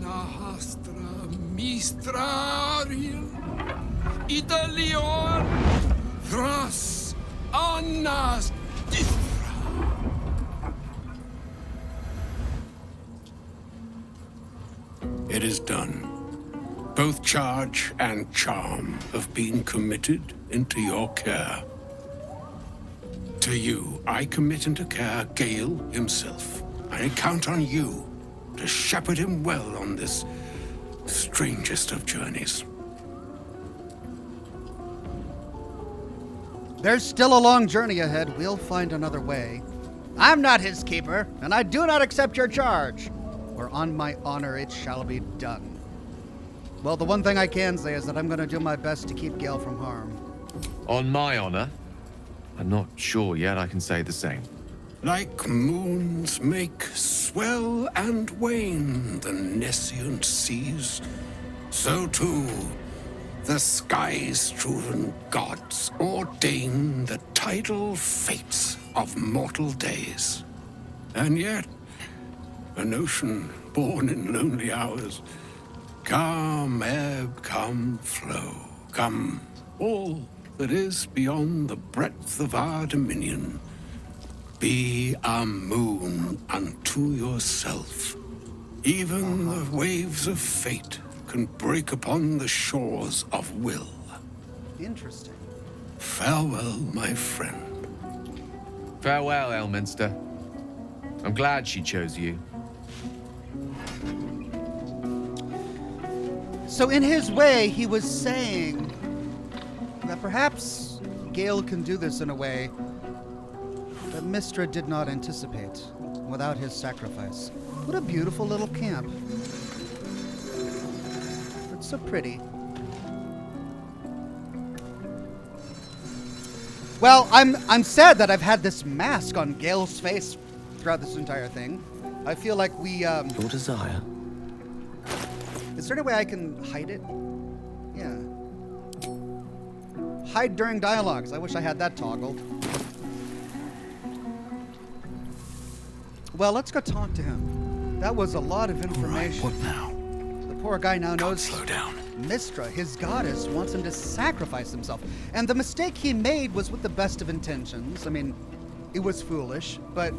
[SPEAKER 15] Nahastra mistrariel Italion Thras Annas
[SPEAKER 14] It is done. Both charge and charm have been committed into your care. To you, I commit into care Gale himself. I count on you to shepherd him well on this strangest of journeys.
[SPEAKER 1] There's still a long journey ahead. We'll find another way. I'm not his keeper, and I do not accept your charge. Or on my honor, it shall be done. Well, the one thing I can say is that I'm going to do my best to keep Gale from harm.
[SPEAKER 8] On my honor? I'm not sure yet I can say the same.
[SPEAKER 14] Like moons make swell and wane the nescient seas, so too the skies-strewn gods ordain the tidal fates of mortal days. And yet, an ocean born in lonely hours. Come, ebb, come, flow, come, all that is beyond the breadth of our dominion. Be a moon unto yourself. Even the waves of fate can break upon the shores of will.
[SPEAKER 1] Interesting.
[SPEAKER 14] Farewell, my friend.
[SPEAKER 8] Farewell, Elminster. I'm glad she chose you.
[SPEAKER 1] So in his way, he was saying that perhaps Gale can do this in a way that Mystra did not anticipate without his sacrifice. What a beautiful little camp. It's so pretty. Well, I'm sad that I've had this mask on Gale's face throughout this entire thing. I feel like we
[SPEAKER 8] Your desire.
[SPEAKER 1] Is there any way I can hide it? Yeah. Hide during dialogues. I wish I had that toggled. Well, let's go talk to him. That was a lot of information.
[SPEAKER 4] Right, what now?
[SPEAKER 1] The poor guy now knows
[SPEAKER 4] Slow down.
[SPEAKER 1] Mystra, his goddess, wants him to sacrifice himself. And the mistake he made was with the best of intentions. I mean, it was foolish, but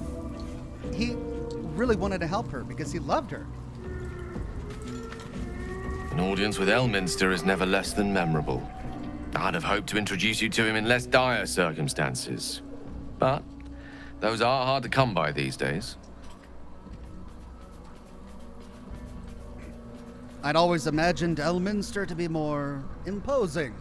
[SPEAKER 1] he really wanted to help her because he loved her.
[SPEAKER 8] An audience with Elminster is never less than memorable. I'd have hoped to introduce you to him in less dire circumstances. But those are hard to come by these days.
[SPEAKER 1] I'd always imagined Elminster to be more imposing.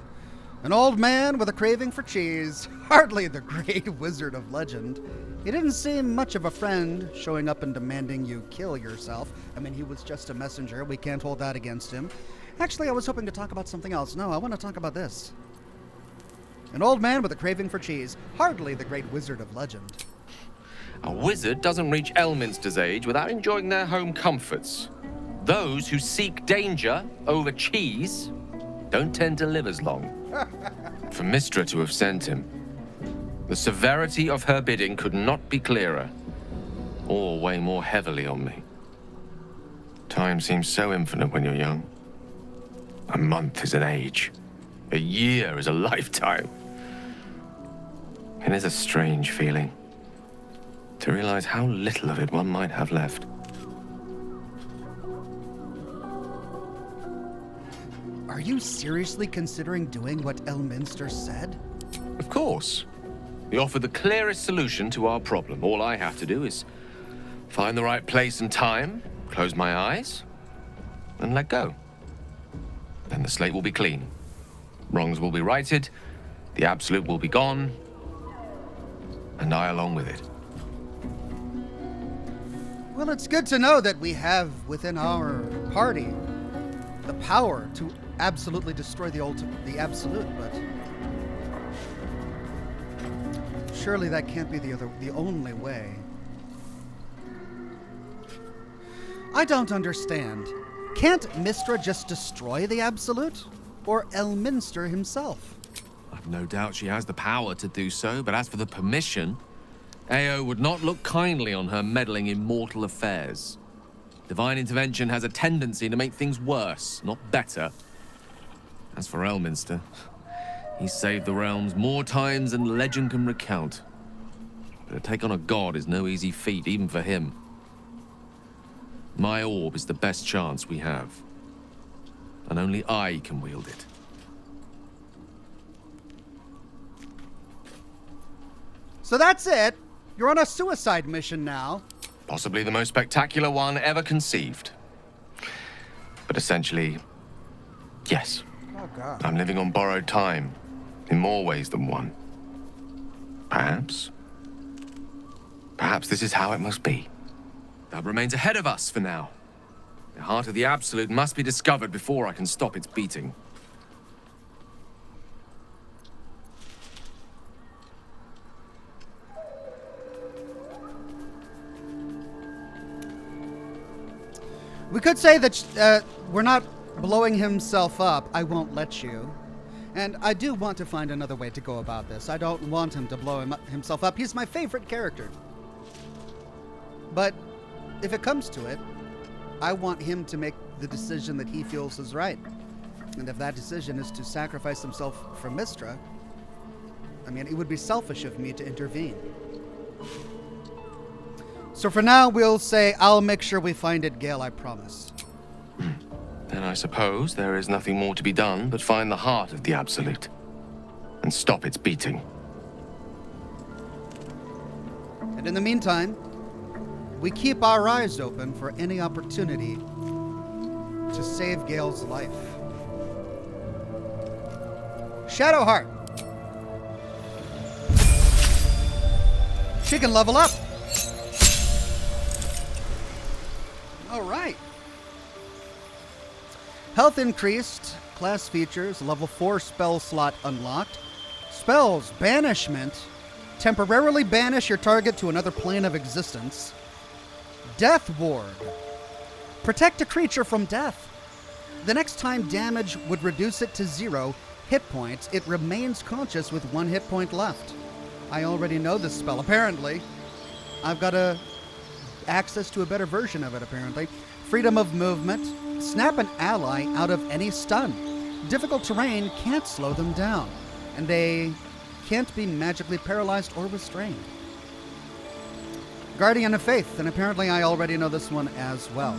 [SPEAKER 1] An old man with a craving for cheese, hardly the great wizard of legend. He didn't seem much of a friend, showing up and demanding you kill yourself. I mean, he was just a messenger. We can't hold that against him. Actually, I was hoping to talk about something else. No, I want to talk about this. An old man with a craving for cheese, hardly the great wizard of legend.
[SPEAKER 8] A wizard doesn't reach Elminster's age without enjoying their home comforts. Those who seek danger over cheese don't tend to live as long. For Mystra to have sent him, the severity of her bidding could not be clearer, or weigh more heavily on me. Time seems so infinite when you're young. A month is an age. A year is a lifetime. It is a strange feeling to realize how little of it one might have left.
[SPEAKER 1] Are you seriously considering doing what Elminster said?
[SPEAKER 8] Of course. He offered the clearest solution to our problem. All I have to do is find the right place and time, close my eyes, and let go. Then the slate will be clean. Wrongs will be righted, the absolute will be gone, and I along with it.
[SPEAKER 1] Well, it's good to know that we have within our party the power to absolutely destroy the absolute, but surely that can't be the only way. I don't understand. Can't Mystra just destroy the absolute? Or Elminster himself?
[SPEAKER 8] I've no doubt she has the power to do so, but as for the permission, Ao would not look kindly on her meddling in mortal affairs. Divine intervention has a tendency to make things worse, not better. As for Elminster, he's saved the realms more times than legend can recount. But to take on a god is no easy feat, even for him. My orb is the best chance we have. And only I can wield it.
[SPEAKER 1] So that's it. You're on a suicide mission now.
[SPEAKER 8] Possibly the most spectacular one ever conceived. But essentially, yes.
[SPEAKER 1] Oh, God.
[SPEAKER 8] I'm living on borrowed time, in more ways than one. Perhaps this is how it must be. That remains ahead of us for now. The heart of the Absolute must be discovered before I can stop its beating.
[SPEAKER 1] We could say that we're not blowing himself up. I won't let you. And I do want to find another way to go about this. I don't want him to blow himself up. He's my favorite character. But if it comes to it, I want him to make the decision that he feels is right. And if that decision is to sacrifice himself for Mystra, I mean, it would be selfish of me to intervene. So for now, we'll say, I'll make sure we find it, Gale, I promise.
[SPEAKER 8] Then I suppose there is nothing more to be done but find the heart of the Absolute and stop its beating.
[SPEAKER 1] And in the meantime, we keep our eyes open for any opportunity to save Gale's life. Shadowheart. She can level up. All right. Health increased. Class features. Level 4 spell slot unlocked. Spells. Banishment. Temporarily banish your target to another plane of existence. Death Ward. Protect a creature from death. The next time damage would reduce it to 0 hit points, it remains conscious with 1 hit point left. I already know this spell, apparently. I've got access to a better version of it, apparently. Freedom of movement. Snap an ally out of any stun. Difficult terrain can't slow them down, and they can't be magically paralyzed or restrained. Guardian of Faith, and apparently I already know this one as well.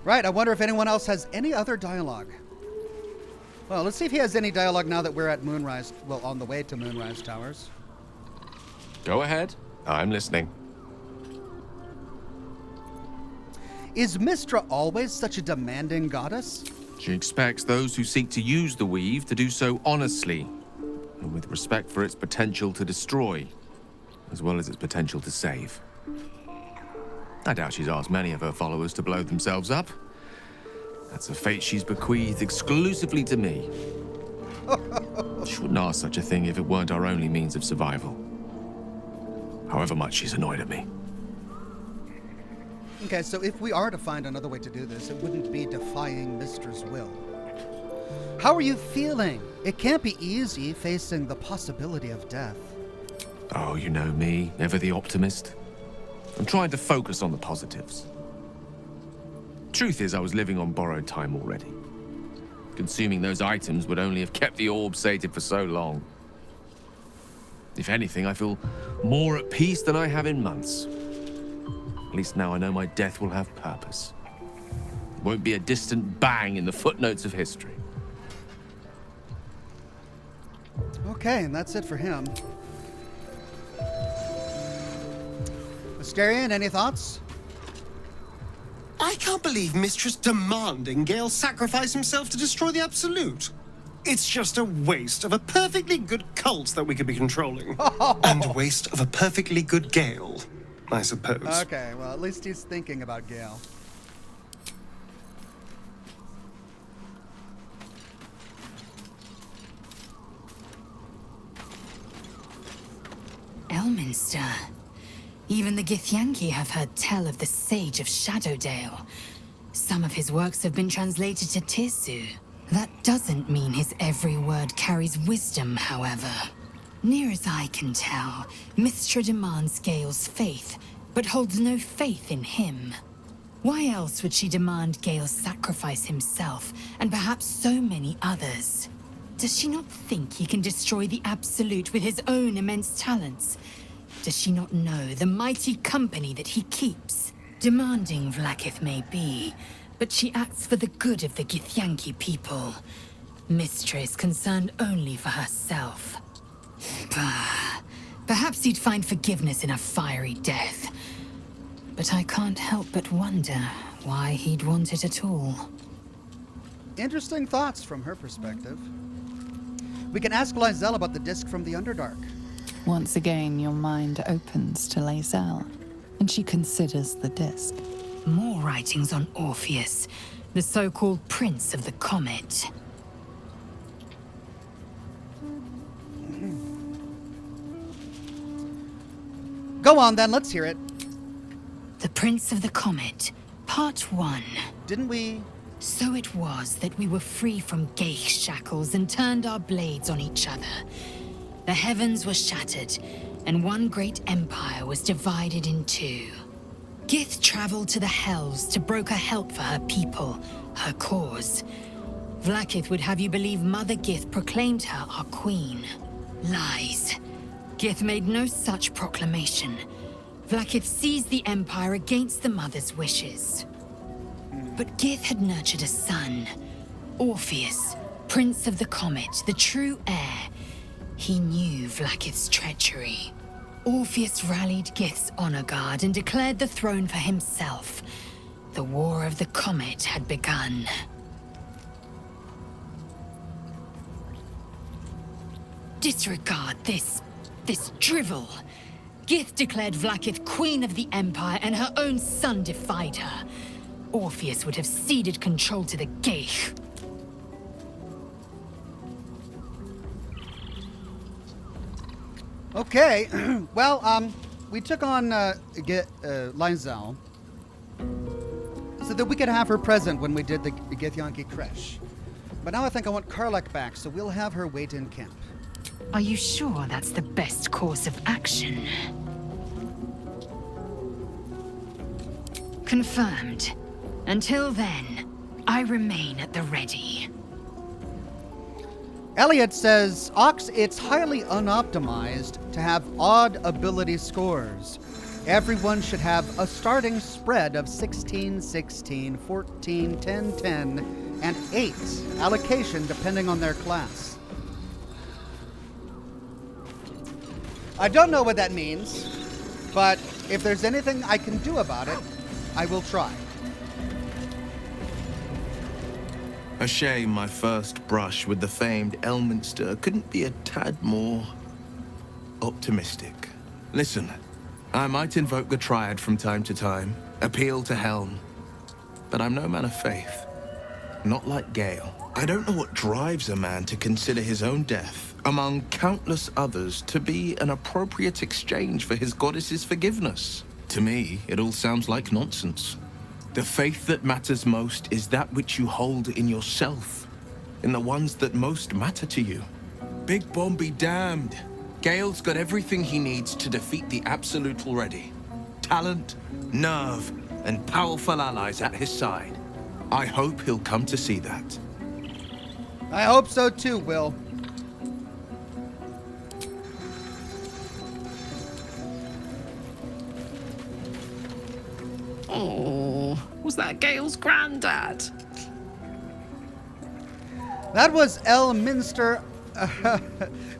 [SPEAKER 1] Right, I wonder if anyone else has any other dialogue. Well, let's see if he has any dialogue now that we're at Moonrise, well, on the way to Moonrise Towers.
[SPEAKER 8] Go ahead. I'm listening.
[SPEAKER 1] Is Mystra always such a demanding goddess?
[SPEAKER 8] She expects those who seek to use the weave to do so honestly, and with respect for its potential to destroy, as well as its potential to save. I doubt she's asked many of her followers to blow themselves up. That's a fate she's bequeathed exclusively to me. She wouldn't ask such a thing if it weren't our only means of survival. However much she's annoyed at me.
[SPEAKER 1] Okay, so if we are to find another way to do this, it wouldn't be defying Mystra's will. How are you feeling? It can't be easy facing the possibility of death.
[SPEAKER 8] Oh, you know me, never the optimist. I'm trying to focus on the positives. Truth is, I was living on borrowed time already. Consuming those items would only have kept the orb sated for so long. If anything, I feel more at peace than I have in months. At least now I know my death will have purpose. It won't be a distant bang in the footnotes of history.
[SPEAKER 1] Okay, and that's it for him. Asterion, any thoughts?
[SPEAKER 16] I can't believe Mistress demanding Gale sacrifice himself to destroy the Absolute. It's just a waste of a perfectly good cult that we could be controlling. And a waste of a perfectly good Gale, I suppose.
[SPEAKER 1] Okay, well, at least he's thinking about Gale.
[SPEAKER 2] Elminster. Even the Githyanki have heard tell of the Sage of Shadowdale. Some of his works have been translated to Tirsu. That doesn't mean his every word carries wisdom, however. Near as I can tell, Mystra demands Gale's faith, but holds no faith in him. Why else would she demand Gale sacrifice himself, and perhaps so many others? Does she not think he can destroy the Absolute with his own immense talents? Does she not know the mighty company that he keeps? Demanding Vlaakith may be, but she acts for the good of the Githyanki people. Mystra is concerned only for herself. Perhaps he'd find forgiveness in a fiery death. But I can't help but wonder why he'd want it at all.
[SPEAKER 1] Interesting thoughts from her perspective. We can ask Lysel about the disc from the Underdark.
[SPEAKER 6] Once again, your mind opens to Lysel, and she considers the disc.
[SPEAKER 2] More writings on Orpheus, the so-called Prince of the Comet.
[SPEAKER 1] Go on then, let's hear it.
[SPEAKER 2] The Prince of the Comet, Part 1.
[SPEAKER 1] Didn't we?
[SPEAKER 2] So it was that we were free from Gale shackles and turned our blades on each other. The heavens were shattered, and one great empire was divided in two. Gith traveled to the Hells to broker help for her people, her cause. Vlaakith would have you believe Mother Gith proclaimed her our queen. Lies. Gith made no such proclamation. Vlaakith seized the Empire against the Mother's wishes. But Gith had nurtured a son, Orpheus, Prince of the Comet, the true heir. He knew Vlaakith's treachery. Orpheus rallied Gith's honor guard and declared the throne for himself. The War of the Comet had begun. Disregard this drivel. Gith declared Vlaakith queen of the Empire, and her own son defied her. Orpheus would have ceded control to the Gale.
[SPEAKER 1] Okay, well, we took on Leinzel so that we could have her present when we did the Githyanki Kresh. But now I think I want Karlach back, so we'll have her wait in camp.
[SPEAKER 2] Are you sure that's the best course of action? Confirmed. Until then, I remain at the ready.
[SPEAKER 1] Elliot says, Ox, it's highly unoptimized to have odd ability scores. Everyone should have a starting spread of 16, 16, 14, 10, 10, and 8 allocation depending on their class. I don't know what that means, but if there's anything I can do about it, I will try.
[SPEAKER 4] A shame my first brush with the famed Elminster couldn't be a tad more optimistic. Listen, I might invoke the Triad from time to time, appeal to Helm, but I'm no man of faith. Not like Gale. I don't know what drives a man to consider his own death, among countless others, to be an appropriate exchange for his goddess's forgiveness. To me, it all sounds like nonsense. The faith that matters most is that which you hold in yourself, in the ones that most matter to you. Big Bomb be damned. Gale's got everything he needs to defeat the Absolute already. Talent, nerve, and powerful allies at his side. I hope he'll come to see that.
[SPEAKER 1] I hope so too, Will.
[SPEAKER 6] Oh, was that Gale's granddad?
[SPEAKER 1] That was Elminster.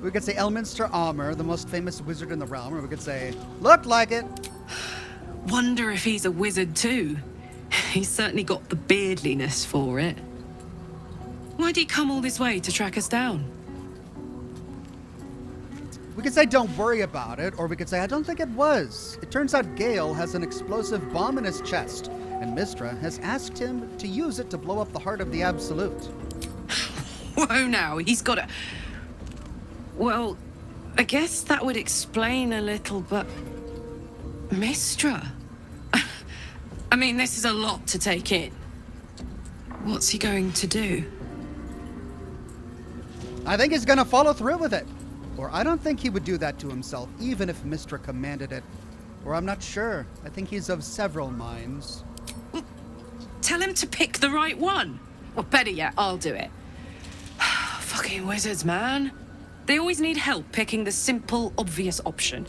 [SPEAKER 1] We could say Elminster Armor, the most famous wizard in the realm, or we could say, looked like it.
[SPEAKER 17] Wonder if he's a wizard too. He's certainly got the beardliness for it. Why'd he come all this way to track us down?
[SPEAKER 1] We could say don't worry about it, or we could say I don't think it was. It turns out Gale has an explosive bomb in his chest, and Mystra has asked him to use it to blow up the heart of the Absolute.
[SPEAKER 17] Whoa now, he's got a... Well, I guess that would explain a little, but... Mystra? I mean, this is a lot to take in. What's he going to do?
[SPEAKER 1] I think he's gonna follow through with it. Or I don't think he would do that to himself, even if Mystra commanded it. Or I'm not sure. I think he's of several minds.
[SPEAKER 17] Well, tell him to pick the right one. Or better yet, I'll do it. Fucking wizards, man. They always need help picking the simple, obvious option.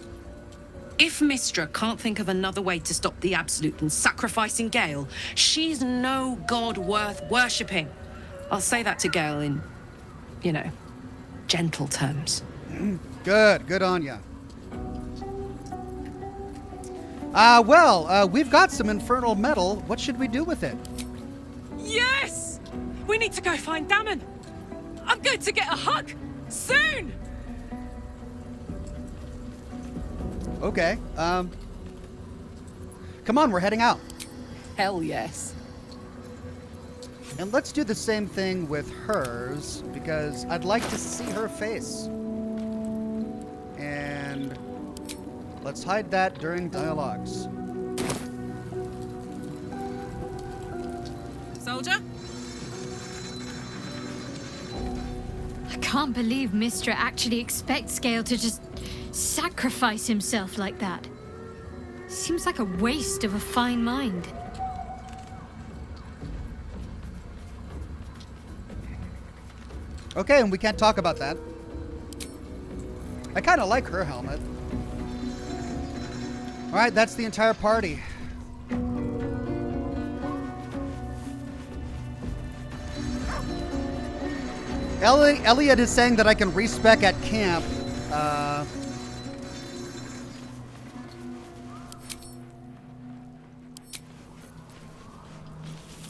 [SPEAKER 17] If Mystra can't think of another way to stop the Absolute than sacrificing Gale, she's no god worth worshipping. I'll say that to Gale in, you know, gentle terms.
[SPEAKER 1] Good on ya. We've got some infernal metal. What should we do with it?
[SPEAKER 17] Yes! We need to go find Dammon. I'm going to get a hug. Soon!
[SPEAKER 1] Okay, come on, we're heading out.
[SPEAKER 17] Hell yes.
[SPEAKER 1] And let's do the same thing with hers, because I'd like to see her face. And let's hide that during dialogues.
[SPEAKER 17] Baldur?
[SPEAKER 18] I can't believe Mistra actually expects Gale to just sacrifice himself like that. Seems like a waste of a fine mind.
[SPEAKER 1] Okay, and we can't talk about that. I kind of like her helmet. All right, that's the entire party. Elliot is saying that I can respec at camp.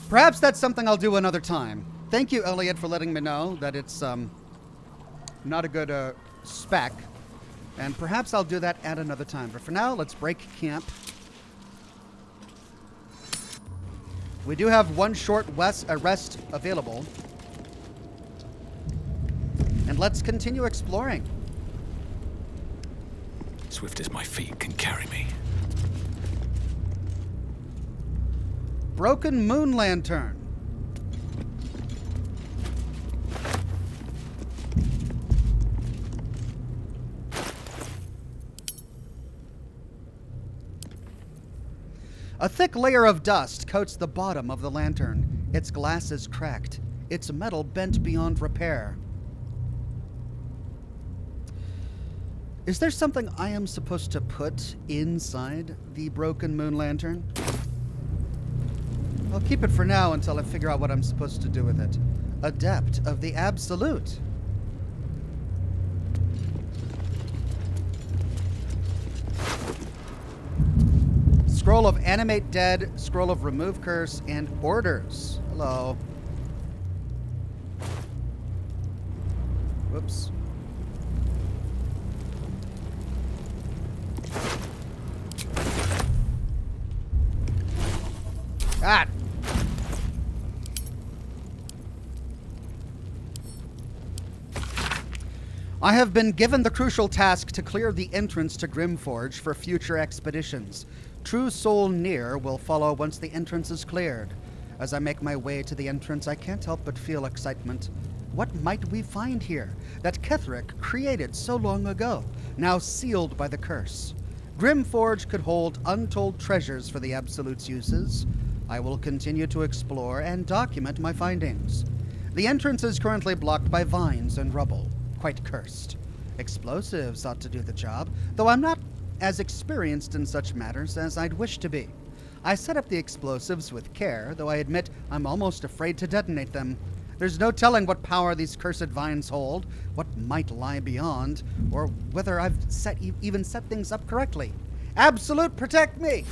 [SPEAKER 1] Perhaps that's something I'll do another time. Thank you, Elliot, for letting me know that it's not a good spec. And perhaps I'll do that at another time. But for now, let's break camp. We do have one short rest available. And let's continue exploring.
[SPEAKER 13] Swift as my feet can carry me.
[SPEAKER 1] Broken moon lantern. A thick layer of dust coats the bottom of the lantern. Its glass is cracked. Its metal bent beyond repair. Is there something I am supposed to put inside the broken moon lantern? I'll keep it for now until I figure out what I'm supposed to do with it. Adept of the Absolute. Scroll of Animate Dead, Scroll of Remove Curse, and Orders. Hello. Whoops. God. I have been given the crucial task to clear the entrance to Grimforge for future expeditions. True Soul Near will follow once the entrance is cleared. As I make my way to the entrance, I can't help but feel excitement. What might we find here that Ketheric created so long ago, now sealed by the curse? Grimforge could hold untold treasures for the Absolute's uses. I will continue to explore and document my findings. The entrance is currently blocked by vines and rubble, quite cursed. Explosives ought to do the job, though I'm not as experienced in such matters as I'd wish to be. I set up the explosives with care, though I admit I'm almost afraid to detonate them. There's no telling what power these cursed vines hold, what might lie beyond, or whether I've even set things up correctly. Absolute, protect me!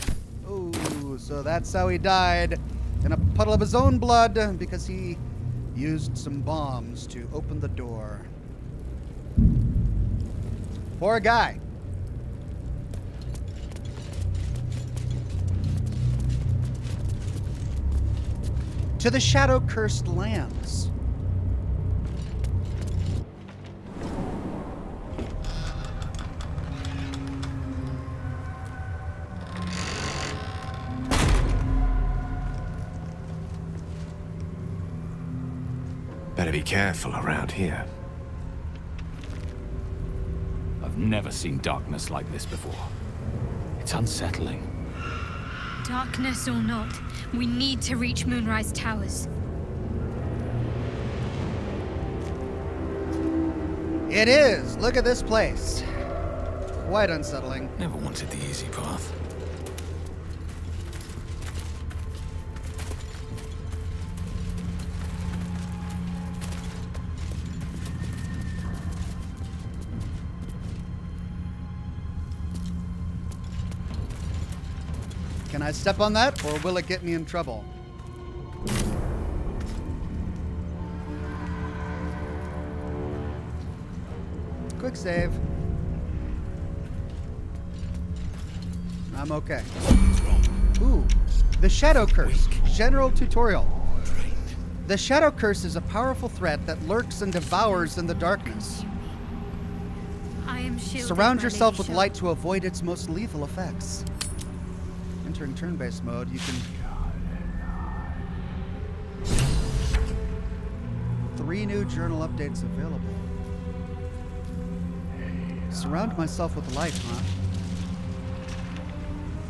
[SPEAKER 1] Ooh, so that's how he died, in a puddle of his own blood, because he used some bombs to open the door. Poor guy. To the shadow-cursed lands.
[SPEAKER 10] Better be careful around here.
[SPEAKER 13] I've never seen darkness like this before. It's unsettling.
[SPEAKER 18] Darkness or not, we need to reach Moonrise Towers.
[SPEAKER 1] It is! Look at this place. Quite unsettling.
[SPEAKER 13] Never wanted the easy path.
[SPEAKER 1] Can I step on that, or will it get me in trouble? Quick save. I'm okay. Ooh, the Shadow Curse. General tutorial. The Shadow Curse is a powerful threat that lurks and devours in the darkness.
[SPEAKER 18] I am shielded.
[SPEAKER 1] Surround yourself with light to avoid its most lethal effects. Enter in turn-based mode. You can 3 new journal updates available. Surround myself with light, huh?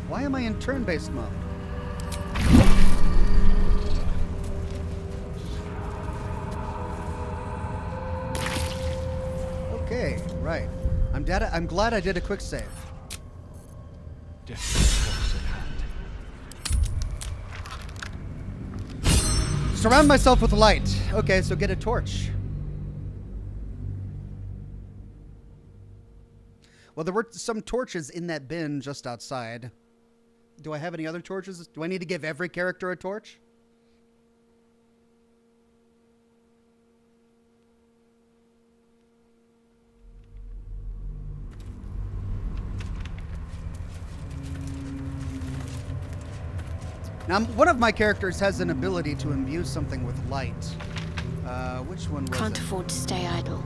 [SPEAKER 1] Why am I in turn-based mode? Okay, right. I'm glad I did a quick save. Surround myself with light. Okay, so get a torch. Well, there were some torches in that bin just outside. Do I have any other torches? Do I need to give every character a torch? Now, one of my characters has an ability to imbue something with light. Which one was
[SPEAKER 12] Can't
[SPEAKER 1] it?
[SPEAKER 12] afford to stay idle.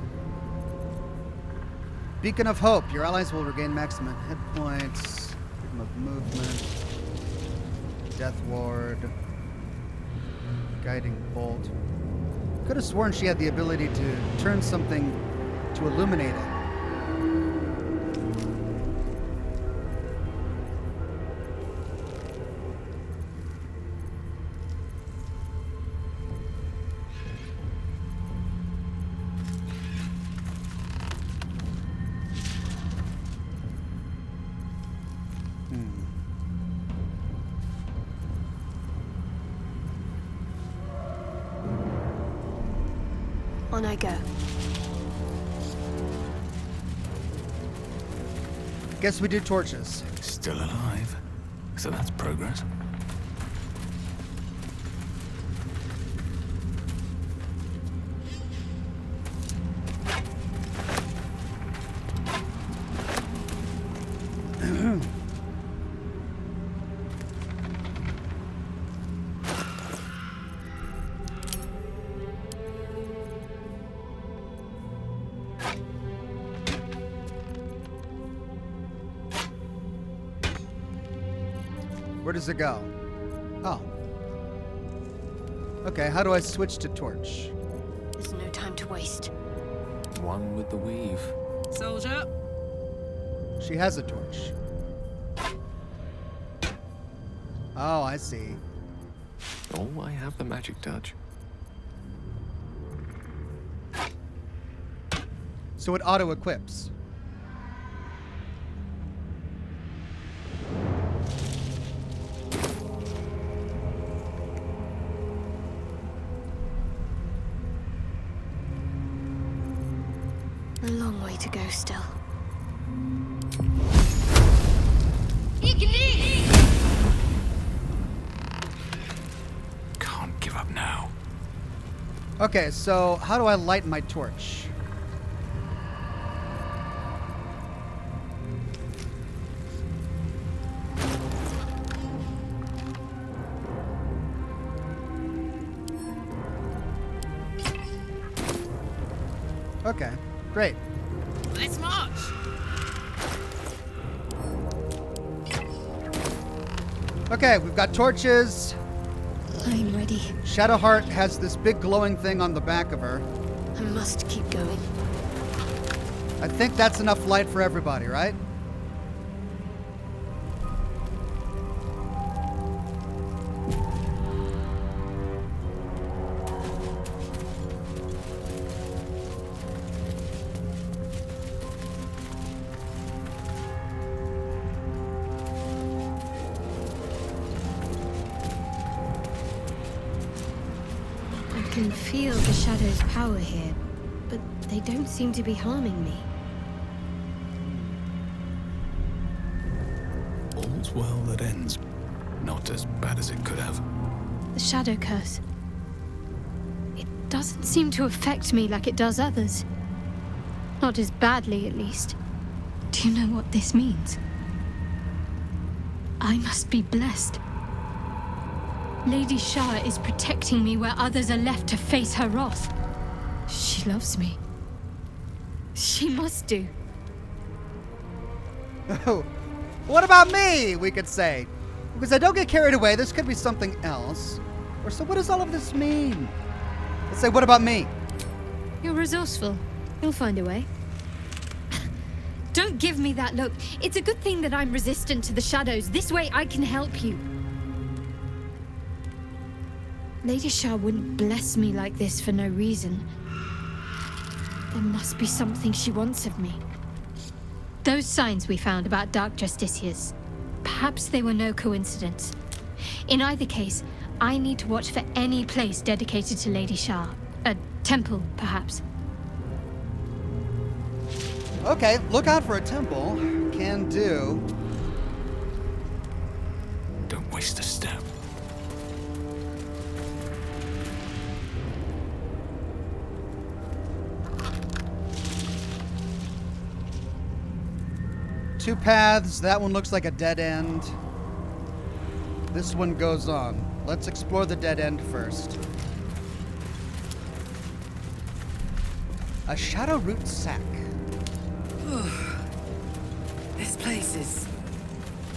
[SPEAKER 1] Beacon of Hope. Your allies will regain maximum hit points. Freedom of movement. Death Ward. Guiding Bolt. Could have sworn she had the ability to turn something to illuminate it.
[SPEAKER 12] On I go.
[SPEAKER 1] Guess we do torches.
[SPEAKER 19] Still alive. So that's progress.
[SPEAKER 1] Where does it go? Oh. Okay, how do I switch to torch?
[SPEAKER 12] There's no time to waste.
[SPEAKER 19] One with the weave.
[SPEAKER 17] Soldier.
[SPEAKER 1] She has a torch. Oh, I see.
[SPEAKER 19] Oh, I have the magic touch.
[SPEAKER 1] So it auto-equips.
[SPEAKER 12] A long way to go still.
[SPEAKER 19] Can't give up now.
[SPEAKER 1] Okay, so how do I light my torch? Okay, great.
[SPEAKER 17] Let's march.
[SPEAKER 1] Okay, we've got torches.
[SPEAKER 12] I'm ready.
[SPEAKER 1] Shadowheart has this big glowing thing on the back of her.
[SPEAKER 12] I must keep going.
[SPEAKER 1] I think that's enough light for everybody, right?
[SPEAKER 18] I can feel the shadow's power here, but they don't seem to be harming me.
[SPEAKER 19] All's well that ends. Not as bad as it could have.
[SPEAKER 18] The shadow curse. It doesn't seem to affect me like it does others. Not as badly, at least. Do you know what this means? I must be blessed. Lady Shah is protecting me where others are left to face her wrath. She loves me. She must do.
[SPEAKER 1] Oh, what about me, we could say? Because I don't get carried away, this could be something else. Or so what does all of this mean? Let's say, what about me?
[SPEAKER 18] You're resourceful. You'll find a way. Don't give me that look. It's a good thing that I'm resistant to the shadows. This way I can help you. Lady Shah wouldn't bless me like this for no reason. There must be something she wants of me. Those signs we found about Dark Justiciars. Perhaps they were no coincidence. In either case, I need to watch for any place dedicated to Lady Shah. A temple, perhaps.
[SPEAKER 1] Okay, look out for a temple. Can do.
[SPEAKER 19] Don't waste a step.
[SPEAKER 1] Two paths. That one looks like a dead end. This one goes on. Let's explore the dead end first. A shadow root sack.
[SPEAKER 17] This place is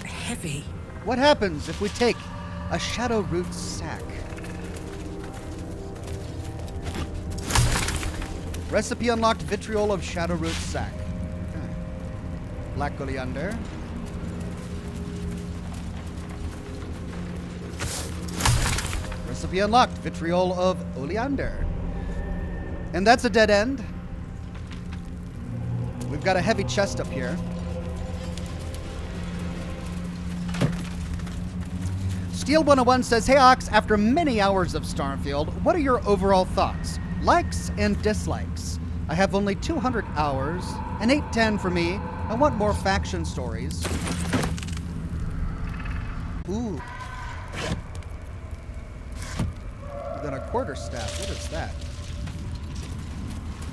[SPEAKER 17] heavy.
[SPEAKER 1] What happens if we take a shadow root sack? Recipe unlocked: vitriol of shadow root sack. Okay. Black oleander. Recipe unlocked: vitriol of oleander. And that's a dead end. We've got a heavy chest up here. Steel 101 says, "Hey Ox, after many hours of Starfield, what are your overall thoughts? Likes and dislikes? I have only 200 hours, an 8/10 for me. I want more faction stories." Ooh. Then a quarterstaff. What is that?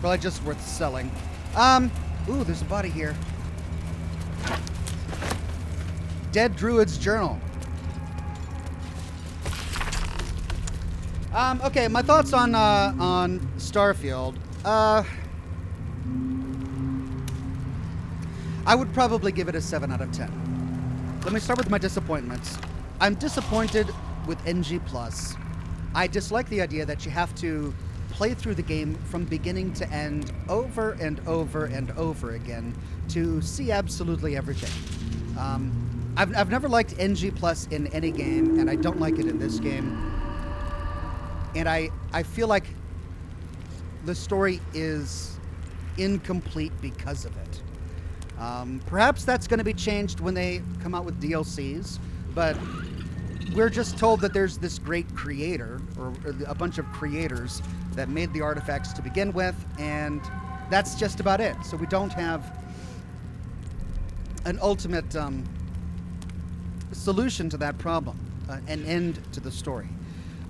[SPEAKER 1] Probably just worth selling. Ooh, there's a body here. Dead Druid's Journal. Okay, my thoughts on Starfield. I would probably give it a 7 out of 10. Let me start with my disappointments. I'm disappointed with NG+. I dislike the idea that you have to play through the game from beginning to end over and over and over again to see absolutely everything. I've never liked NG+ in any game, and I don't like it in this game. And I feel like the story is incomplete because of it. Perhaps that's going to be changed when they come out with DLCs, but we're just told that there's this great creator, or a bunch of creators, that made the artifacts to begin with, and that's just about it. So we don't have an ultimate solution to that problem, an end to the story.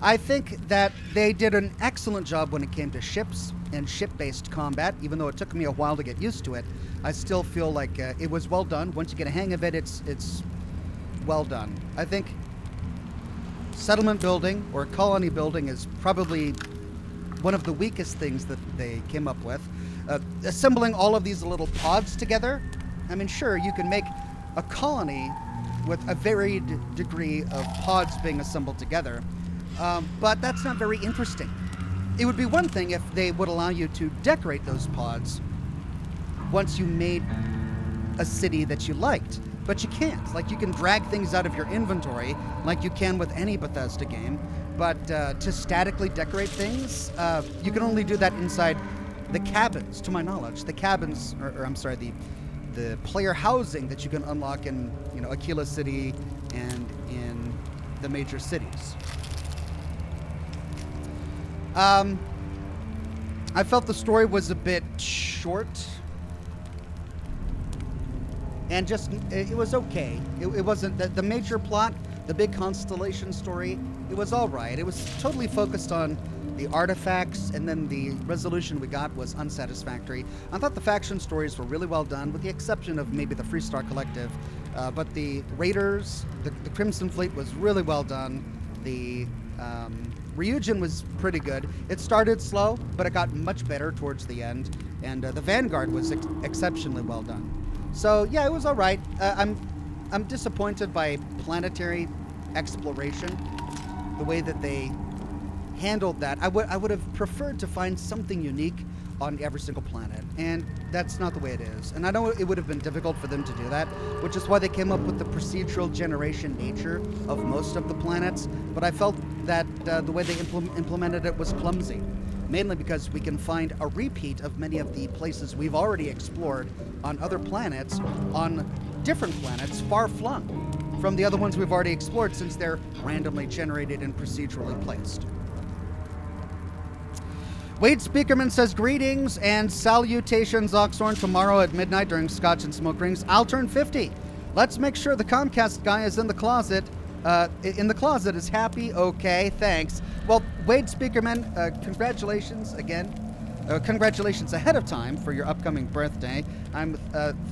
[SPEAKER 1] I think that they did an excellent job when it came to ships and ship-based combat. Even though it took me a while to get used to it, I still feel like it was well done. Once you get a hang of it, it's well done. I think settlement building or colony building is probably one of the weakest things that they came up with. Assembling all of these little pods together, I mean, sure, you can make a colony with a varied degree of pods being assembled together, but that's not very interesting. It would be one thing if they would allow you to decorate those pods once you made a city that you liked, but you can't. Like, you can drag things out of your inventory like you can with any Bethesda game, but to statically decorate things, you can only do that inside the cabins, to my knowledge. The cabins, or I'm sorry, the player housing that you can unlock in, Aquila City and in the major cities. I felt the story was a bit short, and just it was okay. It wasn't the major plot, the big constellation story. It was all right. It was totally focused on the artifacts, and then the resolution we got was unsatisfactory. I thought the faction stories were really well done, with the exception of maybe the Freestar Collective. But the Raiders, the Crimson Fleet was really well done. The Ryujin was pretty good. It started slow, but it got much better towards the end. And the Vanguard was exceptionally well done. So yeah, it was all right. I'm disappointed by planetary exploration, the way that they handled that. I would have preferred to find something unique on every single planet, and that's not the way it is. And I know it would have been difficult for them to do that, which is why they came up with the procedural generation nature of most of the planets, but I felt that the way they implemented it was clumsy, mainly because we can find a repeat of many of the places we've already explored on other planets, on different planets far-flung from the other ones we've already explored, since they're randomly generated and procedurally placed. Wade Speakerman says, greetings and salutations, Oxhorn. Tomorrow at midnight during Scotch and Smoke Rings, I'll turn 50. Let's make sure the Comcast guy is in the closet. Is happy. Okay, thanks. Well, Wade Speakerman, congratulations again. Congratulations ahead of time for your upcoming birthday. I'm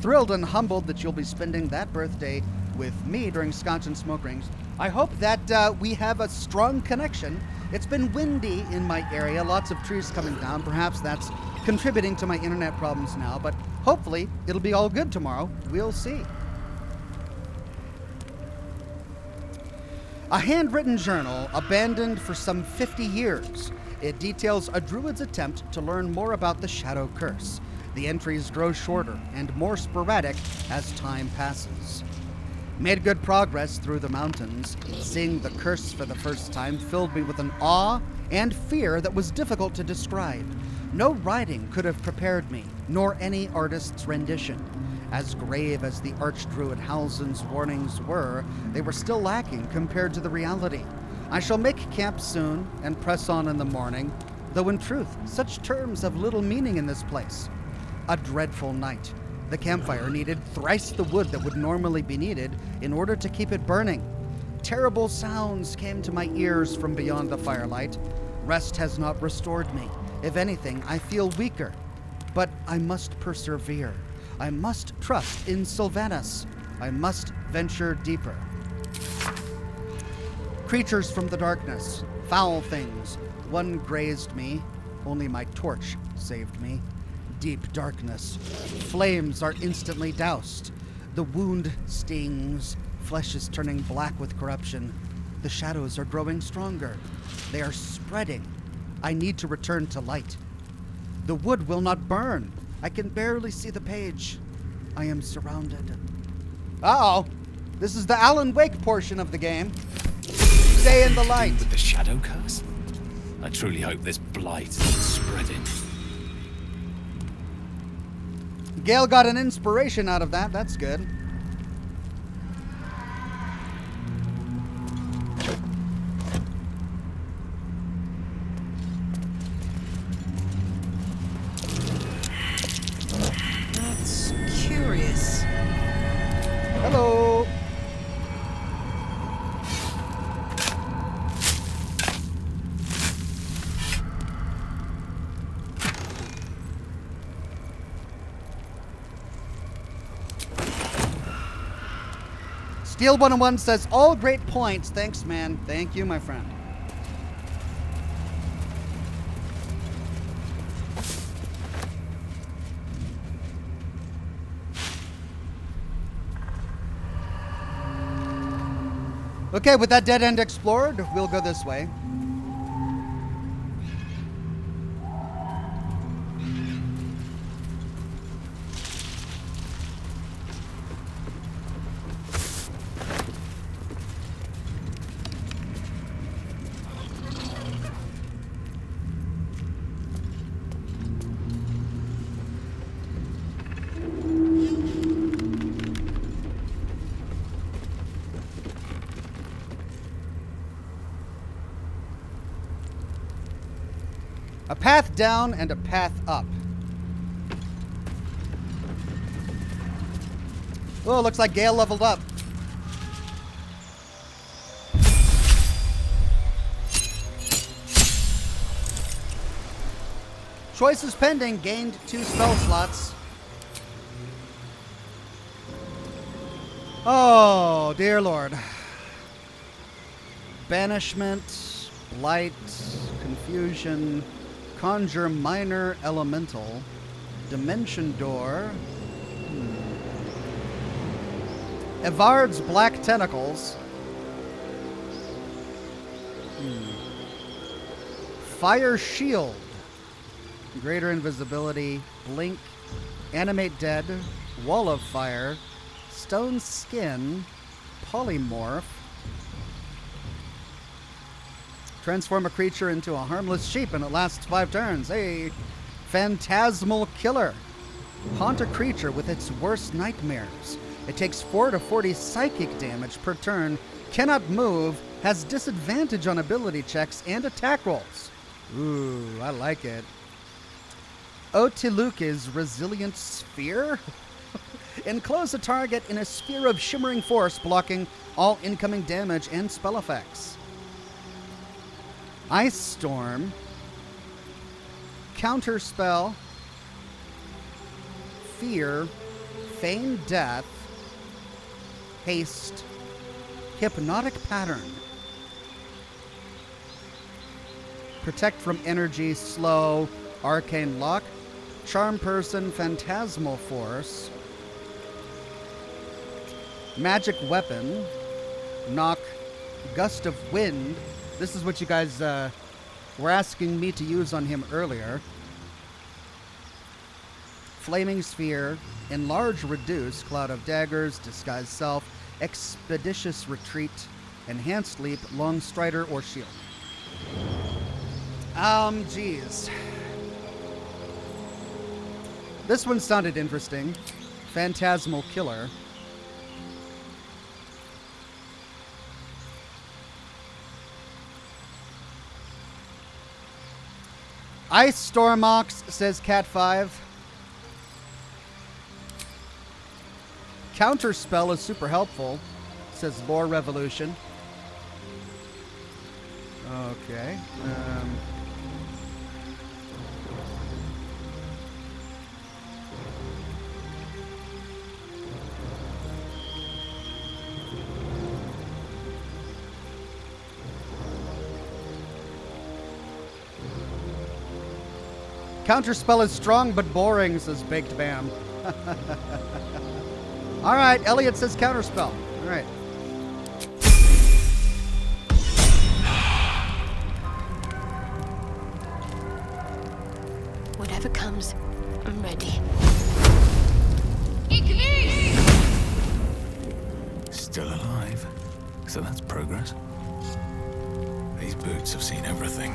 [SPEAKER 1] thrilled and humbled that you'll be spending that birthday with me during Scotch and Smoke Rings. I hope that we have a strong connection. It's been windy in my area, lots of trees coming down. Perhaps that's contributing to my internet problems now, but hopefully it'll be all good tomorrow. We'll see. A handwritten journal abandoned for some 50 years. It details a druid's attempt to learn more about the Shadow Curse. The entries grow shorter and more sporadic as time passes. Made good progress through the mountains. Seeing the curse for the first time filled me with an awe and fear that was difficult to describe. No writing could have prepared me, nor any artist's rendition. As grave as the Archdruid Halzin's warnings were, they were still lacking compared to the reality. I shall make camp soon and press on in the morning, though in truth, such terms have little meaning in this place. A dreadful night. The campfire needed thrice the wood that would normally be needed in order to keep it burning. Terrible sounds came to my ears from beyond the firelight. Rest has not restored me. If anything, I feel weaker. But I must persevere. I must trust in Sylvanas. I must venture deeper. Creatures from the darkness, foul things. One grazed me, only my torch saved me. Deep darkness. Flames are instantly doused. The wound stings. Flesh is turning black with corruption. The shadows are growing stronger. They are spreading. I need to return to light. The wood will not burn. I can barely see the page. I am surrounded. Uh-oh. This is the Alan Wake portion of the game. Stay in the light.
[SPEAKER 19] With the Shadow Curse? I truly hope this blight isn't spreading.
[SPEAKER 1] Gale got an inspiration out of that. That's good.
[SPEAKER 17] That's curious.
[SPEAKER 1] Hello. Steel 101 says, all great points. Thanks, man. Thank you, my friend. Okay, with that dead end explored, we'll go this way. A path down and a path up. Oh, looks like Gale leveled up. Choices pending. Gained 2 spell slots. Oh, dear Lord. Banishment, blight, confusion, conjure minor elemental, dimension door, Evard's black tentacles, Fire shield. Greater invisibility. Blink. Animate dead. Wall of fire. Stone skin. Polymorph. Transform a creature into a harmless sheep and it lasts 5 turns. Hey. Phantasmal killer. Haunt a creature with its worst nightmares. It takes 4 to 40 psychic damage per turn. Cannot move. Has disadvantage on ability checks and attack rolls. Ooh, I like it. Otiluke's Resilient Sphere. Enclose a target in a sphere of shimmering force, blocking all incoming damage and spell effects. Ice Storm. Counter spell. Fear. Feign death. Haste. Hypnotic pattern. Protect from energy, slow, arcane lock, charm person, phantasmal force, magic weapon, knock, gust of wind. This is what you guys were asking me to use on him earlier. Flaming sphere, enlarge, reduce, cloud of daggers, disguise self, expeditious retreat, enhanced leap, long strider, or shield. Geez. This one sounded interesting. Phantasmal killer. Ice Storm Ox, says Cat 5. Counter spell is super helpful, says Lore Revolution. Okay. Counterspell is strong but boring, says Baked Bam. All right, Elliot says counterspell. All right.
[SPEAKER 12] Whatever comes, I'm ready.
[SPEAKER 19] Still alive. So that's progress. These boots have seen everything.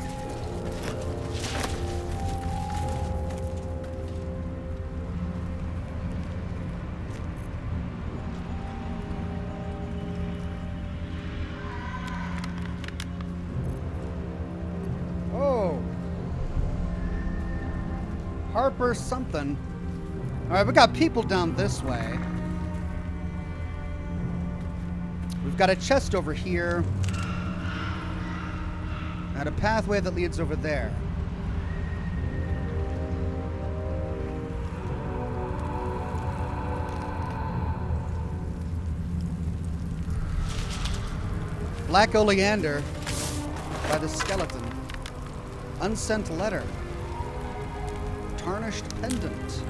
[SPEAKER 1] Harper something. All right, we got people down this way. We've got a chest over here. And a pathway that leads over there. Black Oleander by the skeleton. Unsent letter. Tarnished pendant.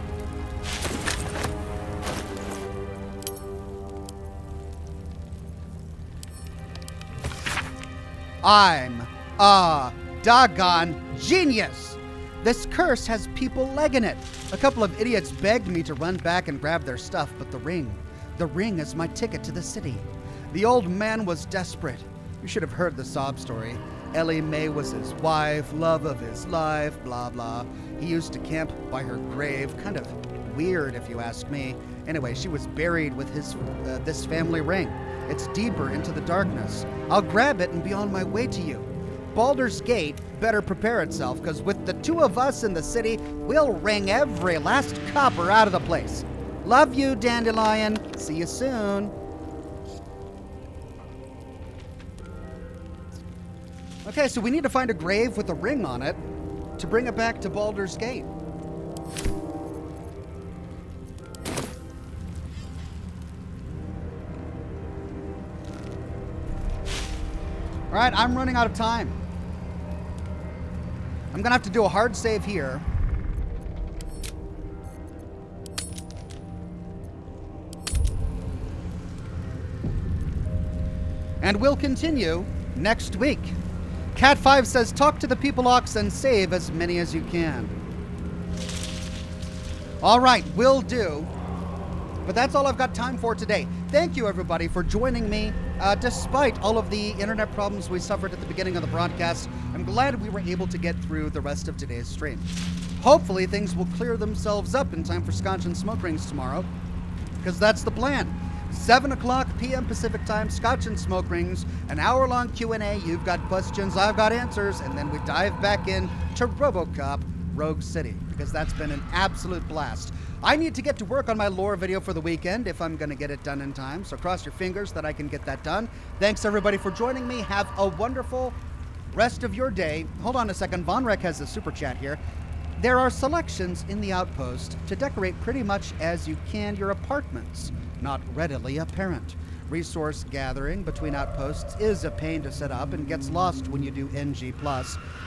[SPEAKER 1] I'm a doggone genius. This curse has people legging it. A couple of idiots begged me to run back and grab their stuff, but the ring is my ticket to the city. The old man was desperate. You should have heard the sob story. Ellie Mae was his wife, love of his life, blah, blah. He used to camp by her grave. Kind of weird, if you ask me. Anyway, she was buried with his this family ring. It's deeper into the darkness. I'll grab it and be on my way to you. Baldur's Gate better prepare itself, because with the two of us in the city, we'll wring every last copper out of the place. Love you, Dandelion. See you soon. Okay, so we need to find a grave with a ring on it to bring it back to Baldur's Gate. All right, I'm running out of time. I'm gonna have to do a hard save here. And we'll continue next week. Cat5 says, talk to the people Ox and save as many as you can. All right, will do. But that's all I've got time for today. Thank you, everybody, for joining me. Despite all of the internet problems we suffered at the beginning of the broadcast, I'm glad we were able to get through the rest of today's stream. Hopefully, things will clear themselves up in time for Scotch and Smoke Rings tomorrow, because that's the plan. 7 o'clock p.m. Pacific time, Scotch and Smoke Rings, an hour-long Q&A. You've got questions, I've got answers, and then we dive back in to RoboCop Rogue City, because that's been an absolute blast. I need to get to work on my lore video for the weekend if I'm going to get it done in time, so cross your fingers that I can get that done. Thanks, everybody, for joining me. Have a wonderful rest of your day. Hold on a second. Von Rek has a super chat here. There are selections in the outpost to decorate pretty much as you can your apartments. Not readily apparent. Resource gathering between outposts is a pain to set up and gets lost when you do NG+.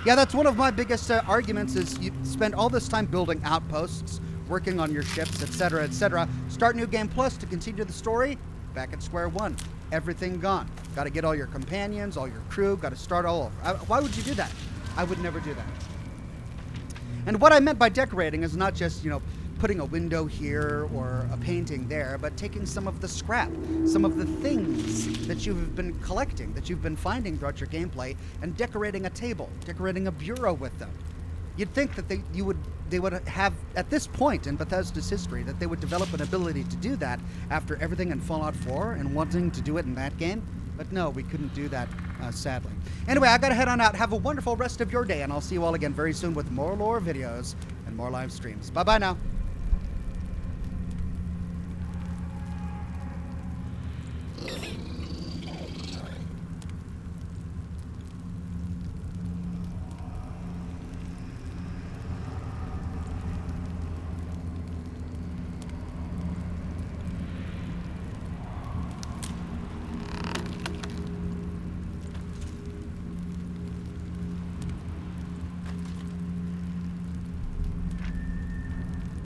[SPEAKER 1] Yeah, that's one of my biggest arguments is you spend all this time building outposts, working on your ships, etc., etc. Start New Game Plus to continue the story, back at square one. Everything gone. Got to get all your companions, all your crew, got to start all over. Why would you do that? I would never do that. And what I meant by decorating is not just, putting a window here or a painting there, but taking some of the scrap, some of the things that you've been collecting, that you've been finding throughout your gameplay, and decorating a table, decorating a bureau with them. You'd think that they would have, at this point in Bethesda's history, that they would develop an ability to do that after everything in Fallout 4 and wanting to do it in that game. But no, we couldn't do that, sadly. Anyway, I gotta head on out. Have a wonderful rest of your day, and I'll see you all again very soon with more lore videos and more live streams. Bye-bye now.